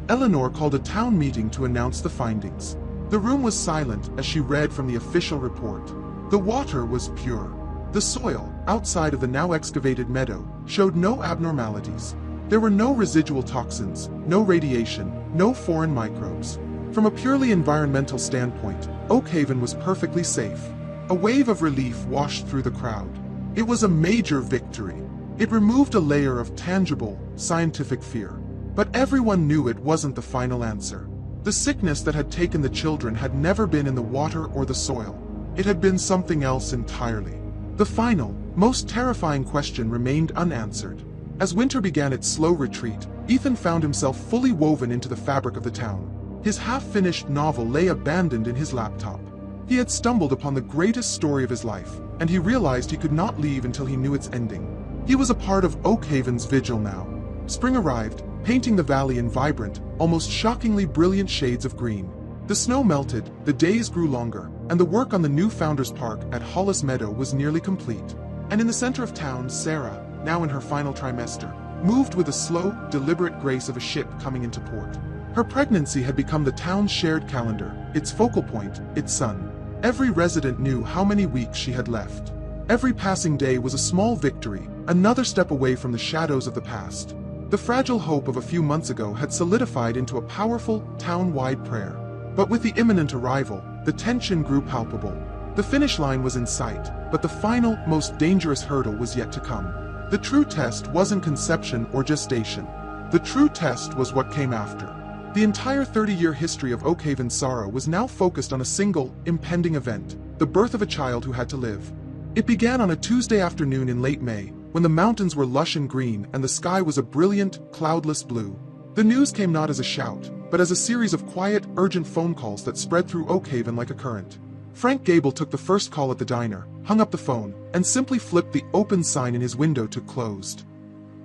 S1: Eleanor called a town meeting to announce the findings. The room was silent as she read from the official report. The water was pure. The soil, outside of the now excavated meadow, showed no abnormalities. There were no residual toxins, no radiation, no foreign microbes. From a purely environmental standpoint, Oakhaven was perfectly safe. A wave of relief washed through the crowd. It was a major victory. It removed a layer of tangible, scientific fear. But everyone knew it wasn't the final answer. The sickness that had taken the children had never been in the water or the soil. It had been something else entirely. The final, most terrifying question remained unanswered. As winter began its slow retreat, Ethan found himself fully woven into the fabric of the town. His half-finished novel lay abandoned in his laptop. He had stumbled upon the greatest story of his life, and he realized he could not leave until he knew its ending. He was a part of Oakhaven's vigil now. Spring arrived, painting the valley in vibrant, almost shockingly brilliant shades of green. The snow melted, the days grew longer, and the work on the new Founders Park at Hollis Meadow was nearly complete. And in the center of town, Sarah, now in her final trimester, moved with the slow, deliberate grace of a ship coming into port. Her pregnancy had become the town's shared calendar, its focal point, its sun. Every resident knew how many weeks she had left. Every passing day was a small victory, another step away from the shadows of the past. The fragile hope of a few months ago had solidified into a powerful, town-wide prayer. But with the imminent arrival, the tension grew palpable. The finish line was in sight, but the final, most dangerous hurdle was yet to come. The true test wasn't conception or gestation. The true test was what came after. The entire 30-year history of Oakhaven's sorrow was now focused on a single, impending event, the birth of a child who had to live. It began on a Tuesday afternoon in late May, when the mountains were lush and green and the sky was a brilliant, cloudless blue. The news came not as a shout, but as a series of quiet, urgent phone calls that spread through Oakhaven like a current. Frank Gable took the first call at the diner, hung up the phone, and simply flipped the open sign in his window to closed.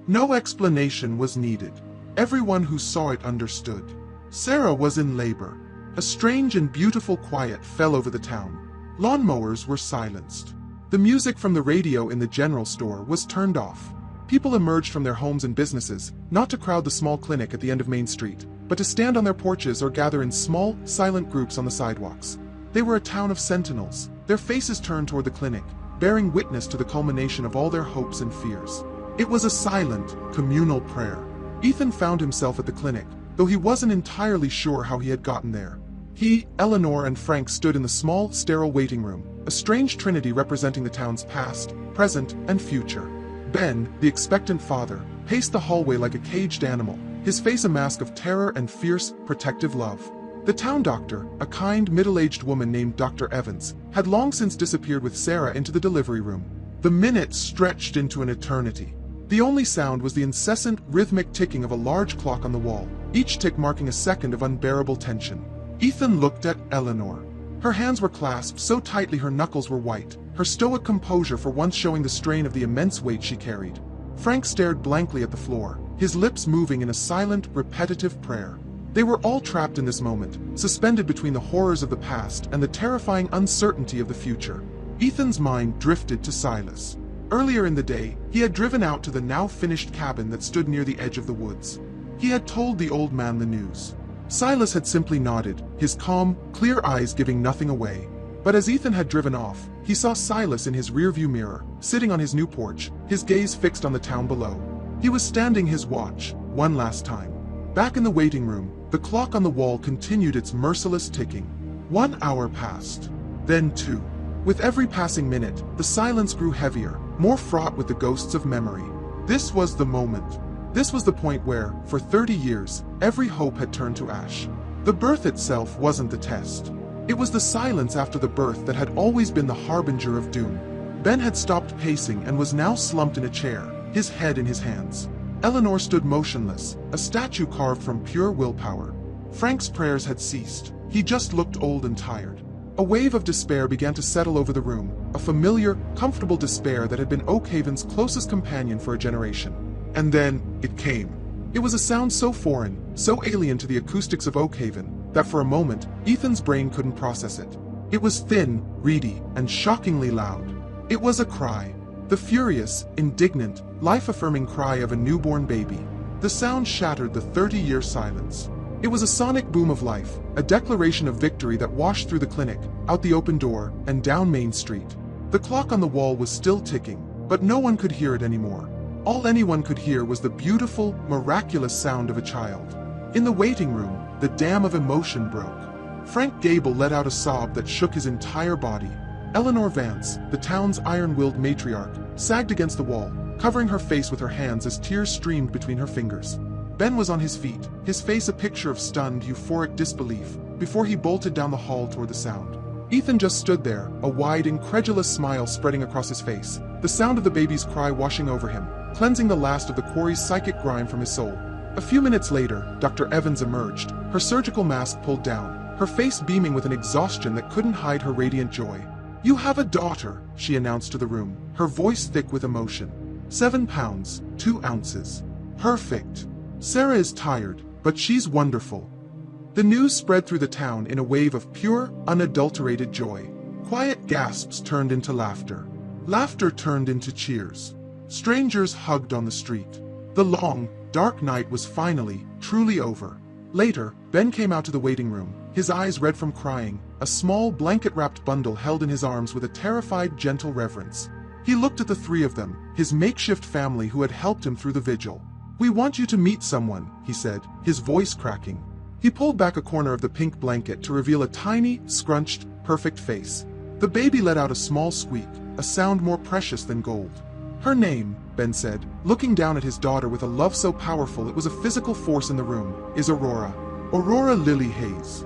S1: No explanation was needed. Everyone who saw it understood. Sarah was in labor. A strange and beautiful quiet fell over the town. Lawnmowers were silenced. The music from the radio in the general store was turned off. People emerged from their homes and businesses, not to crowd the small clinic at the end of Main Street, but to stand on their porches or gather in small, silent groups on the sidewalks. They were a town of sentinels, their faces turned toward the clinic, bearing witness to the culmination of all their hopes and fears. It was a silent, communal prayer. Ethan found himself at the clinic, though he wasn't entirely sure how he had gotten there. He, Eleanor, and Frank stood in the small, sterile waiting room, a strange trinity representing the town's past, present, and future. Ben, the expectant father, paced the hallway like a caged animal, his face a mask of terror and fierce, protective love. The town doctor, a kind, middle-aged woman named Dr. Evans, had long since disappeared with Sarah into the delivery room. The minutes stretched into an eternity. The only sound was the incessant, rhythmic ticking of a large clock on the wall, each tick marking a second of unbearable tension. Ethan looked at Eleanor. Her hands were clasped so tightly her knuckles were white, her stoic composure for once showing the strain of the immense weight she carried. Frank stared blankly at the floor, his lips moving in a silent, repetitive prayer. They were all trapped in this moment, suspended between the horrors of the past and the terrifying uncertainty of the future. Ethan's mind drifted to Silas. Earlier in the day, he had driven out to the now-finished cabin that stood near the edge of the woods. He had told the old man the news. Silas had simply nodded, his calm, clear eyes giving nothing away. But as Ethan had driven off, he saw Silas in his rearview mirror, sitting on his new porch, his gaze fixed on the town below. He was standing his watch, one last time. Back in the waiting room, the clock on the wall continued its merciless ticking. 1 hour passed. Then 2. With every passing minute, the silence grew heavier, more fraught with the ghosts of memory. This was the moment. This was the point where, for 30 years, every hope had turned to ash. The birth itself wasn't the test. It was the silence after the birth that had always been the harbinger of doom. Ben had stopped pacing and was now slumped in a chair, his head in his hands. Eleanor stood motionless, a statue carved from pure willpower. Frank's prayers had ceased. He just looked old and tired. A wave of despair began to settle over the room, a familiar, comfortable despair that had been Oakhaven's closest companion for a generation. And then, it came. It was a sound so foreign, so alien to the acoustics of Oakhaven, that for a moment, Ethan's brain couldn't process it. It was thin, reedy, and shockingly loud. It was a cry. The furious, indignant, life-affirming cry of a newborn baby. The sound shattered the 30-year silence. It was a sonic boom of life, a declaration of victory that washed through the clinic, out the open door, and down Main Street. The clock on the wall was still ticking, but no one could hear it anymore. All anyone could hear was the beautiful, miraculous sound of a child. In the waiting room, the dam of emotion broke. Frank Gable let out a sob that shook his entire body. Eleanor Vance, the town's iron-willed matriarch, sagged against the wall, covering her face with her hands as tears streamed between her fingers. Ben was on his feet, his face a picture of stunned, euphoric disbelief, before he bolted down the hall toward the sound. Ethan just stood there, a wide, incredulous smile spreading across his face, the sound of the baby's cry washing over him, cleansing the last of the quarry's psychic grime from his soul. A few minutes later, Dr. Evans emerged, her surgical mask pulled down, her face beaming with an exhaustion that couldn't hide her radiant joy. "You have a daughter," she announced to the room, her voice thick with emotion. 7 pounds, 2 ounces. Perfect. Sarah is tired, but she's wonderful. The news spread through the town in a wave of pure, unadulterated joy. Quiet gasps turned into laughter. Laughter turned into cheers. Strangers hugged on the street. The long, dark night was finally, truly over. Later, Ben came out to the waiting room, his eyes red from crying, a small blanket-wrapped bundle held in his arms with a terrified, gentle reverence. He looked at the 3 of them, his makeshift family who had helped him through the vigil. "We want you to meet someone," he said, his voice cracking. He pulled back a corner of the pink blanket to reveal a tiny, scrunched, perfect face. The baby let out a small squeak, a sound more precious than gold. "Her name," Ben said, looking down at his daughter with a love so powerful it was a physical force in the room, "is Aurora. Aurora Lily Hayes."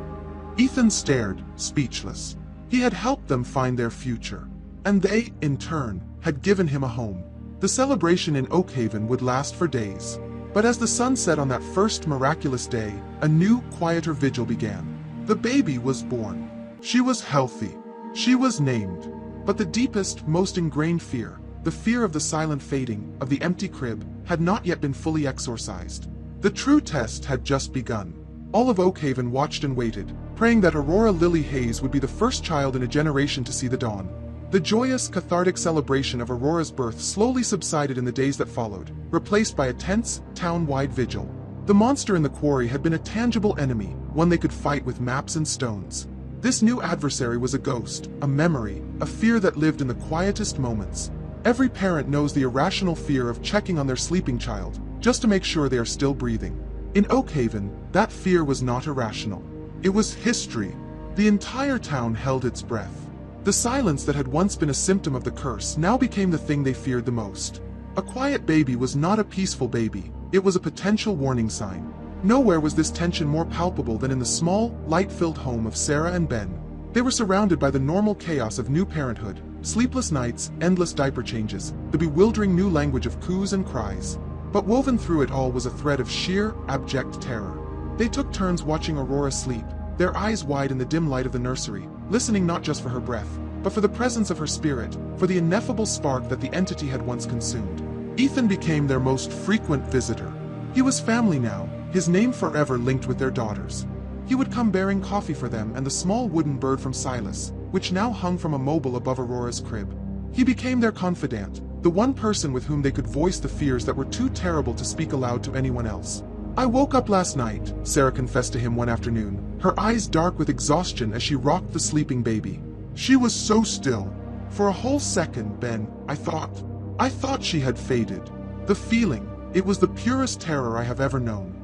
S1: Ethan stared, speechless. He had helped them find their future. And they, in turn, had given him a home. The celebration in Oakhaven would last for days. But as the sun set on that first miraculous day, a new, quieter vigil began. The baby was born. She was healthy. She was named. But the deepest, most ingrained fear, the fear of the silent fading, of the empty crib, had not yet been fully exorcised. The true test had just begun. All of Oakhaven watched and waited, praying that Aurora Lily Hayes would be the first child in a generation to see the dawn. The joyous, cathartic celebration of Aurora's birth slowly subsided in the days that followed, replaced by a tense, town-wide vigil. The monster in the quarry had been a tangible enemy, one they could fight with maps and stones. This new adversary was a ghost, a memory, a fear that lived in the quietest moments. Every parent knows the irrational fear of checking on their sleeping child, just to make sure they are still breathing. In Oakhaven, that fear was not irrational. It was history. The entire town held its breath. The silence that had once been a symptom of the curse now became the thing they feared the most. A quiet baby was not a peaceful baby, it was a potential warning sign. Nowhere was this tension more palpable than in the small, light-filled home of Sarah and Ben. They were surrounded by the normal chaos of new parenthood, sleepless nights, endless diaper changes, the bewildering new language of coos and cries. But woven through it all was a thread of sheer, abject terror. They took turns watching Aurora sleep, their eyes wide in the dim light of the nursery, listening not just for her breath, but for the presence of her spirit, for the ineffable spark that the entity had once consumed. Ethan became their most frequent visitor. He was family now, his name forever linked with their daughters. He would come bearing coffee for them and the small wooden bird from Silas, which now hung from a mobile above Aurora's crib. He became their confidant, the one person with whom they could voice the fears that were too terrible to speak aloud to anyone else. "I woke up last night," Sarah confessed to him one afternoon, her eyes dark with exhaustion as she rocked the sleeping baby. "She was so still. For a whole second, Ben, I thought she had faded. The feeling, it was the purest terror I have ever known."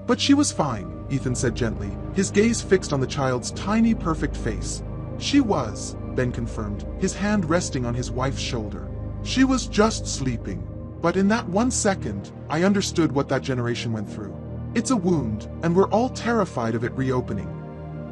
S1: "But she was fine," Ethan said gently, his gaze fixed on the child's tiny, perfect face. "She was," Ben confirmed, his hand resting on his wife's shoulder. "She was just sleeping. But in that 1 second, I understood what that generation went through. It's a wound, and we're all terrified of it reopening."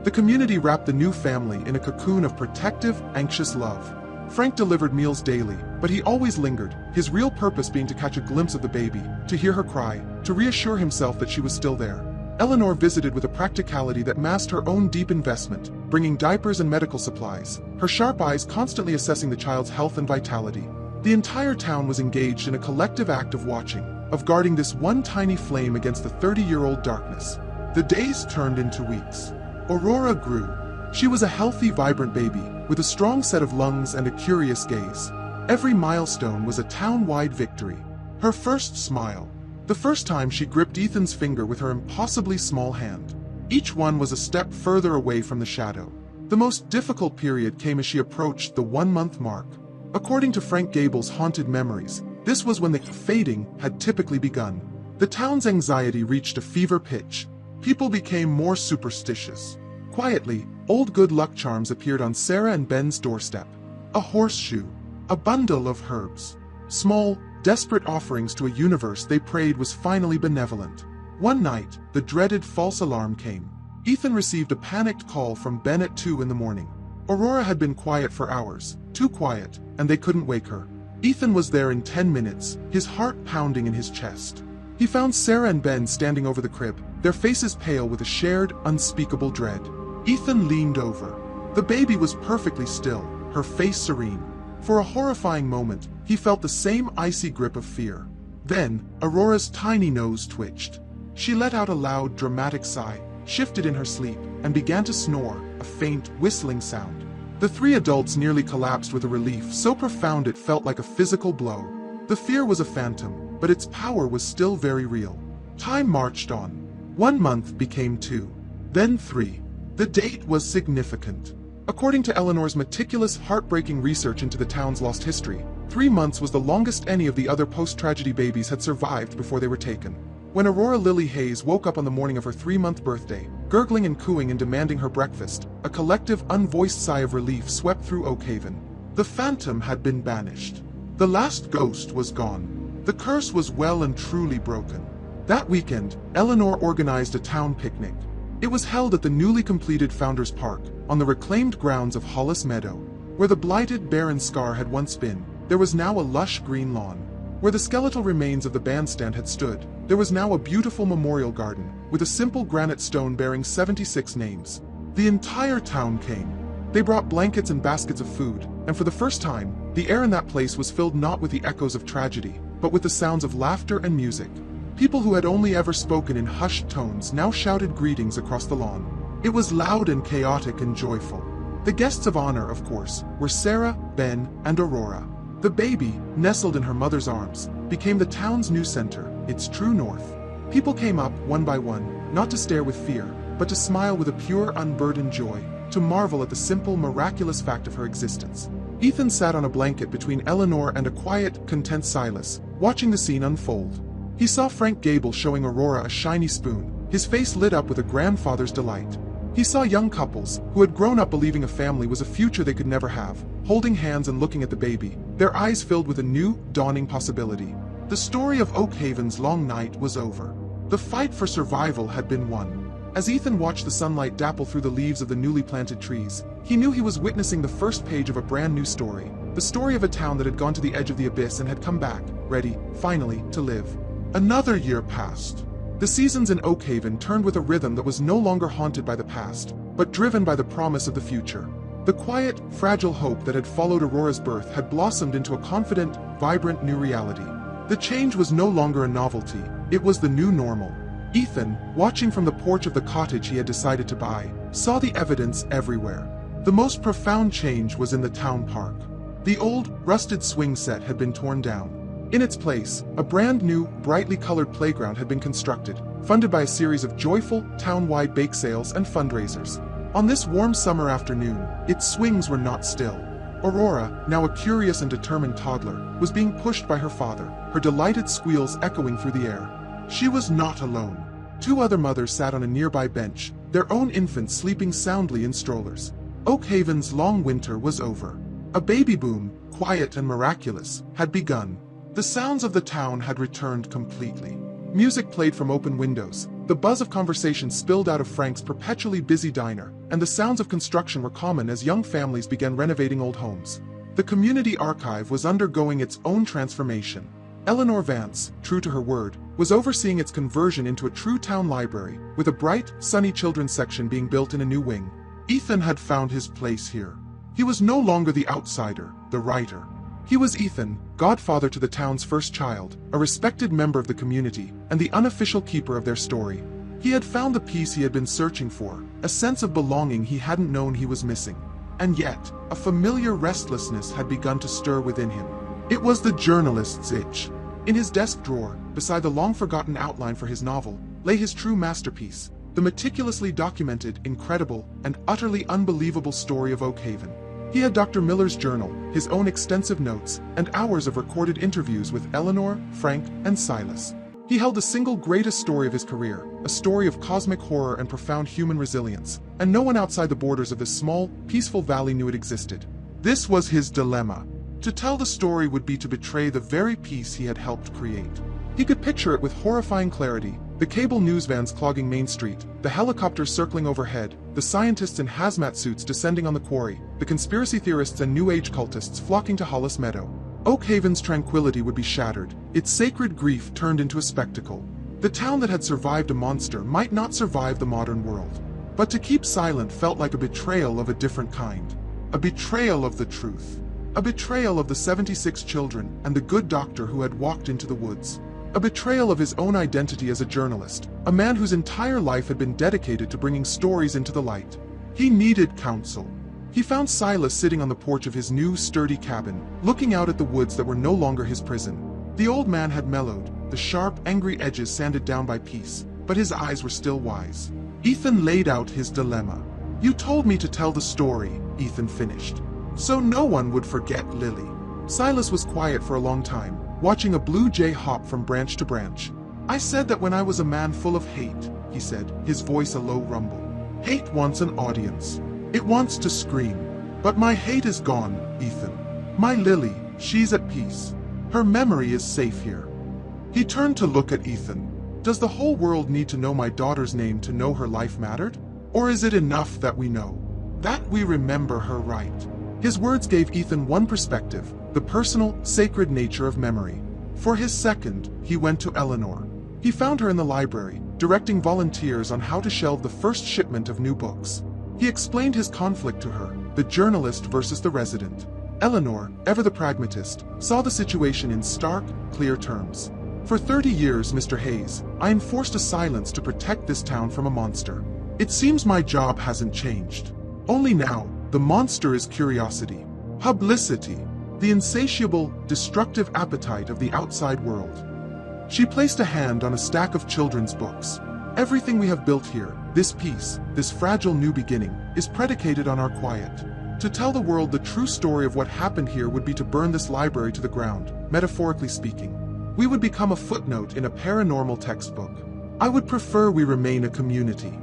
S1: The community wrapped the new family in a cocoon of protective, anxious love. Frank delivered meals daily, but he always lingered, his real purpose being to catch a glimpse of the baby, to hear her cry, to reassure himself that she was still there. Eleanor visited with a practicality that masked her own deep investment, bringing diapers and medical supplies, her sharp eyes constantly assessing the child's health and vitality. The entire town was engaged in a collective act of watching, of guarding this one tiny flame against the 30-year-old darkness. The days turned into weeks. Aurora grew. She was a healthy, vibrant baby, with a strong set of lungs and a curious gaze. Every milestone was a town-wide victory. Her first smile. The first time she gripped Ethan's finger with her impossibly small hand. Each one was a step further away from the shadow. The most difficult period came as she approached the 1-month mark. According to Frank Gable's haunted memories, this was when the fading had typically begun. The town's anxiety reached a fever pitch. People became more superstitious. Quietly, old good luck charms appeared on Sarah and Ben's doorstep. A horseshoe. A bundle of herbs. Small, desperate offerings to a universe they prayed was finally benevolent. One night, the dreaded false alarm came. Ethan received a panicked call from Ben at 2 in the morning. Aurora had been quiet for hours, too quiet, and they couldn't wake her. Ethan was there in 10 minutes, his heart pounding in his chest. He found Sarah and Ben standing over the crib, their faces pale with a shared, unspeakable dread. Ethan leaned over. The baby was perfectly still, her face serene. For a horrifying moment, he felt the same icy grip of fear. Then, Aurora's tiny nose twitched. She let out a loud, dramatic sigh, shifted in her sleep, and began to snore, a faint, whistling sound. The three adults nearly collapsed with a relief so profound it felt like a physical blow. The fear was a phantom, but its power was still very real. Time marched on. 1 month became 2. Then 3. The date was significant. According to Eleanor's meticulous, heartbreaking research into the town's lost history, 3 months was the longest any of the other post-tragedy babies had survived before they were taken. When Aurora Lily Hayes woke up on the morning of her 3-month birthday, gurgling and cooing and demanding her breakfast, a collective, unvoiced sigh of relief swept through Oakhaven. The phantom had been banished. The last ghost was gone. The curse was well and truly broken. That weekend, Eleanor organized a town picnic. It was held at the newly completed Founders Park, on the reclaimed grounds of Hollis Meadow. Where the blighted, barren scar had once been, there was now a lush green lawn. Where the skeletal remains of the bandstand had stood, there was now a beautiful memorial garden, with a simple granite stone bearing 76 names. The entire town came. They brought blankets and baskets of food, and for the first time, the air in that place was filled not with the echoes of tragedy, but with the sounds of laughter and music. People who had only ever spoken in hushed tones now shouted greetings across the lawn. It was loud and chaotic and joyful. The guests of honor, of course, were Sarah, Ben, and Aurora. The baby, nestled in her mother's arms, became the town's new center, its true north. People came up, one by one, not to stare with fear, but to smile with a pure, unburdened joy, to marvel at the simple, miraculous fact of her existence. Ethan sat on a blanket between Eleanor and a quiet, content Silas, watching the scene unfold. He saw Frank Gable showing Aurora a shiny spoon, his face lit up with a grandfather's delight. He saw young couples, who had grown up believing a family was a future they could never have, holding hands and looking at the baby, their eyes filled with a new, dawning possibility. The story of Oakhaven's long night was over. The fight for survival had been won. As Ethan watched the sunlight dapple through the leaves of the newly planted trees, he knew he was witnessing the first page of a brand new story. The story of a town that had gone to the edge of the abyss and had come back, ready, finally, to live. Another year passed. The seasons in Oakhaven turned with a rhythm that was no longer haunted by the past, but driven by the promise of the future. The quiet, fragile hope that had followed Aurora's birth had blossomed into a confident, vibrant new reality. The change was no longer a novelty, it was the new normal. Ethan, watching from the porch of the cottage he had decided to buy, saw the evidence everywhere. The most profound change was in the town park. The old, rusted swing set had been torn down. In its place, a brand new, brightly colored playground had been constructed, funded by a series of joyful, town-wide bake sales and fundraisers. On this warm summer afternoon, its swings were not still. Aurora, now a curious and determined toddler, was being pushed by her father, her delighted squeals echoing through the air. She was not alone. 2 other mothers sat on a nearby bench, their own infants sleeping soundly in strollers. Oakhaven's long winter was over. A baby boom, quiet and miraculous, had begun. The sounds of the town had returned completely. Music played from open windows, the buzz of conversation spilled out of Frank's perpetually busy diner, and the sounds of construction were common as young families began renovating old homes. The community archive was undergoing its own transformation. Eleanor Vance, true to her word, was overseeing its conversion into a true town library, with a bright, sunny children's section being built in a new wing. Ethan had found his place here. He was no longer the outsider, the writer. He was Ethan, godfather to the town's first child, a respected member of the community, and the unofficial keeper of their story. He had found the peace he had been searching for, a sense of belonging he hadn't known he was missing. And yet, a familiar restlessness had begun to stir within him. It was the journalist's itch. In his desk drawer, beside the long-forgotten outline for his novel, lay his true masterpiece, the meticulously documented, incredible, and utterly unbelievable story of Oakhaven. He had Dr. Miller's journal, his own extensive notes, and hours of recorded interviews with Eleanor, Frank, and Silas. He held the single greatest story of his career, a story of cosmic horror and profound human resilience, and no one outside the borders of this small, peaceful valley knew it existed. This was his dilemma. To tell the story would be to betray the very peace he had helped create. He could picture it with horrifying clarity, the cable news vans clogging Main Street, the helicopters circling overhead, the scientists in hazmat suits descending on the quarry, the conspiracy theorists and New Age cultists flocking to Hollis Meadow. Oakhaven's tranquility would be shattered, its sacred grief turned into a spectacle. The town that had survived a monster might not survive the modern world. But to keep silent felt like a betrayal of a different kind. A betrayal of the truth. A betrayal of the 76 children and the good doctor who had walked into the woods. A betrayal of his own identity as a journalist, a man whose entire life had been dedicated to bringing stories into the light. He needed counsel. He found Silas sitting on the porch of his new, sturdy cabin, looking out at the woods that were no longer his prison. The old man had mellowed, the sharp, angry edges sanded down by peace, but his eyes were still wise. Ethan laid out his dilemma. "You told me to tell the story," Ethan finished, "so no one would forget Lily." Silas was quiet for a long time, watching a blue jay hop from branch to branch. "I said that when I was a man full of hate," he said, his voice a low rumble. "Hate wants an audience. It wants to scream. But my hate is gone, Ethan. My Lily, she's at peace. Her memory is safe here." He turned to look at Ethan. "Does the whole world need to know my daughter's name to know her life mattered? Or is it enough that we know? That we remember her right?" His words gave Ethan one perspective, the personal, sacred nature of memory. For his second, he went to Eleanor. He found her in the library, directing volunteers on how to shelve the first shipment of new books. He explained his conflict to her, the journalist versus the resident. Eleanor, ever the pragmatist, saw the situation in stark, clear terms. "For 30 years, Mr. Hayes, I enforced a silence to protect this town from a monster. It seems my job hasn't changed. Only now, the monster is curiosity, publicity, the insatiable, destructive appetite of the outside world." She placed a hand on a stack of children's books. "Everything we have built here, this peace, this fragile new beginning, is predicated on our quiet. To tell the world the true story of what happened here would be to burn this library to the ground, metaphorically speaking. We would become a footnote in a paranormal textbook. I would prefer we remain a community."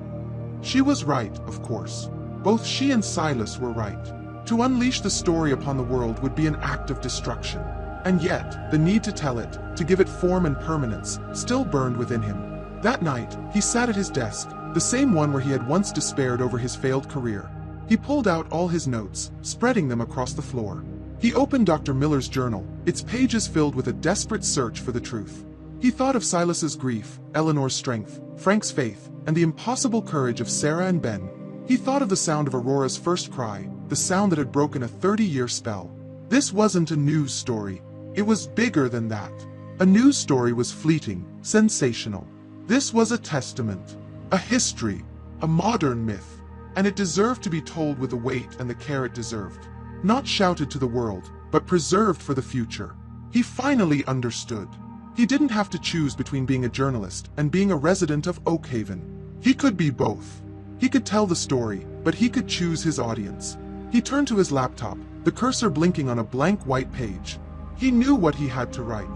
S1: She was right, of course. Both she and Silas were right. To unleash the story upon the world would be an act of destruction. And yet, the need to tell it, to give it form and permanence, still burned within him. That night, he sat at his desk, the same one where he had once despaired over his failed career. He pulled out all his notes, spreading them across the floor. He opened Dr. Miller's journal, its pages filled with a desperate search for the truth. He thought of Silas's grief, Eleanor's strength, Frank's faith, and the impossible courage of Sarah and Ben. He thought of the sound of Aurora's first cry, the sound that had broken a 30-year spell. This wasn't a news story. It was bigger than that. A news story was fleeting, sensational. This was a testament, a history, a modern myth, and it deserved to be told with the weight and the care it deserved. Not shouted to the world, but preserved for the future. He finally understood. He didn't have to choose between being a journalist and being a resident of Oakhaven. He could be both. He could tell the story, but he could choose his audience. He turned to his laptop, the cursor blinking on a blank white page. He knew what he had to write.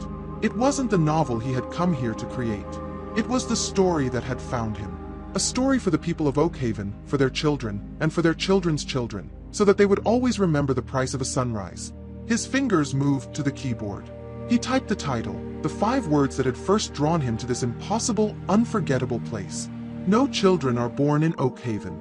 S1: It wasn't the novel he had come here to create. It was the story that had found him. A story for the people of Oakhaven, for their children, and for their children's children, so that they would always remember the price of a sunrise. His fingers moved to the keyboard. He typed the title, the 5 words that had first drawn him to this impossible, unforgettable place. No children are born in Oakhaven.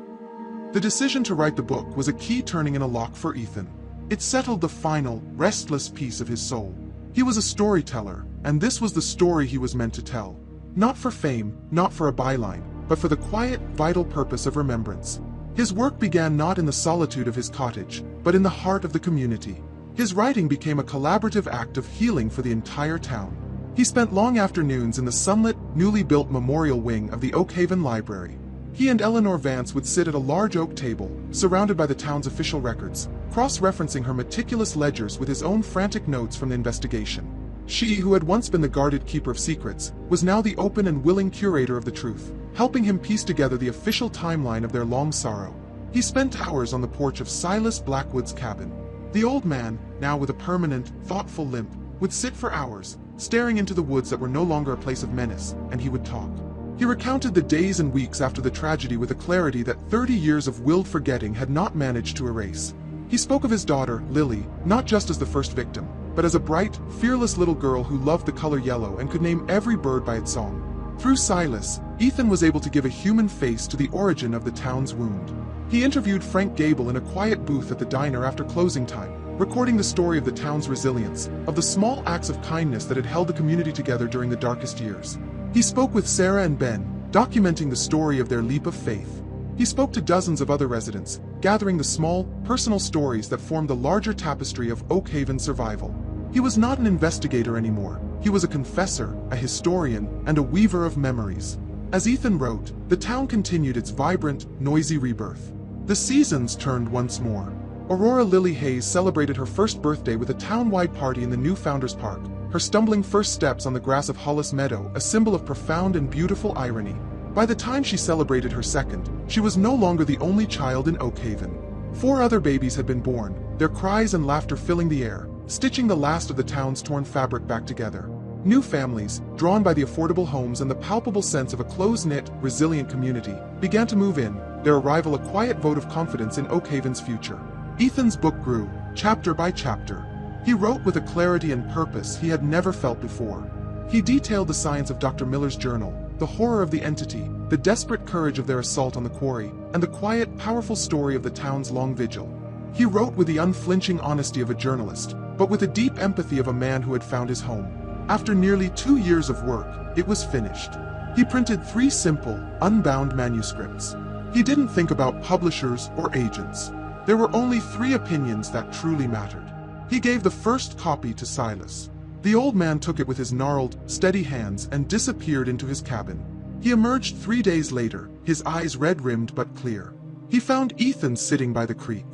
S1: The decision to write the book was a key turning in a lock for Ethan. It settled the final, restless piece of his soul. He was a storyteller, and this was the story he was meant to tell. Not for fame, not for a byline, but for the quiet, vital purpose of remembrance. His work began not in the solitude of his cottage, but in the heart of the community. His writing became a collaborative act of healing for the entire town. He spent long afternoons in the sunlit, newly built memorial wing of the Oakhaven Library. He and Eleanor Vance would sit at a large oak table, surrounded by the town's official records, cross-referencing her meticulous ledgers with his own frantic notes from the investigation. She, who had once been the guarded keeper of secrets, was now the open and willing curator of the truth, helping him piece together the official timeline of their long sorrow. He spent hours on the porch of Silas Blackwood's cabin. The old man, now with a permanent, thoughtful limp, would sit for hours, staring into the woods that were no longer a place of menace, and he would talk. He recounted the days and weeks after the tragedy with a clarity that 30 years of willed forgetting had not managed to erase. He spoke of his daughter, Lily, not just as the first victim, but as a bright, fearless little girl who loved the color yellow and could name every bird by its song. Through Silas, Ethan was able to give a human face to the origin of the town's wound. He interviewed Frank Gable in a quiet booth at the diner after closing time, recording the story of the town's resilience, of the small acts of kindness that had held the community together during the darkest years. He spoke with Sarah and Ben, documenting the story of their leap of faith. He spoke to dozens of other residents, gathering the small, personal stories that formed the larger tapestry of Oakhaven's survival. He was not an investigator anymore. He was a confessor, a historian, and a weaver of memories. As Ethan wrote, the town continued its vibrant, noisy rebirth. The seasons turned once more. Aurora Lily Hayes celebrated her first birthday with a town-wide party in the new Founders Park, her stumbling first steps on the grass of Hollis Meadow a symbol of profound and beautiful irony. By the time she celebrated her second, she was no longer the only child in Oakhaven. 4 other babies had been born, their cries and laughter filling the air, stitching the last of the town's torn fabric back together. New families, drawn by the affordable homes and the palpable sense of a close-knit, resilient community, began to move in, their arrival a quiet vote of confidence in Oakhaven's future. Ethan's book grew, chapter by chapter. He wrote with a clarity and purpose he had never felt before. He detailed the science of Dr. Miller's journal, the horror of the entity, the desperate courage of their assault on the quarry, and the quiet, powerful story of the town's long vigil. He wrote with the unflinching honesty of a journalist, but with the deep empathy of a man who had found his home. After nearly 2 years of work, it was finished. He printed 3 simple, unbound manuscripts. He didn't think about publishers or agents. There were only 3 opinions that truly mattered. He gave the first copy to Silas. The old man took it with his gnarled, steady hands and disappeared into his cabin. He emerged 3 days later, his eyes red-rimmed but clear. He found Ethan sitting by the creek.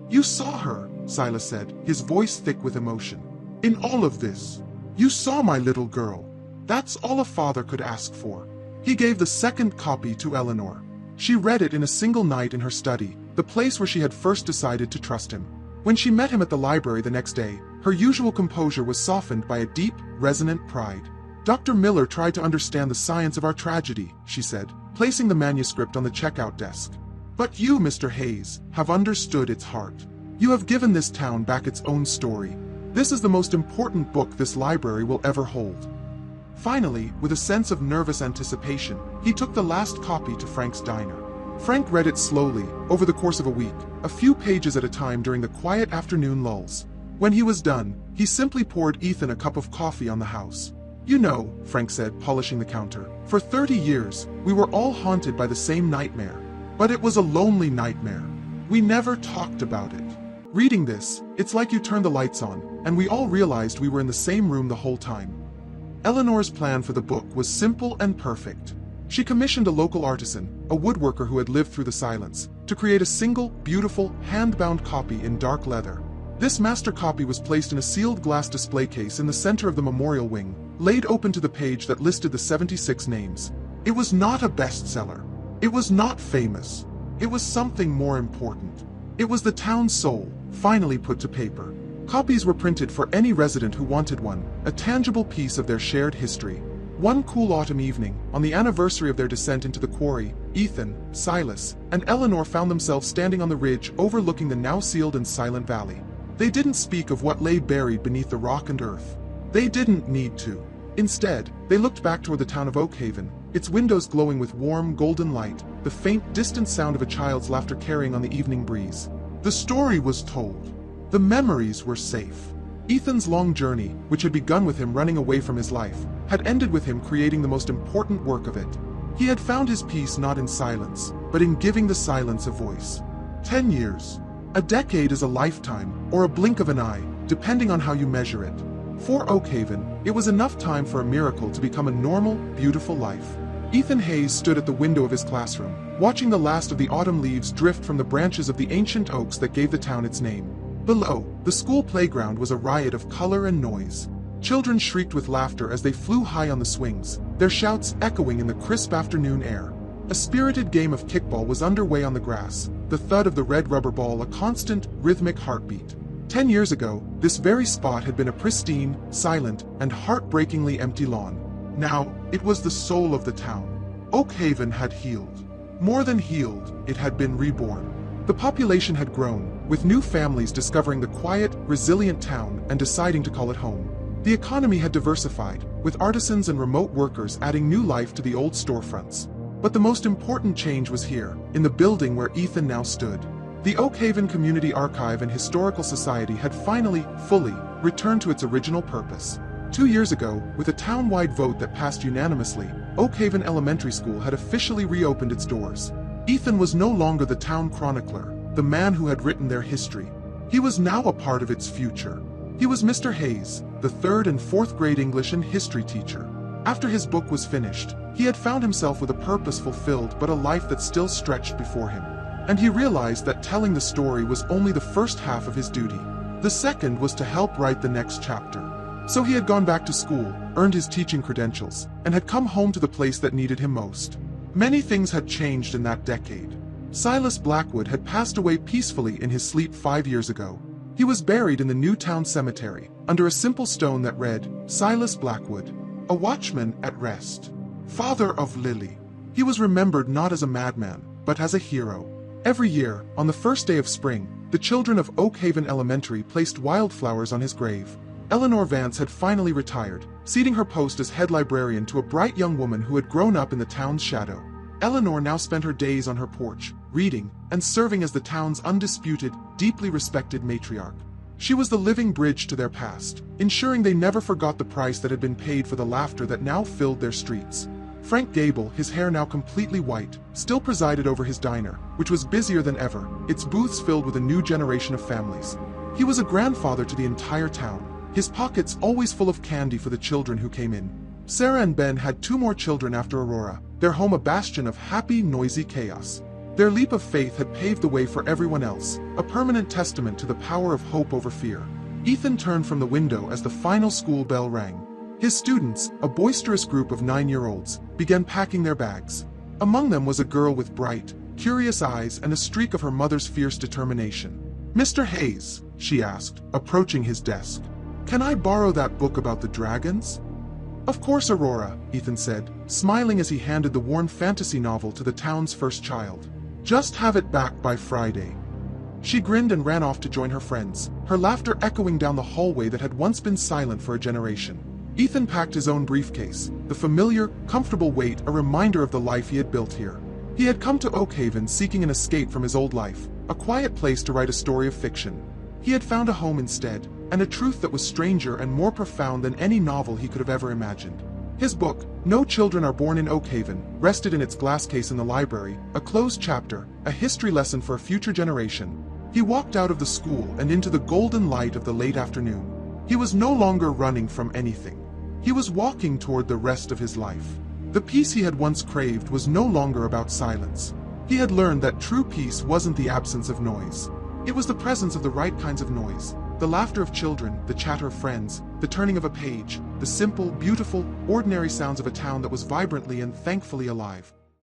S1: "You saw her," Silas said, his voice thick with emotion. "In all of this, you saw my little girl. That's all a father could ask for." He gave the second copy to Eleanor. She read it in a single night in her study, the place where she had first decided to trust him. When she met him at the library the next day, her usual composure was softened by a deep, resonant pride. "Dr. Miller tried to understand the science of our tragedy," she said, placing the manuscript on the checkout desk. "But you, Mr. Hayes, have understood its heart. You have given this town back its own story. This is the most important book this library will ever hold." Finally, with a sense of nervous anticipation, he took the last copy to Frank's diner. Frank read it slowly, over the course of a week, a few pages at a time during the quiet afternoon lulls. When he was done, he simply poured Ethan a cup of coffee on the house. "You know," Frank said, polishing the counter, "for 30 years, we were all haunted by the same nightmare. But it was a lonely nightmare. We never talked about it. Reading this, it's like you turned the lights on, and we all realized we were in the same room the whole time." Eleanor's plan for the book was simple and perfect. She commissioned a local artisan, a woodworker who had lived through the silence, to create a single, beautiful, hand-bound copy in dark leather. This master copy was placed in a sealed glass display case in the center of the memorial wing, laid open to the page that listed the 76 names. It was not a bestseller. It was not famous. It was something more important. It was the town's soul, finally put to paper. Copies were printed for any resident who wanted one, a tangible piece of their shared history. One cool autumn evening, on the anniversary of their descent into the quarry, Ethan, Silas, and Eleanor found themselves standing on the ridge overlooking the now sealed and silent valley. They didn't speak of what lay buried beneath the rock and earth. They didn't need to. Instead, they looked back toward the town of Oakhaven, its windows glowing with warm, golden light, the faint, distant sound of a child's laughter carrying on the evening breeze. The story was told. The memories were safe. Ethan's long journey, which had begun with him running away from his life, had ended with him creating the most important work of it. He had found his peace not in silence, but in giving the silence a voice. 10 years. A decade is a lifetime, or a blink of an eye, depending on how you measure it. For Oakhaven, it was enough time for a miracle to become a normal, beautiful life. Ethan Hayes stood at the window of his classroom, watching the last of the autumn leaves drift from the branches of the ancient oaks that gave the town its name. Below, the school playground was a riot of color and noise. Children shrieked with laughter as they flew high on the swings, their shouts echoing in the crisp afternoon air. A spirited game of kickball was underway on the grass, the thud of the red rubber ball a constant, rhythmic heartbeat. 10 years ago, this very spot had been a pristine, silent, and heartbreakingly empty lawn. Now, it was the soul of the town. Oakhaven had healed. More than healed, it had been reborn. The population had grown, with new families discovering the quiet, resilient town and deciding to call it home. The economy had diversified, with artisans and remote workers adding new life to the old storefronts. But the most important change was here, in the building where Ethan now stood. The Oakhaven Community Archive and Historical Society had finally, fully, returned to its original purpose. 2 years ago, with a town-wide vote that passed unanimously, Oakhaven Elementary School had officially reopened its doors. Ethan was no longer the town chronicler, the man who had written their history. He was now a part of its future. He was Mr. Hayes, the 3rd and 4th grade English and history teacher. After his book was finished, he had found himself with a purpose fulfilled but a life that still stretched before him. And he realized that telling the story was only the first half of his duty. The second was to help write the next chapter. So he had gone back to school, earned his teaching credentials, and had come home to the place that needed him most. Many things had changed in that decade. Silas Blackwood had passed away peacefully in his sleep 5 years ago. He was buried in the new town cemetery, under a simple stone that read, Silas Blackwood, a watchman at rest. Father of Lily. He was remembered not as a madman, but as a hero. Every year, on the first day of spring, the children of Oakhaven Elementary placed wildflowers on his grave. Eleanor Vance had finally retired, ceding her post as head librarian to a bright young woman who had grown up in the town's shadow. Eleanor now spent her days on her porch, reading, and serving as the town's undisputed, deeply respected matriarch. She was the living bridge to their past, ensuring they never forgot the price that had been paid for the laughter that now filled their streets. Frank Gable, his hair now completely white, still presided over his diner, which was busier than ever, its booths filled with a new generation of families. He was a grandfather to the entire town, his pockets always full of candy for the children who came in. Sarah and Ben had 2 more children after Aurora, their home a bastion of happy, noisy chaos. Their leap of faith had paved the way for everyone else, a permanent testament to the power of hope over fear. Ethan turned from the window as the final school bell rang. His students, a boisterous group of 9-year-olds, began packing their bags. Among them was a girl with bright, curious eyes and a streak of her mother's fierce determination. Mr. Hayes, she asked, approaching his desk. Can I borrow that book about the dragons? Of course, Aurora, Ethan said, smiling as he handed the worn fantasy novel to the town's first child. Just have it back by Friday. She grinned and ran off to join her friends, her laughter echoing down the hallway that had once been silent for a generation. Ethan packed his own briefcase, the familiar, comfortable weight a reminder of the life he had built here. He had come to Oakhaven seeking an escape from his old life, a quiet place to write a story of fiction. He had found a home instead, and a truth that was stranger and more profound than any novel he could have ever imagined. His book, No Children Are Born in Oakhaven, rested in its glass case in the library, a closed chapter, a history lesson for a future generation. He walked out of the school and into the golden light of the late afternoon. He was no longer running from anything. He was walking toward the rest of his life. The peace he had once craved was no longer about silence. He had learned that true peace wasn't the absence of noise. It was the presence of the right kinds of noise. The laughter of children, the chatter of friends, the turning of a page, the simple, beautiful, ordinary sounds of a town that was vibrantly and thankfully alive.